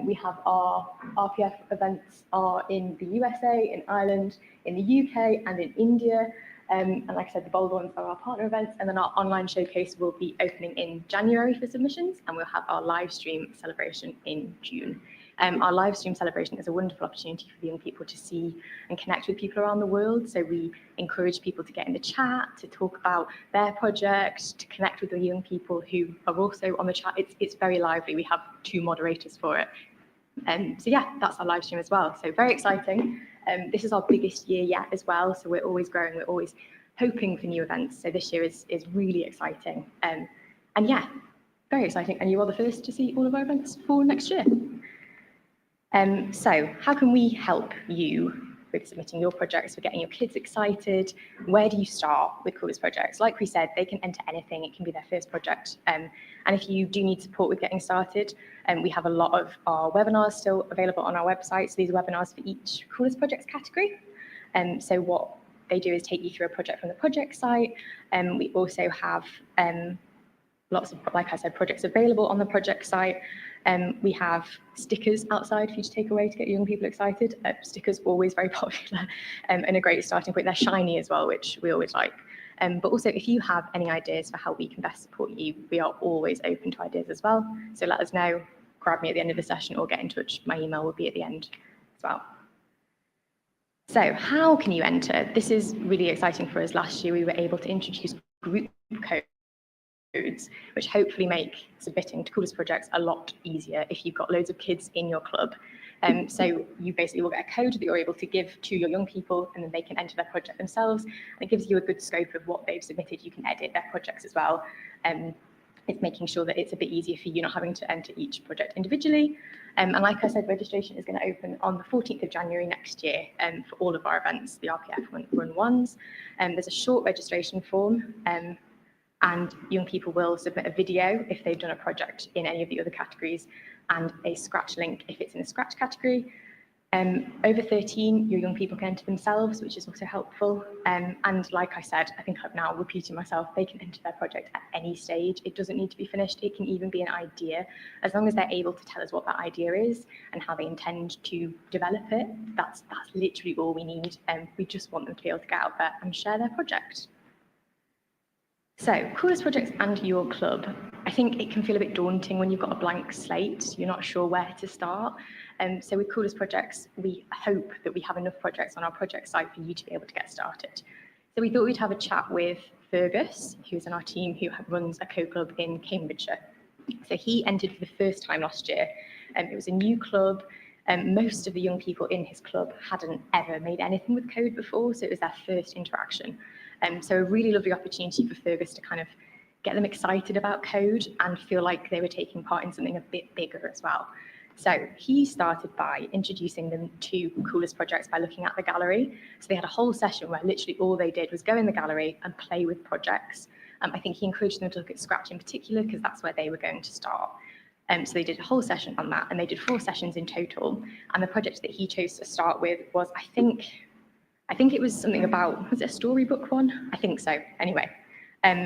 We have our RPF events are in the USA, in Ireland, in the UK, and in India. And like I said, the bold ones are our partner events. And then our online showcase will be opening in January for submissions, and we'll have our live stream celebration in June. Our live stream celebration is a wonderful opportunity for the young people to see and connect with people around the world. So we encourage people to get in the chat, to talk about their project, to connect with the young people who are also on the chat. It's very lively. We have 2 moderators for it. So yeah, that's our live stream as well. So very exciting. This is our biggest year yet as well. So we're always growing. We're always hoping for new events. So this year is really exciting. And yeah, very exciting. And you are the first to see all of our events for next year. So how can we help you with submitting your projects, for getting your kids excited. Where do you start with Coolest Projects? Like we said, they can enter anything. It can be their first project. And if you do need support with getting started, we have a lot of our webinars still available on our website. So these are webinars for each Coolest Projects category. So what they do is take you through a project from the project site. We also have lots of, like I said, projects available on the project site. We have stickers outside for you to take away to get young people excited. Stickers always very popular and a great starting point. They're shiny as well, which we always like. But also, if you have any ideas for how we can best support you, we are always open to ideas as well. So let us know, grab me at the end of the session or get in touch. My email will be at the end as well. So how can you enter? This is really exciting for us. Last year, we were able to introduce group codes, which hopefully make submitting to Coolest Projects a lot easier if you've got loads of kids in your club. So you basically will get a code that you're able to give to your young people, and then they can enter their project themselves. And it gives you a good scope of what they've submitted. You can edit their projects as well. It's making sure that it's a bit easier for you, not having to enter each project individually. And like I said, registration is going to open on the 14th of January next year for all of our events, the RPF run ones. There's a short registration form, and young people will submit a video if they've done a project in any of the other categories, and a Scratch link if it's in the Scratch category. Over 13, your young people can enter themselves, which is also helpful. And like I said, I think I'm now repeating myself, they can enter their project at any stage. It doesn't need to be finished. It can even be an idea. As long as they're able to tell us what that idea is and how they intend to develop it, that's literally all we need. We just want them to be able to get out there and share their project. So, Coolest Projects and your club. I think it can feel a bit daunting when you've got a blank slate, you're not sure where to start. So with Coolest Projects, we hope that we have enough projects on our project site for you to be able to get started. So we thought we'd have a chat with Fergus, who's in our team, who runs a code club in Cambridgeshire. So he entered for the first time last year. It was a new club. Most of the young people in his club hadn't ever made anything with code before, so it was their first interaction. So a really lovely opportunity for Fergus to kind of get them excited about code and feel like they were taking part in something a bit bigger as well. So he started by introducing them to Coolest Projects by looking at the gallery. So they had a whole session where literally all they did was go in the gallery and play with projects. I think he encouraged them to look at Scratch in particular because that's where they were going to start. So they did a whole session on that, and they did 4 sessions in total. And the project that he chose to start with was, I think it was something about, was it a storybook one? I think so. Anyway,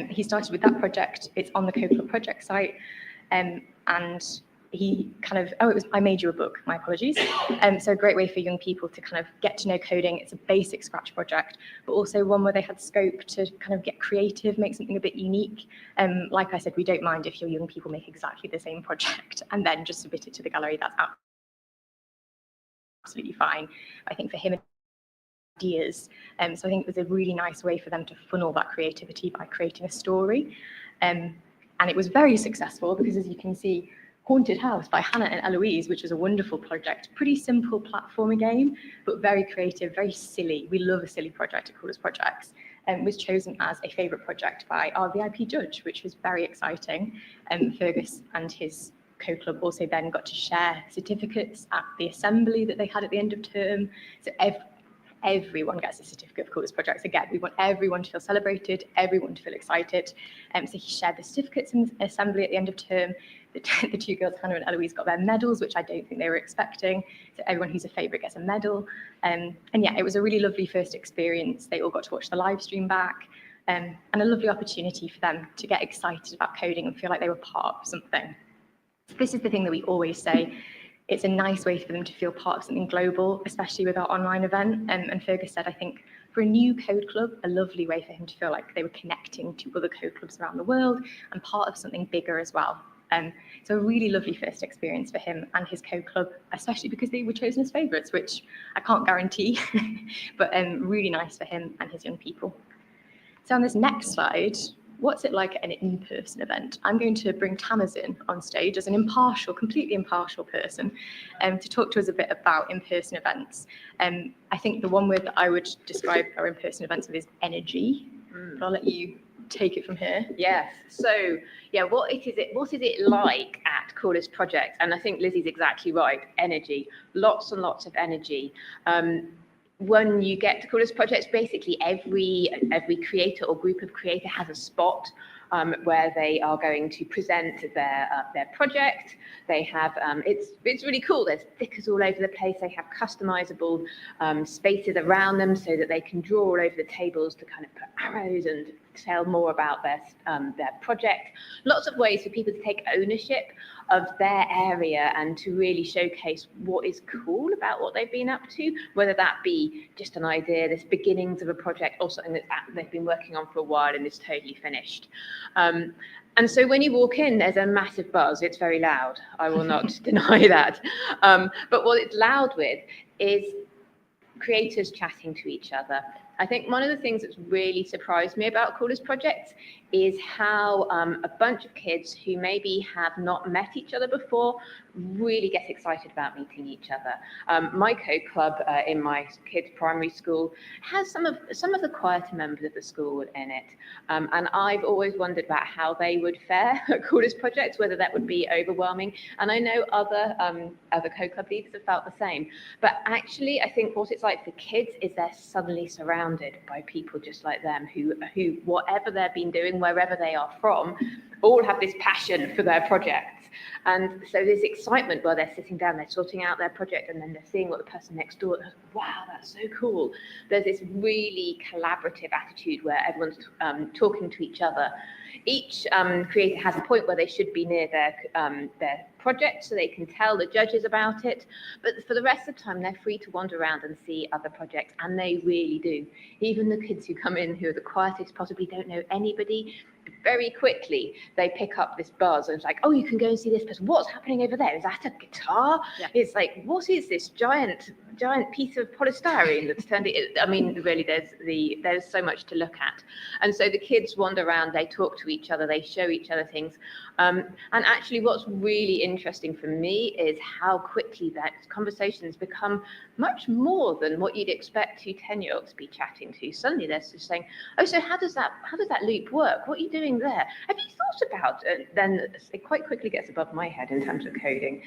he started with that project. It's on the Code Club project site. And he kind of, it was I Made You a Book, my apologies. So a great way for young people to kind of get to know coding. It's a basic Scratch project, but also one where they had scope to kind of get creative, make something a bit unique. Like I said, we don't mind if your young people make exactly the same project and then just submit it to the gallery. That's absolutely fine. I think for him, ideas. So I think it was a really nice way for them to funnel that creativity by creating a story. And it was very successful because, as you can see, Haunted House by Hannah and Eloise, which was a wonderful project, pretty simple platformer game, but very creative, very silly. We love a silly project at Coolest Projects. Was chosen as a favourite project by our VIP judge, which was very exciting. Fergus and his co-club also then got to share certificates at the assembly that they had at the end of term. So everyone gets a certificate for Coolest Projects. Again, we want everyone to feel celebrated, everyone to feel excited. So he shared the certificates in the assembly at the end of term. The 2 girls, Hannah and Eloise, got their medals, which I don't think they were expecting. So everyone who's a favourite gets a medal. And yeah, it was a really lovely first experience. They all got to watch the live stream back, and a lovely opportunity for them to get excited about coding and feel like they were part of something. This is the thing that we always say. It's a nice way for them to feel part of something global, especially with our online event. And Fergus said, I think for a new code club, a lovely way for him to feel like they were connecting to other code clubs around the world and part of something bigger as well. So a really lovely first experience for him and his code club, especially because they were chosen as favourites, which I can't guarantee, but really nice for him and his young people. So on this next slide, what's it like at an in-person event? I'm going to bring Tamazin on stage as an impartial, completely impartial person to talk to us a bit about in-person events. I think the one word that I would describe our in-person events with is energy. But I'll let you take it from here. Yes. So, yeah, what is it like at Coolest Projects? And I think Lizzie's exactly right. Energy, lots and lots of energy. when you get to Coolest Projects, basically every creator or group of creator has a spot where they are going to present their project. They have it's really cool. There's stickers all over the place. They have customizable spaces around them so that they can draw all over the tables to kind of put arrows and tell more about their project. Lots of ways for people to take ownership of their area and to really showcase what is cool about what they've been up to, whether that be just an idea, this beginnings of a project, or something that they've been working on for a while and is totally finished. And so when you walk in, there's a massive buzz. It's very loud. I will not deny that. But what it's loud with is creators chatting to each other. I think one of the things that's really surprised me about Coolest Projects is how a bunch of kids who maybe have not met each other before really get excited about meeting each other. My code club in my kids' primary school has some of the quieter members of the school in it, and I've always wondered about how they would fare at Coolest Projects, whether that would be overwhelming. And I know other code club leaders have felt the same. But actually, I think what it's like for kids is they're suddenly surrounded by people just like them who whatever they've been doing, wherever they are from, all have this passion for their projects. And so this excitement where they're sitting down, they're sorting out their project, and then they're seeing what the person next door does. Wow, that's so cool. There's this really collaborative attitude where everyone's talking to each other. Each creator has a point where they should be near their project so they can tell the judges about it. But for the rest of the time, they're free to wander around and see other projects, and they really do. Even the kids who come in who are the quietest, possibly don't know anybody, very quickly they pick up this buzz and it's like, oh, you can go and see this person. What's happening over there? Is that a guitar? Yeah. It's like, what is this giant piece of polystyrene that's turned it? I mean, really, there's so much to look at. And so the kids wander around, they talk to each other, they show each other things. And actually what's really interesting for me is how quickly that conversations become much more than what you'd expect two 10-year-olds to be chatting to. Suddenly they're just saying, oh, so how does that loop work? What are you doing there? Have you thought about it? Then it quite quickly gets above my head in terms of coding.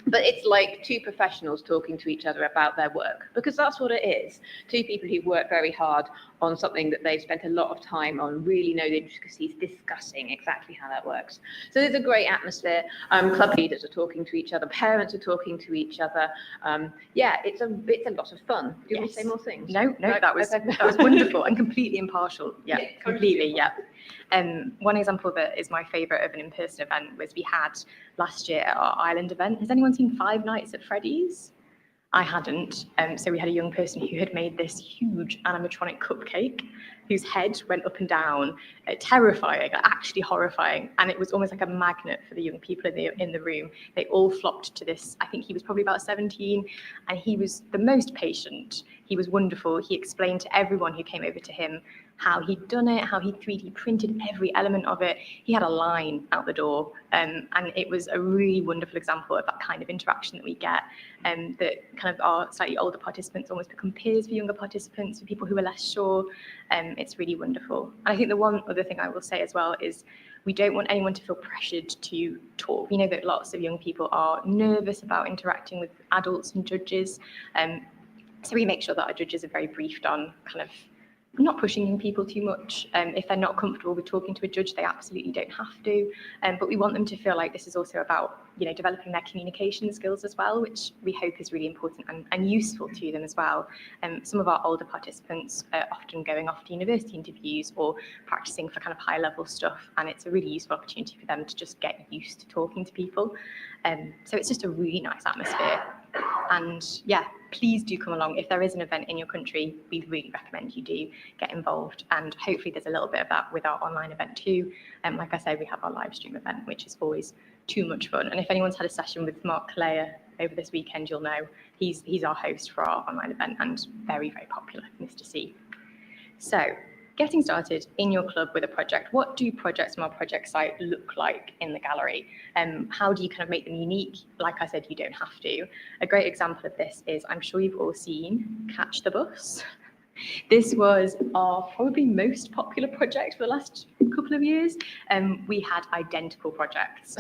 But it's like two professionals talking to each other about their work, because that's what it is. Two people who work very hard on something that they've spent a lot of time on, really know the intricacies, discussing exactly how that works. So there's a great atmosphere. Club leaders are talking to each other, parents are talking to each other. Yeah, it's a lot of fun. Do you want to say more things? No, Right, that was wonderful and completely impartial. Yeah, completely. Yeah. One example that is my favourite of an in-person event was we had last year at our Ireland event. Has anyone seen Five Nights at Freddy's? I hadn't. So we had a young person who had made this huge animatronic cupcake whose head went up and down, terrifying, actually horrifying. And it was almost like a magnet for the young people in the room. They all flocked to this. I think he was probably about 17, and he was the most patient. He was wonderful. He explained to everyone who came over to him how he'd done it, how he 3D printed every element of it. He had a line out the door, and it was a really wonderful example of that kind of interaction that we get, that kind of our slightly older participants almost become peers for younger participants, for people who are less sure. It's really wonderful. And I think the one other thing I will say as well is we don't want anyone to feel pressured to talk. We know that lots of young people are nervous about interacting with adults and judges. So we make sure that our judges are very briefed on kind of not pushing young people too much. If they're not comfortable with talking to a judge, they absolutely don't have to. But we want them to feel like this is also about, developing their communication skills as well, which we hope is really important and useful to them as well. Some of our older participants are often going off to university interviews or practicing for kind of high level stuff. And it's a really useful opportunity for them to just get used to talking to people. So it's just a really nice atmosphere. And yeah, please do come along. If there is an event in your country, we really recommend you do get involved. And hopefully there's a little bit of that with our online event too. Like I said, we have our live stream event, which is always too much fun. And if anyone's had a session with Mark Kalea over this weekend, you'll know he's our host for our online event and very, very popular, Mr. C. So getting started in your club with a project, what do projects from our project site look like in the gallery? How do you kind of make them unique? Like I said, you don't have to. A great example of this is, I'm sure you've all seen Catch the Bus. This was our probably most popular project for the last couple of years. We had identical projects,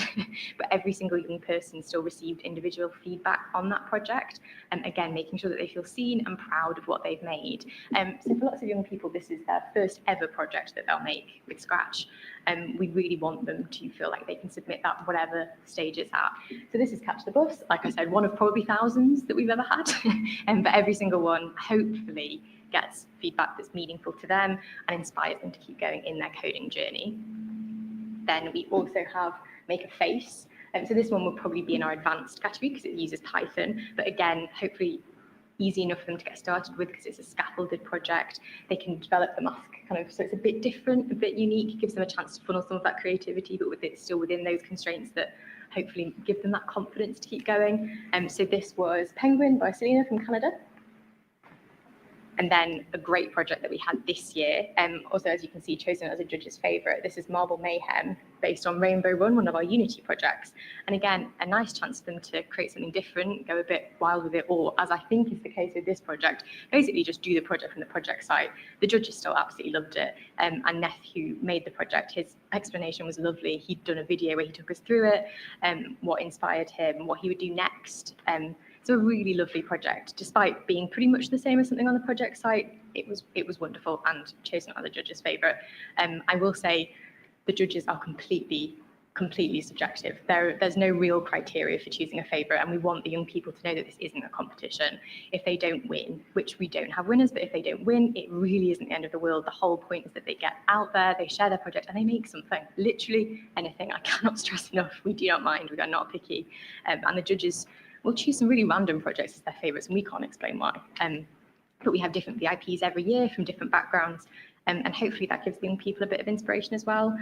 but every single young person still received individual feedback on that project. And again, making sure that they feel seen and proud of what they've made. So for lots of young people, this is their first ever project that they'll make with Scratch. And we really want them to feel like they can submit that whatever stage it's at. So this is Catch the Bus, like I said, one of probably thousands that we've ever had. But every single one, hopefully, gets feedback that's meaningful to them and inspires them to keep going in their coding journey. Then we also have Make a Face. So this one will probably be in our advanced category because it uses Python, but again, hopefully easy enough for them to get started with because it's a scaffolded project. They can develop the mask kind of, so it's a bit different, a bit unique, it gives them a chance to funnel some of that creativity, but with it still within those constraints that hopefully give them that confidence to keep going. So this was Penguin by Selena from Canada. And then a great project that we had this year, also as you can see, chosen as a judge's favourite. This is Marble Mayhem, based on Rainbow Run, one of our Unity projects. And again, a nice chance for them to create something different, go a bit wild with it, or as I think is the case with this project, basically just do the project from the project site. The judges still absolutely loved it. And Neth, who made the project, his explanation was lovely. He'd done a video where he took us through it, what inspired him, what he would do next. So a really lovely project, despite being pretty much the same as something on the project site. It was wonderful and chosen as the judge's favourite. I will say the judges are completely subjective. There's no real criteria for choosing a favourite, and we want the young people to know that this isn't a competition. If they don't win, which we don't have winners, but if they don't win, it really isn't the end of the world. The whole point is that they get out there, they share their project, and they make something. Literally anything. I cannot stress enough. We do not mind. We are not picky, and the judges will choose some really random projects as their favourites, and we can't explain why. But we have different VIPs every year from different backgrounds, and hopefully that gives young people a bit of inspiration as well.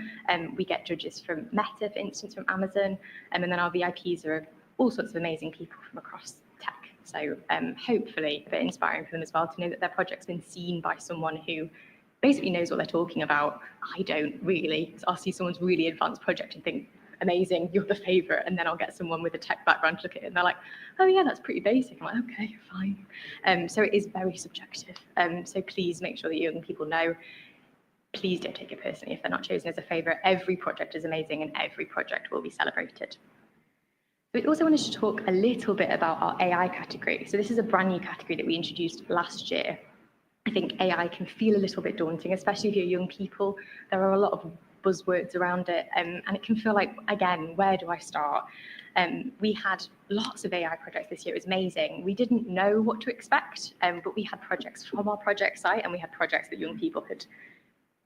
We get judges from Meta, for instance, from Amazon, and then our VIPs are all sorts of amazing people from across tech. So hopefully a bit inspiring for them as well to know that their project's been seen by someone who basically knows what they're talking about. I don't really. So I'll see someone's really advanced project and think, amazing, you're the favourite, and then I'll get someone with a tech background to look at it and they're like, oh yeah, that's pretty basic. I'm like, okay, fine. So it is very subjective. So please make sure that young people know, please don't take it personally if they're not chosen as a favourite. Every project is amazing and every project will be celebrated. We also wanted to talk a little bit about our AI category. So this is a brand new category that we introduced last year. I think AI can feel a little bit daunting, especially if you're young people. There are a lot of buzzwords around it, and it can feel like, again, where do I start? We had lots of AI projects this year. It was amazing. We didn't know what to expect, but we had projects from our project site, and we had projects that young people had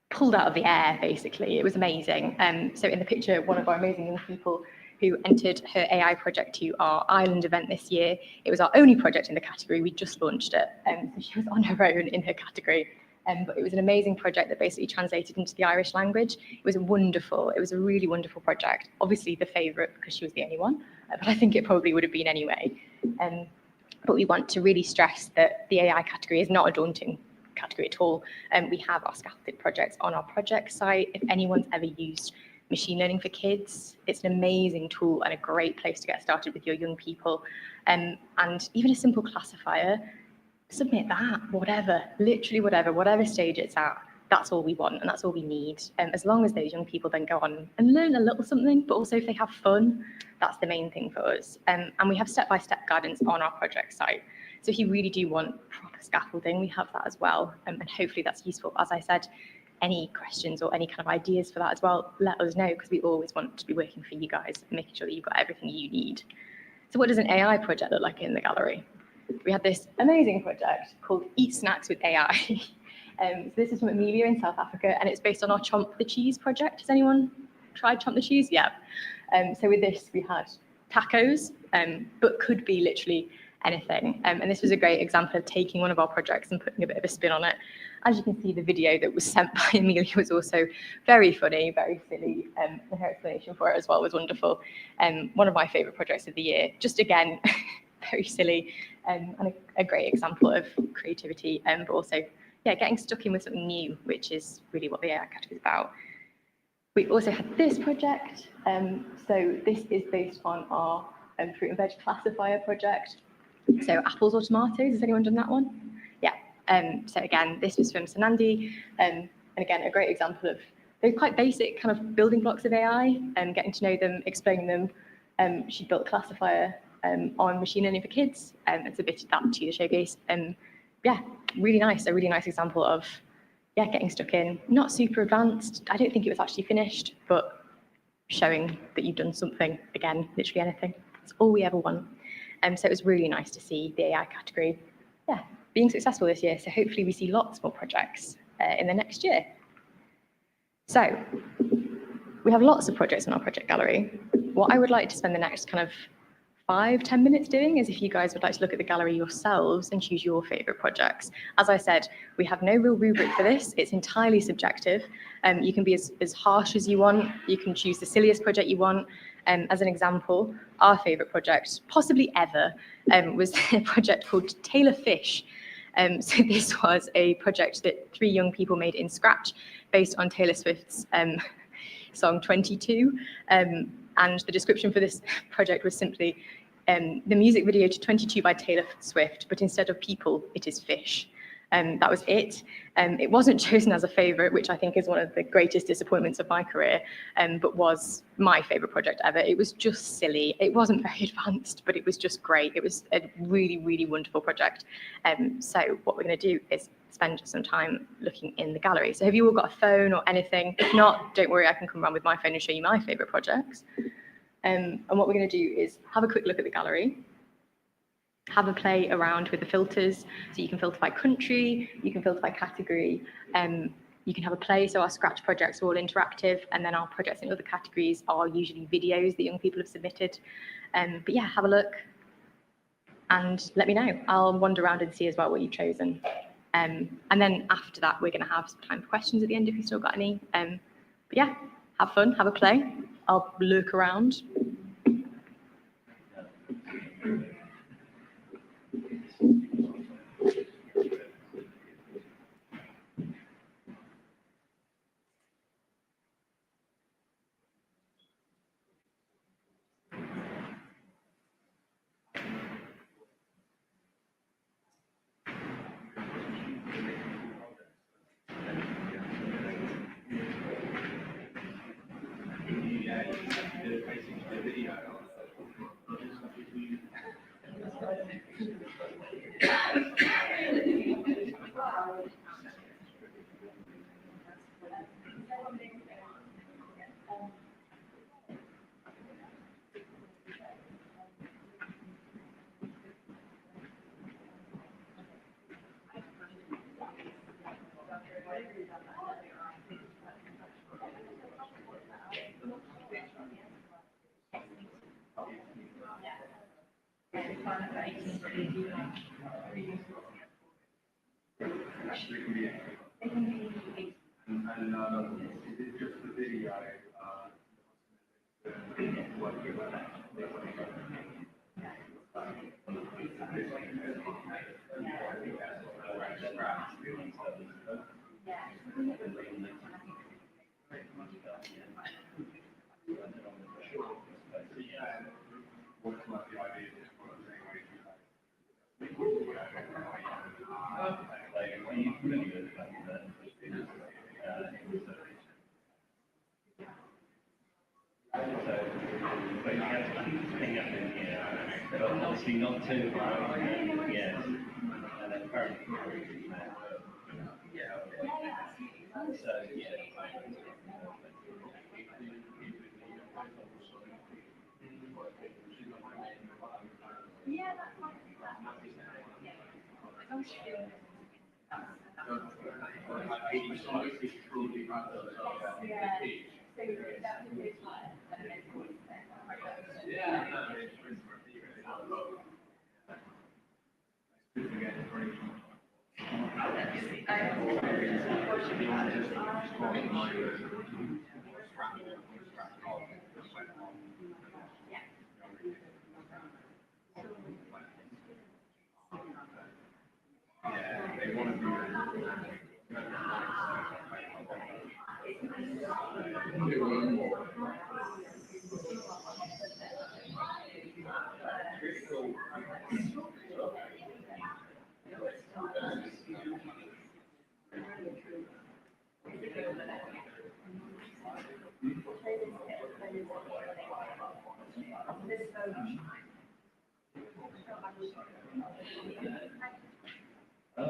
pulled out of the air, basically. It was amazing. So in the picture, one of our amazing young people who entered her AI project to our Ireland event this year. It was our only project in the category. We just launched it, so she was on her own in her category. But it was an amazing project that basically translated into the Irish language. It was wonderful. It was a really wonderful project. Obviously the favourite because she was the only one, but I think it probably would have been anyway. But we want to really stress that the AI category is not a daunting category at all. We have our scaffolded projects on our project site. If anyone's ever used machine learning for kids, it's an amazing tool and a great place to get started with your young people. And even a simple classifier, submit that, whatever, literally whatever stage it's at, that's all we want and that's all we need. As long as those young people then go on and learn a little something, but also if they have fun, that's the main thing for us. And we have step-by-step guidance on our project site. So if you really do want proper scaffolding, we have that as well. And hopefully that's useful. As I said, any questions or any kind of ideas for that as well, let us know, because we always want to be working for you guys and making sure that you've got everything you need. So what does an AI project look like in the gallery? We had this amazing project called Eat Snacks with AI. So this is from Amelia in South Africa, and it's based on our Chomp the Cheese project. Has anyone tried Chomp the Cheese? Yeah. So with this, we had tacos, but could be literally anything. And this was a great example of taking one of our projects and putting a bit of a spin on it. As you can see, the video that was sent by Amelia was also very funny, very silly, and her explanation for it as well was wonderful. One of my favourite projects of the year. Just again, very silly, and a great example of creativity, but also, yeah, getting stuck in with something new, which is really what the AI category is about. We also had this project. So this is based on our fruit and veg classifier project. So apples or tomatoes, has anyone done that one? Yeah. So again, this was from Sanandi, and again, a great example of they're quite basic kind of building blocks of AI, and getting to know them, explaining them. She built a classifier on machine learning for kids, and submitted that to the showcase. Yeah, really nice, a really nice example of, yeah, getting stuck in. Not super advanced. I don't think it was actually finished, but showing that you've done something, again, literally anything. That's all we ever want. So it was really nice to see the AI category, yeah, being successful this year. So hopefully we see lots more projects in the next year. So we have lots of projects in our project gallery. What I would like to spend the next kind of 5-10 minutes doing is if you guys would like to look at the gallery yourselves and choose your favorite projects. As I said, we have no real rubric for this. It's entirely subjective. You can be as harsh as you want. You can choose the silliest project you want. As an example, our favorite project, possibly ever, was a project called Tailor Fish. So this was a project that 3 young people made in Scratch based on Taylor Swift's song 22. And the description for this project was simply the music video to 22 by Taylor Swift, but instead of people, it is fish. That was it. It wasn't chosen as a favorite, which I think is one of the greatest disappointments of my career, but was my favorite project ever. It was just silly. It wasn't very advanced, but it was just great. It was a really, really wonderful project. So what we're going to do is spend some time looking in the gallery. So have you all got a phone or anything? If not, don't worry, I can come around with my phone and show you my favorite projects. And what we're going to do is have a quick look at the gallery, have a play around with the filters. So you can filter by country, you can filter by category, you can have a play. So our Scratch projects are all interactive, and then our projects in other categories are usually videos that young people have submitted. But yeah, have a look and let me know. I'll wander around and see as well what you've chosen. And then after that, we're going to have some time for questions at the end if you've still got any. But yeah, have fun, have a play. I'll look around. Obviously not too far. Yes. So yeah. Yeah,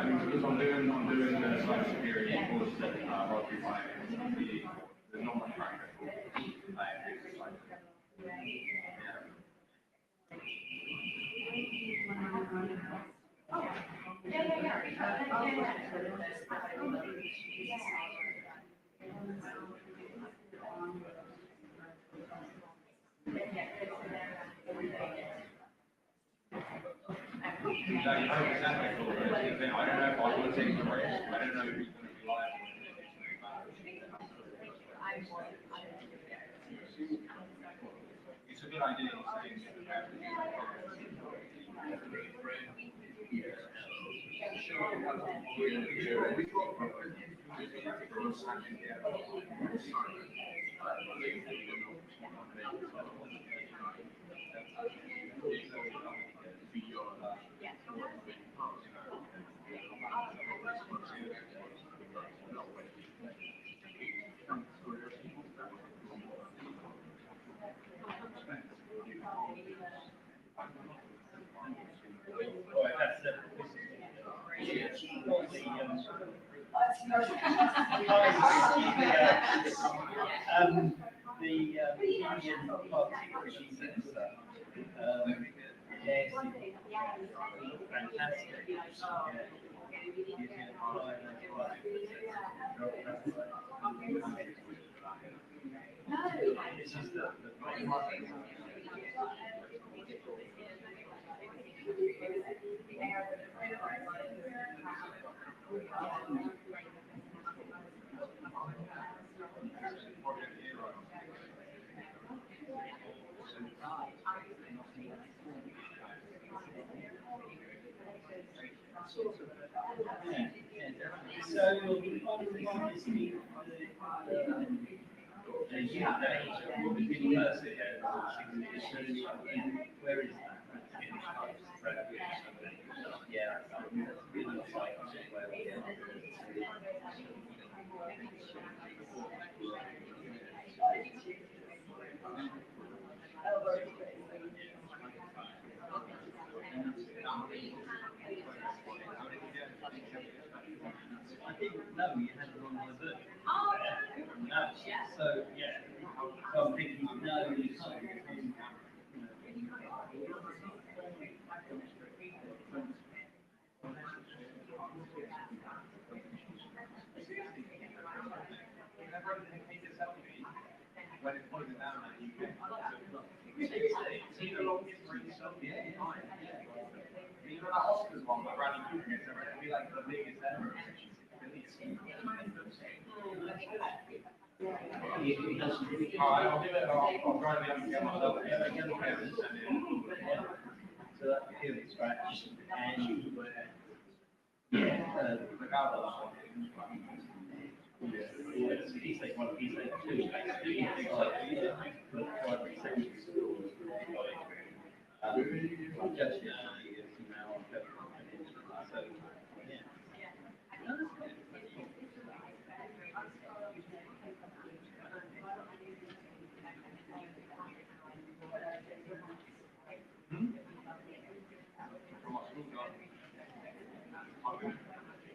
because I'm doing the cybersecurity course at Rugby Finance, the non-track exercise. Exactly. I don't know if I want to take the risk. I don't know if he's going to be liable. It's a good idea. The Union Party Cricket Centre, fantastic. This is the So, obviously, the university, where is that? Yeah, it looks like where we are. I think, no, you had it on the book. No, so, yeah. So I'm thinking, no, you can't. When it pointed out that you can. It's either long history stuff, yeah. You know that Oscars one, but Bradley Cooper gets it, it'd be like the biggest ever. I'll give it, I'll try and get myself so that's the healing scratch, and regardless of he's like one, he's like two, just now, so, yeah.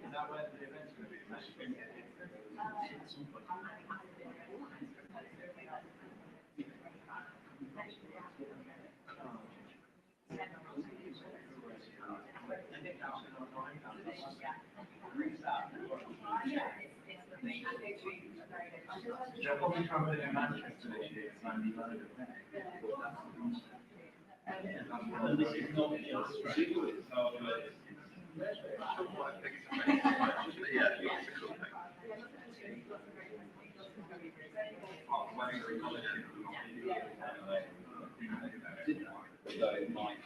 Is that where the event's going to be? They're probably trying to in Manchester this year, it's only London. And this is not just it's our so it might.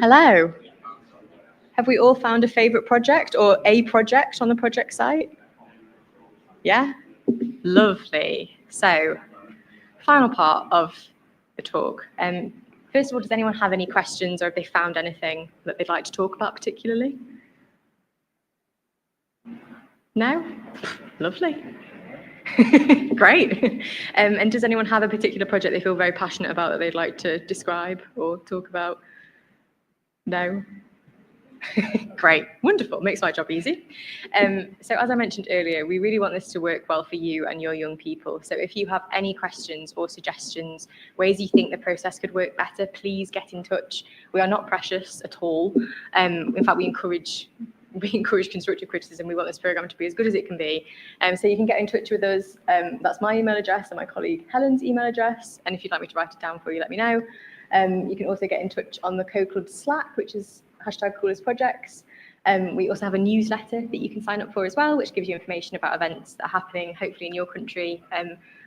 Hello. Have we all found a favourite project or a project on the project site? Yeah? Lovely. So, final part of the talk. First of all, does anyone have any questions or have they found anything that they'd like to talk about particularly? No? Lovely. Great. And does anyone have a particular project they feel very passionate about that they'd like to describe or talk about? No? Great, wonderful, makes my job easy. So as I mentioned earlier, we really want this to work well for you and your young people. So if you have any questions or suggestions, ways you think the process could work better, please get in touch. We are not precious at all. In fact, we encourage we encourage constructive criticism. We want this programme to be as good as it can be. So you can get in touch with us. That's my email address and my colleague Helen's email address. And if you'd like me to write it down for you, let me know. You can also get in touch on the Co-Club Slack, which is #CoolestProjects. We also have a newsletter that you can sign up for as well, which gives you information about events that are happening, hopefully in your country.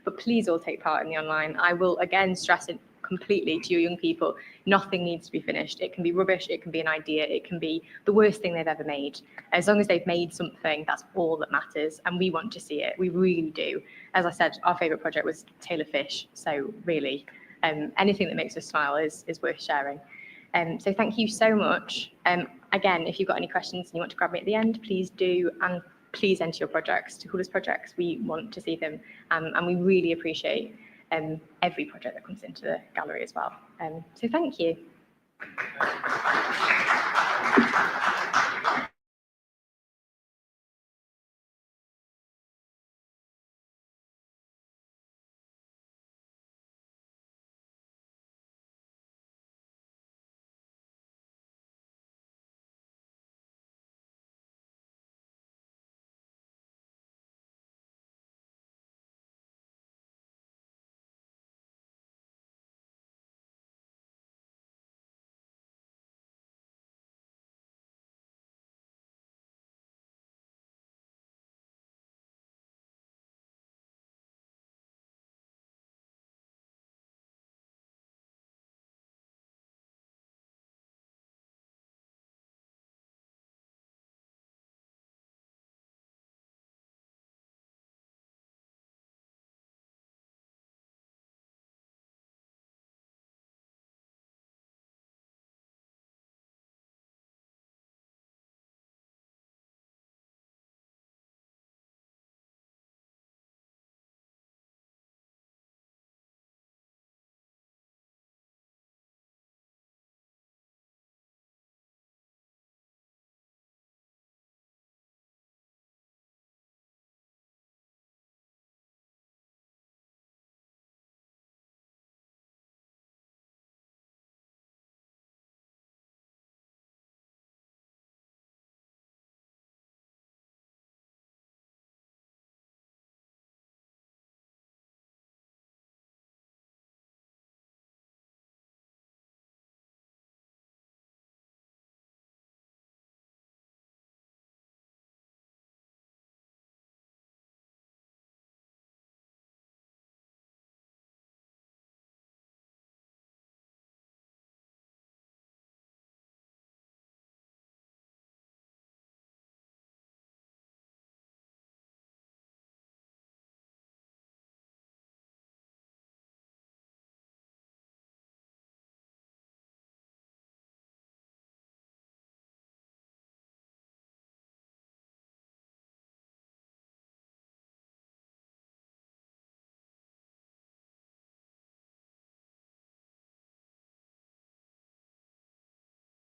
But please all take part in the online. I will again stress it completely to your young people. Nothing needs to be finished. It can be rubbish. It can be an idea. It can be the worst thing they've ever made. As long as they've made something, that's all that matters. And we want to see it. We really do. As I said, our favourite project was Tailor Fish. So really, anything that makes us smile is worth sharing. So thank you so much. Again, if you've got any questions and you want to grab me at the end, please do, and please enter your projects to Coolest Projects. We want to see them, and we really appreciate every project that comes into the gallery as well. So thank you.